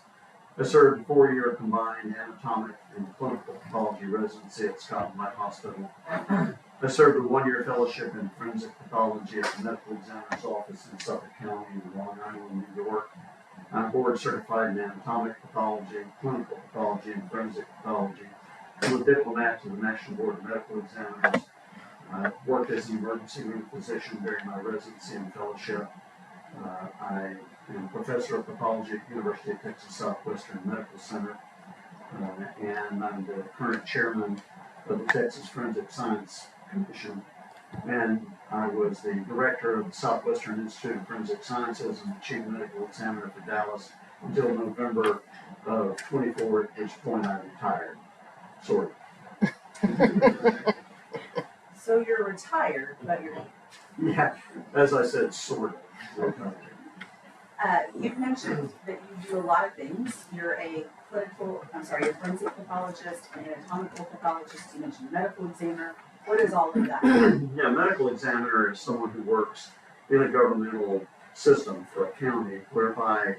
I served a 4-year combined anatomic and clinical pathology residency at Scott and White Hospital. I served a 1-year fellowship in forensic pathology at the medical examiner's office in Suffolk County in Long Island, New York. I'm board certified in anatomic pathology, clinical pathology, and forensic pathology. I'm a diplomat to the National Board of Medical Examiners. I worked as an emergency room physician during my residency and fellowship. I am professor of pathology at the University of Texas Southwestern Medical Center, and I'm the current chairman of the Texas Forensic Science Commission. And I was the director of the Southwestern Institute of Forensic Sciences and the chief medical examiner for Dallas until November of 24, at which point I retired. Sort of. So you're retired, but you're Yeah, as I said, sort of. you've mentioned that you do a lot of things. You're a you're a forensic pathologist, an anatomical pathologist, you mentioned medical examiner. What is all of that? Yeah, medical examiner is someone who works in a governmental system for a county whereby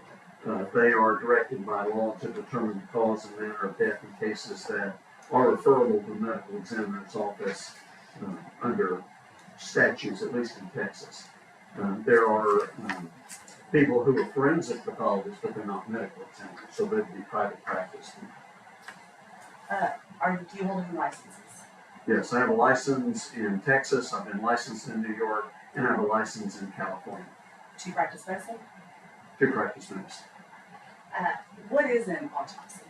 they are directed by law to determine the cause and manner of death in cases that are referable to the medical examiner's office under statutes, at least in Texas. There are people who are forensic pathologists, but they're not medical examiners, so they'd be private practice. Do you hold any licenses? Yes, I have a license in Texas, I've been licensed in New York, and I have a license in California. To practice medicine? To practice medicine. What is an autopsy?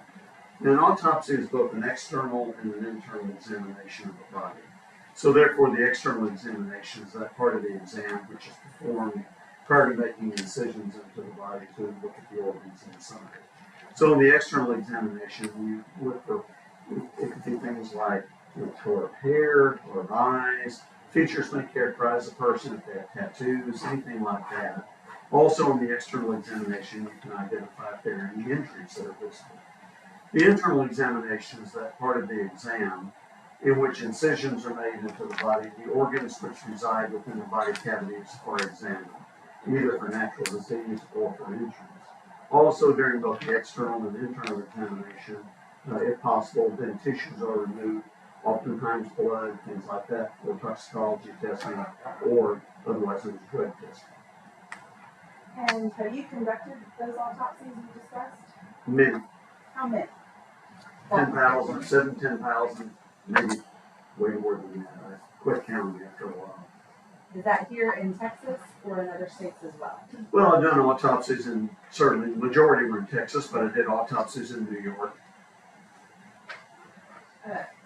An autopsy is both an external and an internal examination of the body. So therefore, the external examination is that part of the exam which is performed prior to making incisions into the body to look at the organs inside. So in the external examination, we look for, it could be things like color of hair, color of eyes, features may characterize a person if they have tattoos, anything like that. Also in the external examination, you can identify if there are any injuries that are visible. The internal examination is that part of the exam in which incisions are made into the body. The organs which reside within the body cavities are examined, either for natural disease or for injuries. Also, during both the external and internal examination, if possible, then tissues are removed, oftentimes blood, things like that, for toxicology testing or otherwise there's drug testing. And have you conducted those autopsies you discussed? Many. How many? 10,000, 10,000, maybe way more than that. I quit counting after a while. Is that here in Texas or in other states as well? Well, I've done autopsies in, certainly the majority were in Texas, but I did autopsies in New York.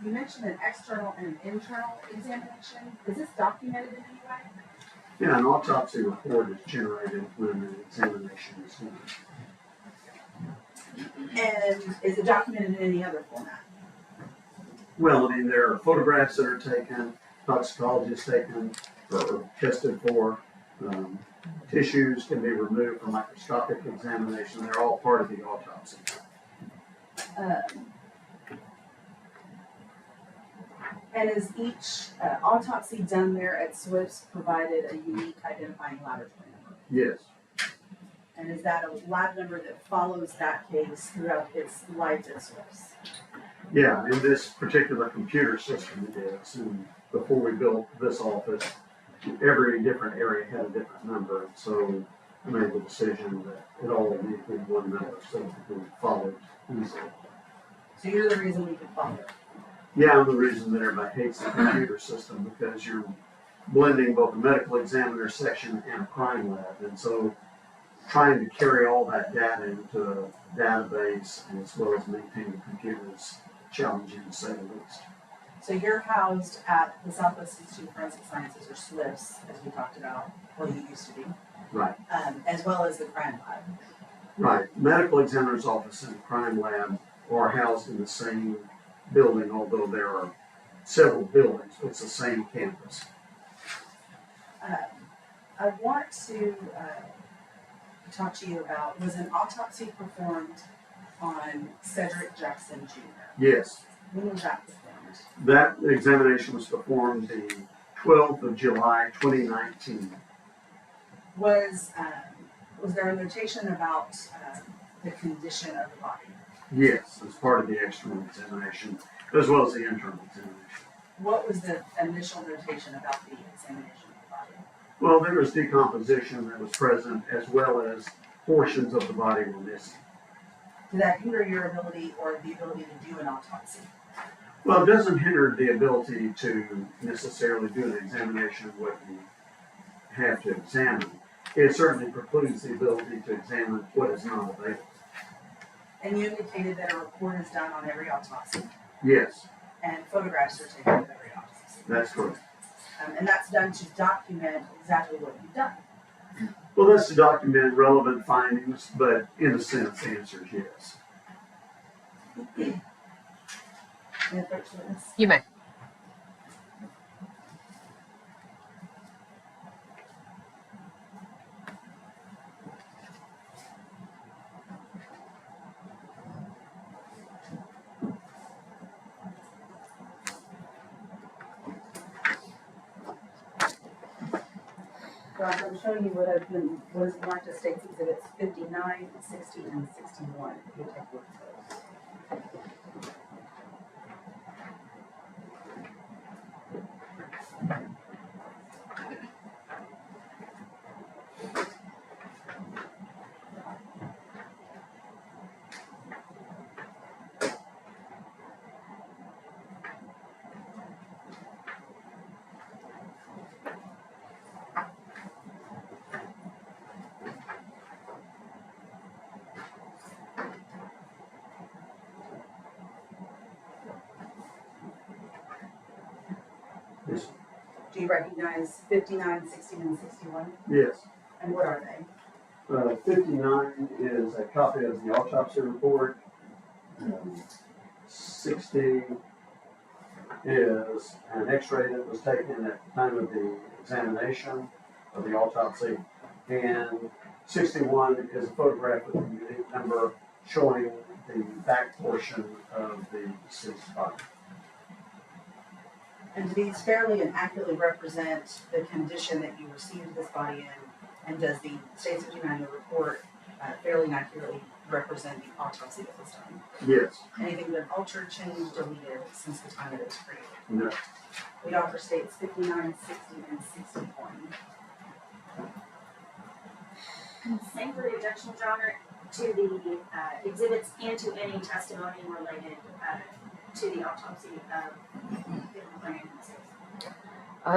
You mentioned an external and an internal examination. Is this documented in any way? Yeah, an autopsy report is generated when an examination is done. And is it documented in any other format? Well, I mean, there are photographs that are taken, toxicology is taken or tested for. Tissues can be removed for microscopic examination. They're all part of the autopsy. And is each autopsy done there at Swift's provided a unique identifying laboratory number? Yes. And is that a lab number that follows that case throughout its life at Swift's? Yeah, in this particular computer system it is. And before we built this office, every different area had a different number. And so I made the decision that it all needed to be one number so it could be followed easily. So you're the reason we could follow it? Yeah, I'm the reason that everybody hates the computer system because you're blending both a medical examiner section and a crime lab. And so trying to carry all that data into a database as well as maintain the computer is challenging to say the least. So you're housed at the Southwest Institute of Forensic Sciences, or SWIFS, as we talked about, or you used to be. Right. As well as the crime lab. Right. Medical examiner's office and crime lab are housed in the same building, although there are several buildings. It's the same campus. I want to talk to you about, was an autopsy performed on Cedric Jackson Jr.? Yes. When was that performed? That examination was performed the 12th of July, 2019. Was there a notation about the condition of the body? Yes, as part of the external examination, as well as the internal examination. What was the initial notation about the examination of the body? Well, there was decomposition that was present, as well as portions of the body were missing. Did that hinder your ability or the ability to do an autopsy? Well, it doesn't hinder the ability to necessarily do an examination of what you have to examine. It certainly precludes the ability to examine what is not available. And you indicated that a report is done on every autopsy. Yes. And photographs are taken of every autopsy. That's correct. And that's done to document exactly what you've done. Well, that's to document relevant findings, but in a sense, the answer is yes. You may. Roger, I'm showing you what is marked as State's Exhibits 59, 60, and 61. If you take a look at those. Yes. Do you recognize 59, 60, and 61? Yes. And what are they? 59 is a copy of the autopsy report. 60 is an x-ray that was taken at the time of the examination of the autopsy. And 61 is a photograph with a unique number showing the back portion of the deceased body. And do these fairly and accurately represent the condition that you received this body in? And does the State 59 report fairly and accurately represent the autopsy that was done? Yes. Anything been altered, changed, deleted since the time that it was created? No. We offer States 59, 60, and 61. Same for the objection, Your Honor, to the exhibits and to any testimony related to the autopsy of the complainant.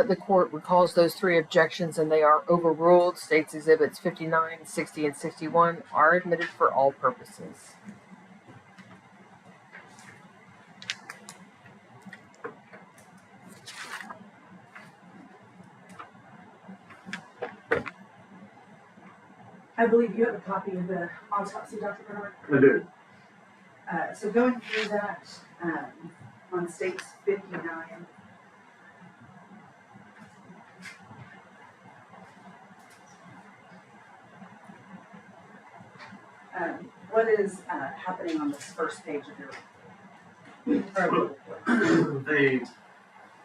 The court recalls those three objections and they are overruled. States Exhibits 59, 60, and 61 are admitted for all purposes. I believe you have a copy of the autopsy, Dr. Bernard. I do. So going through that, on states 59, what is happening on this first page of your report? The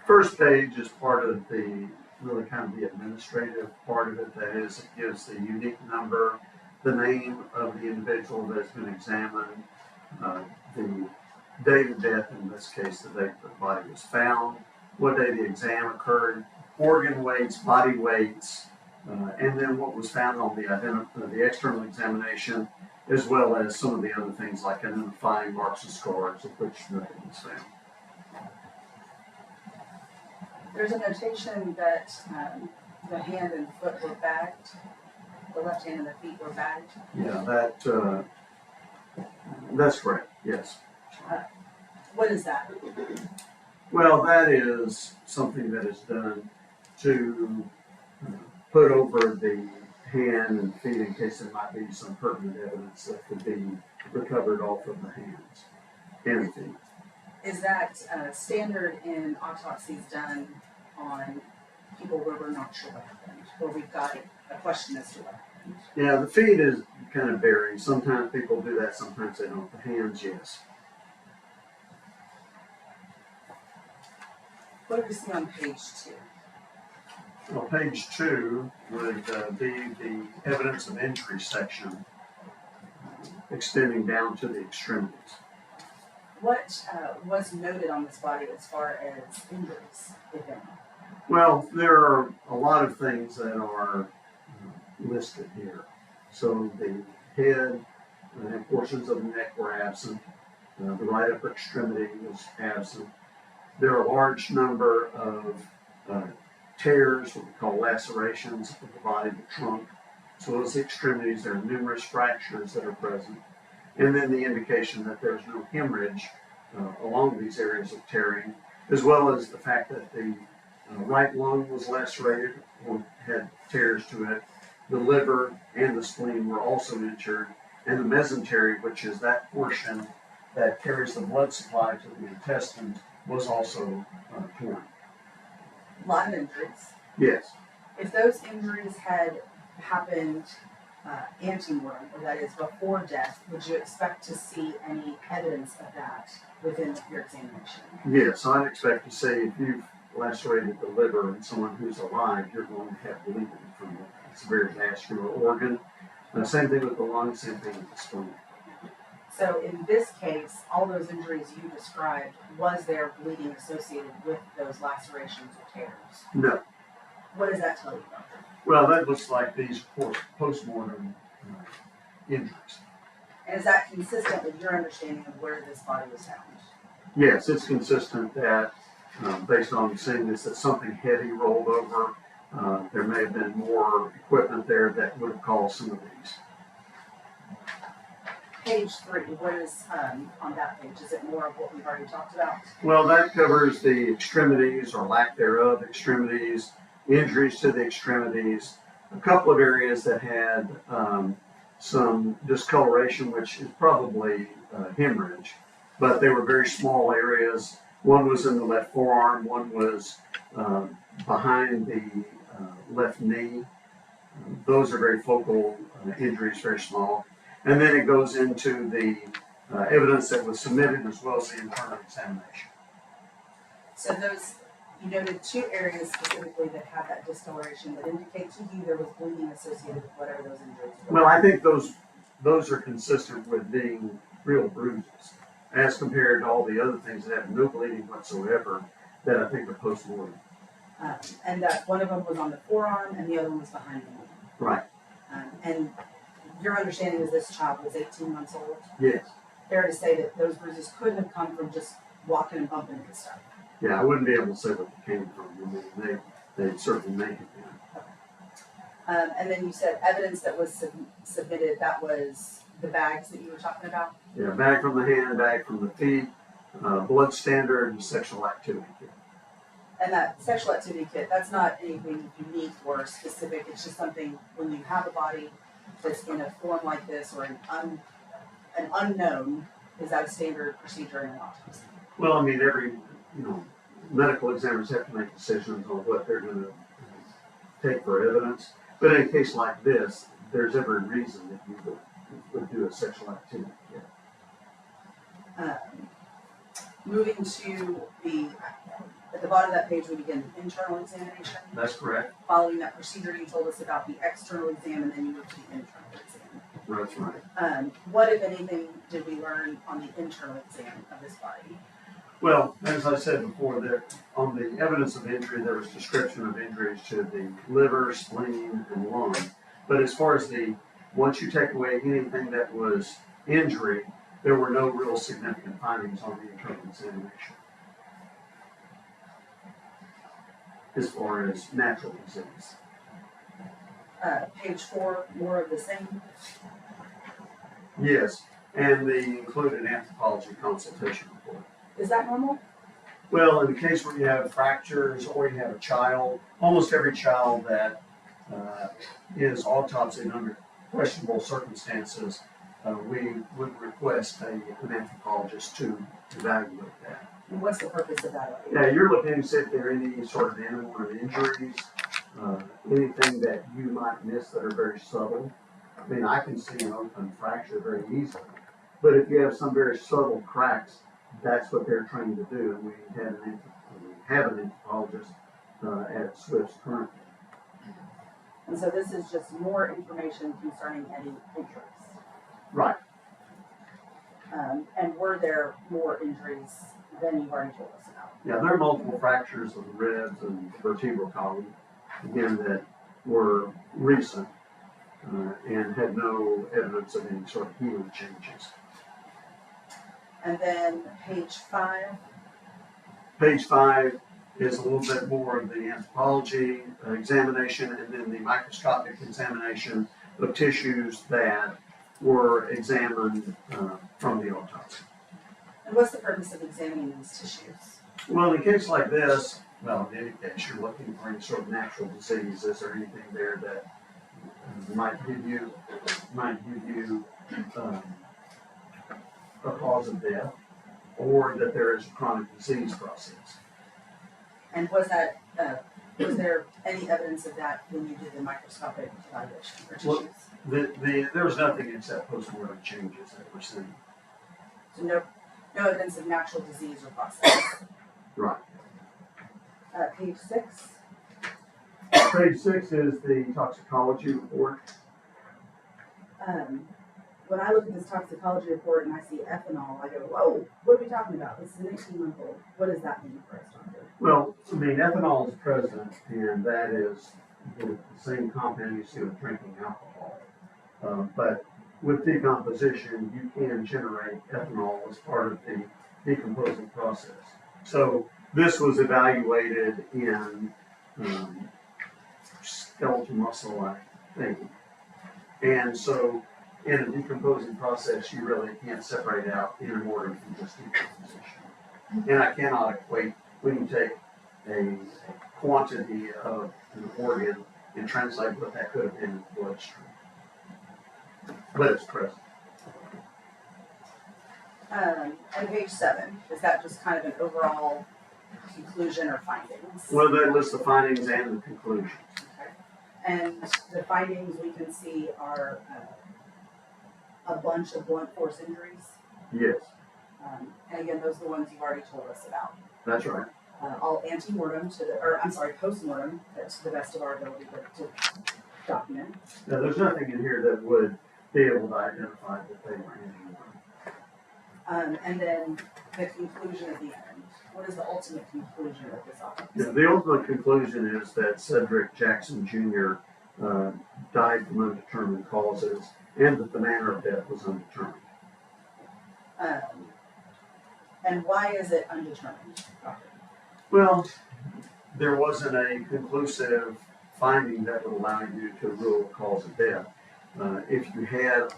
first page is part of the, really kind of the administrative part of it. That is, it gives the unique number, the name of the individual that's been examined, the date of death, in this case, the date the body was found, what day the exam occurred, organ weights, body weights, and then what was found on the external examination, as well as some of the other things like identifying marks and scars, of which nothing was found. There's a notation that the hand and foot were bagged, the left hand and the feet were bagged. Yeah, that's correct, yes. What is that? Well, that is something that is done to put over the hand and feet in case there might be some pertinent evidence that could be recovered off of the hands and feet. Is that standard in autopsies done on people where we're not sure what happened, where we've got a question as to what happened? Yeah, the feet is kind of varies. Sometimes people do that, sometimes they don't. The hands, yes. What do we see on page 2? Well, page 2 would be the evidence of injury section, extending down to the extremities. What was noted on this body as far as injuries, if any? Well, there are a lot of things that are listed here. So the head and portions of the neck were absent. The right upper extremity was absent. There are a large number of tears, what we call lacerations of the body, the trunk. So those extremities, there are numerous fractures that are present. And then the indication that there's no hemorrhage along these areas of tearing, as well as the fact that the right lung was lacerated or had tears to it. The liver and the spleen were also injured, and the mesentery, which is that portion that carries the blood supply to the intestines, was also torn. A lot of injuries. Yes. If those injuries had happened antemortem, or that is before death, would you expect to see any evidence of that within your examination? Yes, I'd expect to see if you've lacerated the liver in someone who's alive, you're going to have bleeding from it. It's a very vascular organ. Same thing with the lung, same thing with the spleen. So in this case, all those injuries you described, was there bleeding associated with those lacerations or tears? No. What does that tell you, doctor? Well, that looks like these post-mortem injuries. And is that consistent with your understanding of where this body was found? Yes, it's consistent that, based on seeing this, that something heavy rolled over. There may have been more equipment there that would have caused some of these. Page 3, what is on that page? Is it more of what we've already talked about? Well, that covers the extremities or lack thereof extremities, injuries to the extremities, a couple of areas that had some discoloration, which is probably hemorrhage, but they were very small areas. One was in the left forearm, one was behind the left knee. Those are very focal injuries, very small. And then it goes into the evidence that was submitted as well as the internal examination. So those, you noted 2 areas specifically that had that discoloration that indicate to you there was bleeding associated with whatever those injuries were. Well, I think those are consistent with being real bruises, as compared to all the other things that have no bleeding whatsoever that I think are post-mortem. And that one of them was on the forearm and the other one was behind the knee. Right. And your understanding is this child was 18 months old? Yes. Fair to say that those bruises couldn't have come from just walking and bumping into stuff? Yeah, I wouldn't be able to say what they came from. I mean, they certainly make it down. And then you said evidence that was submitted, that was the bags that you were talking about? Yeah, bag from the hand, bag from the feet, blood standard, and sexual activity kit. And that sexual activity kit, that's not anything unique or specific. It's just something when you have a body that's in a form like this or an unknown, is that a standard procedure in an autopsy? Well, I mean, every, medical examiners have to make decisions on what they're going to take for evidence. But in a case like this, there's every reason that you would do a sexual activity. Moving to at the bottom of that page, we begin the internal examination. That's correct. Following that procedure, you told us about the external exam, and then you moved to the internal exam. That's right. What, if anything, did we learn on the internal exam of this body? Well, as I said before, on the evidence of injury, there was description of injuries to the liver, spleen, and lung. But as far as once you take away anything that was injury, there were no real significant findings on the internal examination. As far as natural disease. Page 4, more of the same. Yes, and the included anthropology consultation report. Is that normal? Well, in the case where you have fractures or you have a child, almost every child that is autopsied under questionable circumstances, we would request an anthropologist to evaluate that. And what's the purpose of that? Yeah, you're looking to see if there are any sort of animal or injuries, anything that you might miss that are very subtle. I mean, I can see an open fracture very easily, but if you have some very subtle cracks, that's what they're trying to do. And we have an anthropologist at Swift's currently. And so this is just more information concerning any injuries. Right. And were there more injuries than you've already told us about? Yeah, there are multiple fractures of the ribs and vertebral column, again, that were recent and had no evidence of any sort of healing changes. And then page 5. Page 5 is a little bit more of the anthropology examination and then the microscopic examination of tissues that were examined from the autopsy. And what's the purpose of examining these tissues? Well, in a case like this, well, in any case, you're looking for any sort of natural disease. Is there anything there that might give you a cause of death, or that there is a chronic disease process? And was there any evidence of that when you did the microscopic evaluation for tissues? Well, there was nothing except postmortem changes that we're seeing. So no evidence of natural disease or process. Right. Page 6. Page 6 is the toxicology report. When I look at this toxicology report and I see ethanol, I go, whoa, what are we talking about? This is an 18-month-old. What does that mean for us, doctor? Well, I mean, ethanol is present, and that is the same compound you see with drinking alcohol. But with decomposition, you can generate ethanol as part of the decomposing process. So this was evaluated in skeletal muscle, I think. And so in a decomposing process, you really can't separate out intermortem from just decomposition. And I cannot equate when you take a quantity of an organ and translate what that could have been in the bloodstream. But it's present. And page 7, is that just kind of an overall conclusion or findings? Well, that lists the findings and the conclusions. Okay. And the findings we can see are a bunch of blunt force injuries. Yes, And again, those are the ones you've already told us about. that's right. All post-mortem to the best of our ability to document. Now, there's nothing in here that would be able to identify that they were anymore. And then the conclusion at the end. What is the ultimate conclusion of this autopsy? The ultimate conclusion is that Cedric Jackson Jr. Died from undetermined causes and that the manner of death was undetermined. And why is it undetermined, doctor? Well, there wasn't a conclusive finding that would allow you to rule a cause of death. If you had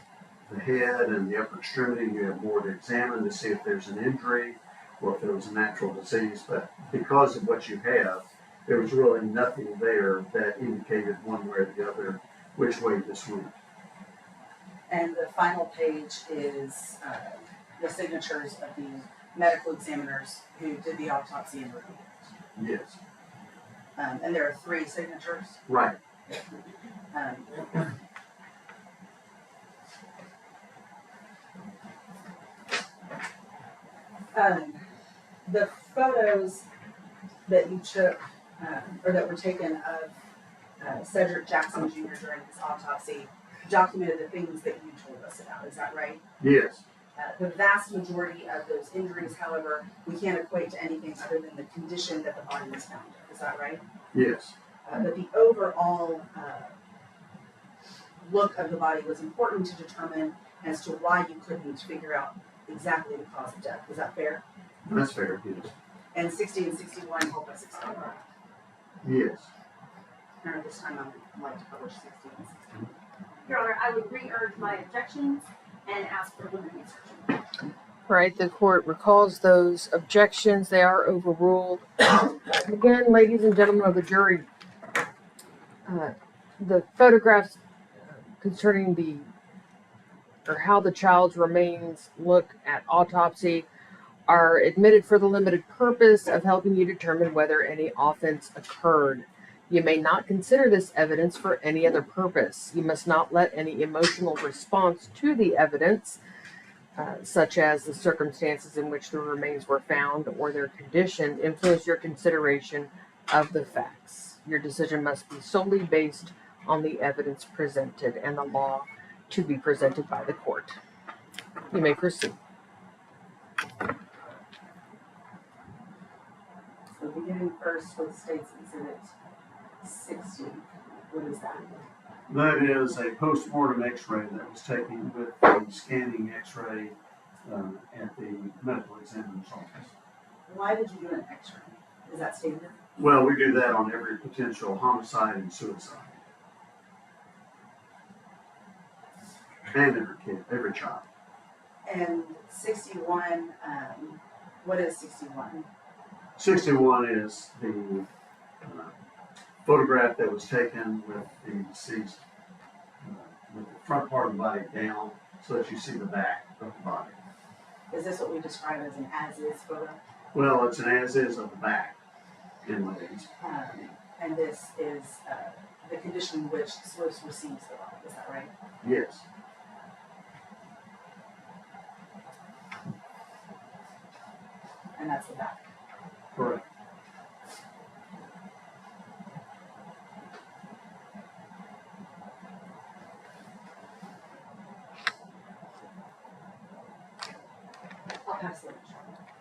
the head and the upper extremity, you have more to examine to see if there's an injury or if there was a natural disease. But because of what you have, there was really nothing there that indicated one way or the other which way this went. And the final page is the signatures of the medical examiners who did the autopsy and reviewed it. Yes. And there are 3 signatures. Right. The photos that you took, or that were taken of Cedric Jackson Jr. during his autopsy documented the things that you told us about. Is that right? Yes. The vast majority of those injuries, however, we can't equate to anything other than the condition that the body was found in. Is that right? Yes. But the overall look of the body was important to determine as to why you couldn't figure out exactly the cause of death. Is that fair? That's fair, yes. And 60 and 61 help us explain that. Yes. And this time I'd like to publish 60 and 61. Your Honor, I would re-urge my objections and ask for limiting instruction. Right, the court recalls those objections. They are overruled. Again, ladies and gentlemen of the jury, the photographs concerning how the child's remains look at autopsy are admitted for the limited purpose of helping you determine whether any offense occurred. You may not consider this evidence for any other purpose. You must not let any emotional response to the evidence, such as the circumstances in which the remains were found or their condition, influence your consideration of the facts. Your decision must be solely based on the evidence presented and the law to be presented by the court. You may proceed. So beginning first with State's Exhibit 60, what is that? That is a post-mortem x-ray that was taken with the scanning x-ray at the medical examiner's office. Why did you do an X-ray? Is that standard? Well, we do that on every potential homicide and suicide. And every kid, every child. And 61, what is 61? 61 is the photograph that was taken with the deceased, with the front part of the body down so that you see the back of the body. Is this what we describe as an as-is photo? Well, it's an as-is of the back in legs. And this is the condition in which Swift receives the body, is that right? Yes. And that's the back. Correct. I'll pass it.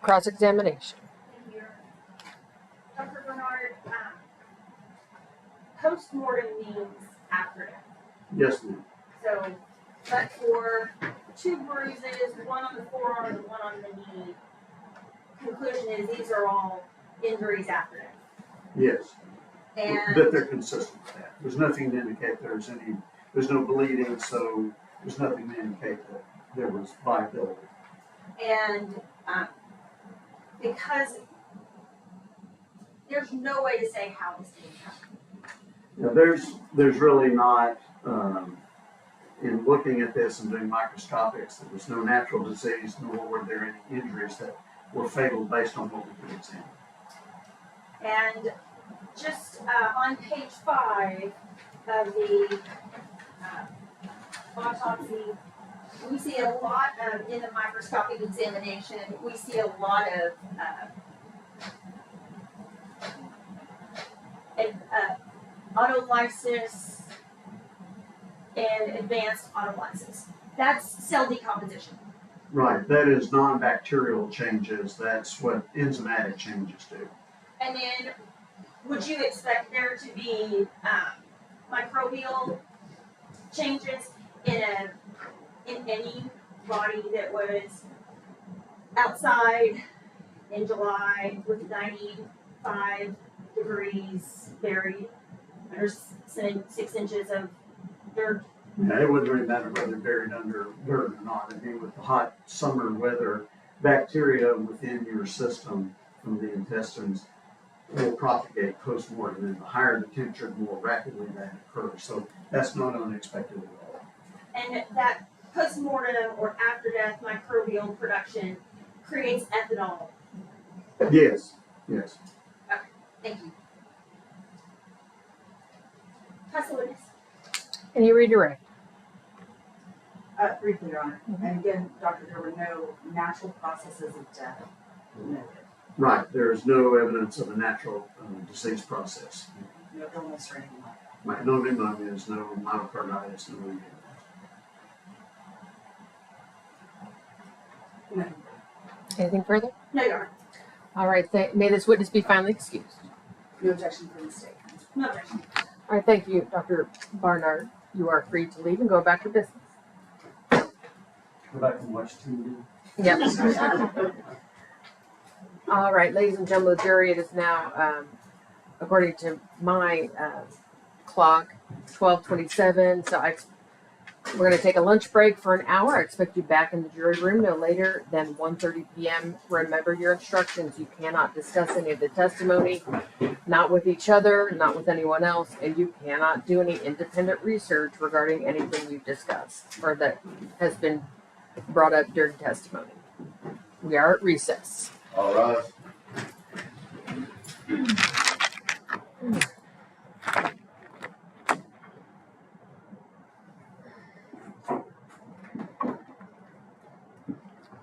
Cross-examination. Thank you. Dr. Bernard, post-mortem means after death. Yes, ma'am. So, but for 2 bruises, one on the forearm and one on the knee, conclusion is these are all injuries after death. Yes. And That they're consistent with that. There's nothing to indicate there's no bleeding, so there's nothing to indicate that there was viability. And because there's no way to say how this didn't happen. Now, there's really not, in looking at this and doing microscopics, there was no natural disease, nor were there any injuries that were fatal based on what we could examine. And just on page 5 of the autopsy, we see a lot of, in the microscopic examination, we see a lot of autolysis and advanced autolysis. That's cell decomposition. Right, that is non-bacterial changes. That's what enzymatic changes do. And then, would you expect there to be microbial changes in any body that was outside in July with 95 degrees buried under 6 inches of dirt? Yeah, it wouldn't really matter whether they're buried under dirt or not. I mean, with the hot summer weather, bacteria within your system from the intestines will propagate post-mortem, and the higher the temperature, the more rapidly that occurs. So that's not unexpected at all. And that post-mortem or after death microbial production creates ethanol. Yes, yes. Thank you. Pass the witness. Can you redirect? Briefly, Your Honor. And again, Doctor, there were no natural processes of death noted. Right, there is no evidence of a natural disease process. No illness or anything like that. Right, no pneumonias, no myocarditis, no anything. No. Anything further? No, Your Honor. All right. May this witness be finally excused. No objection from the state. No objection. All right. Thank you, Dr. Barnard. You are free to leave and go about your business. Go back and watch TV. Yep. All right, ladies and gentlemen of the jury, it is now, according to my clock, 12:27. So we're going to take a lunch break for an hour. I expect you back in the jury room no later than 1:30 p.m. Remember your instructions. You cannot discuss any of the testimony, not with each other, not with anyone else, and you cannot do any independent research regarding anything we've discussed or that has been brought up during testimony. We are at recess. All right.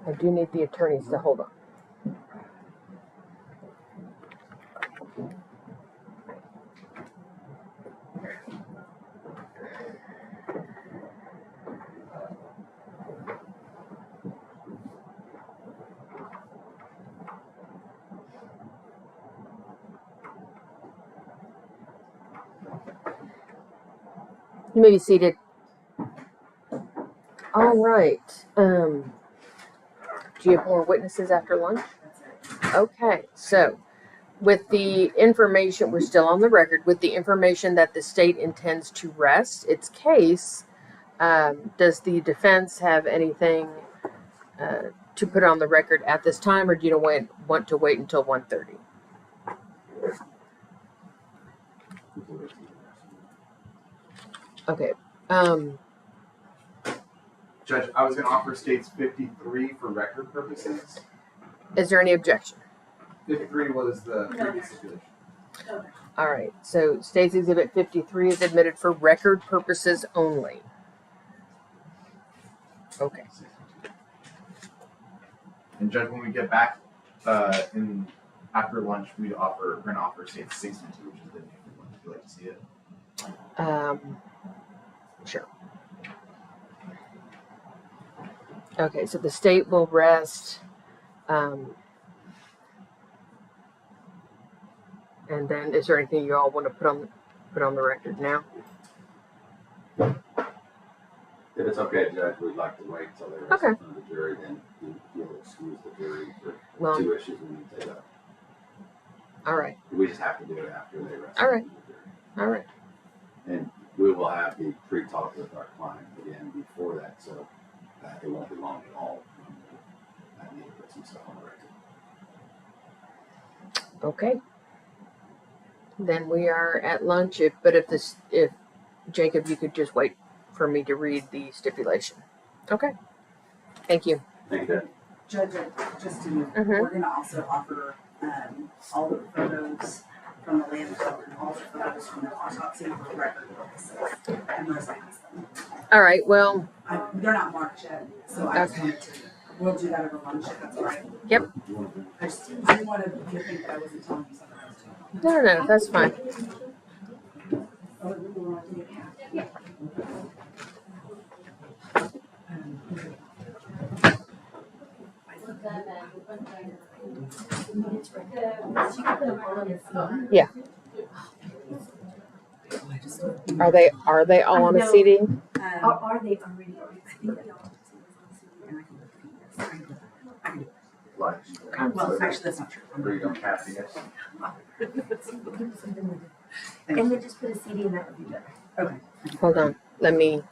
I do need the attorneys to hold on. You may be seated. All right. Do you have more witnesses after lunch? Okay. So, with the information, we're still on the record, with the information that the state intends to rest its case, does the defense have anything to put on the record at this time, or do you want to wait until 1:30? Okay. Judge, I was going to offer states 53 for record purposes. Is there any objection? 53 was the previous stipulation. All right. So State's Exhibit 53 is admitted for record purposes only. Okay. And Judge, when we get back in after lunch, we're going to offer states 62, which is the new one. Would you like to see it? Sure. Okay, so the state will rest, and then is there anything you all want to put on the record now? If it's okay, Judge, we'd like to wait until they rest Okay. from the jury, then you'll excuse the jury for Well, 2 issues we need to take up. all right, We just have to do it after they rest. All right. from the jury. all right. And we will have the pre-talk with our client again before that, so it won't be long at all. I need to put some stuff on the record. Okay. Then we are at lunch. If Jacob, you could just wait for me to read the stipulation. Okay. Thank you. Thank you, Judge. Judge, just to move, we're going to also offer all the photos from the landfill and all the photos from the autopsy for record purposes. And Rosa has them. All right. Well. They're not marked yet, so I just wanted to. We'll do that over lunch if that's all right. Yep. I didn't want you to think that I wasn't telling you something else. No, that's fine. Yeah. Are they all on a CD? Are they already? Well, actually, that's not true. Are you going to pass it? And then just put a CD in that would be better. Okay. Hold on. Let me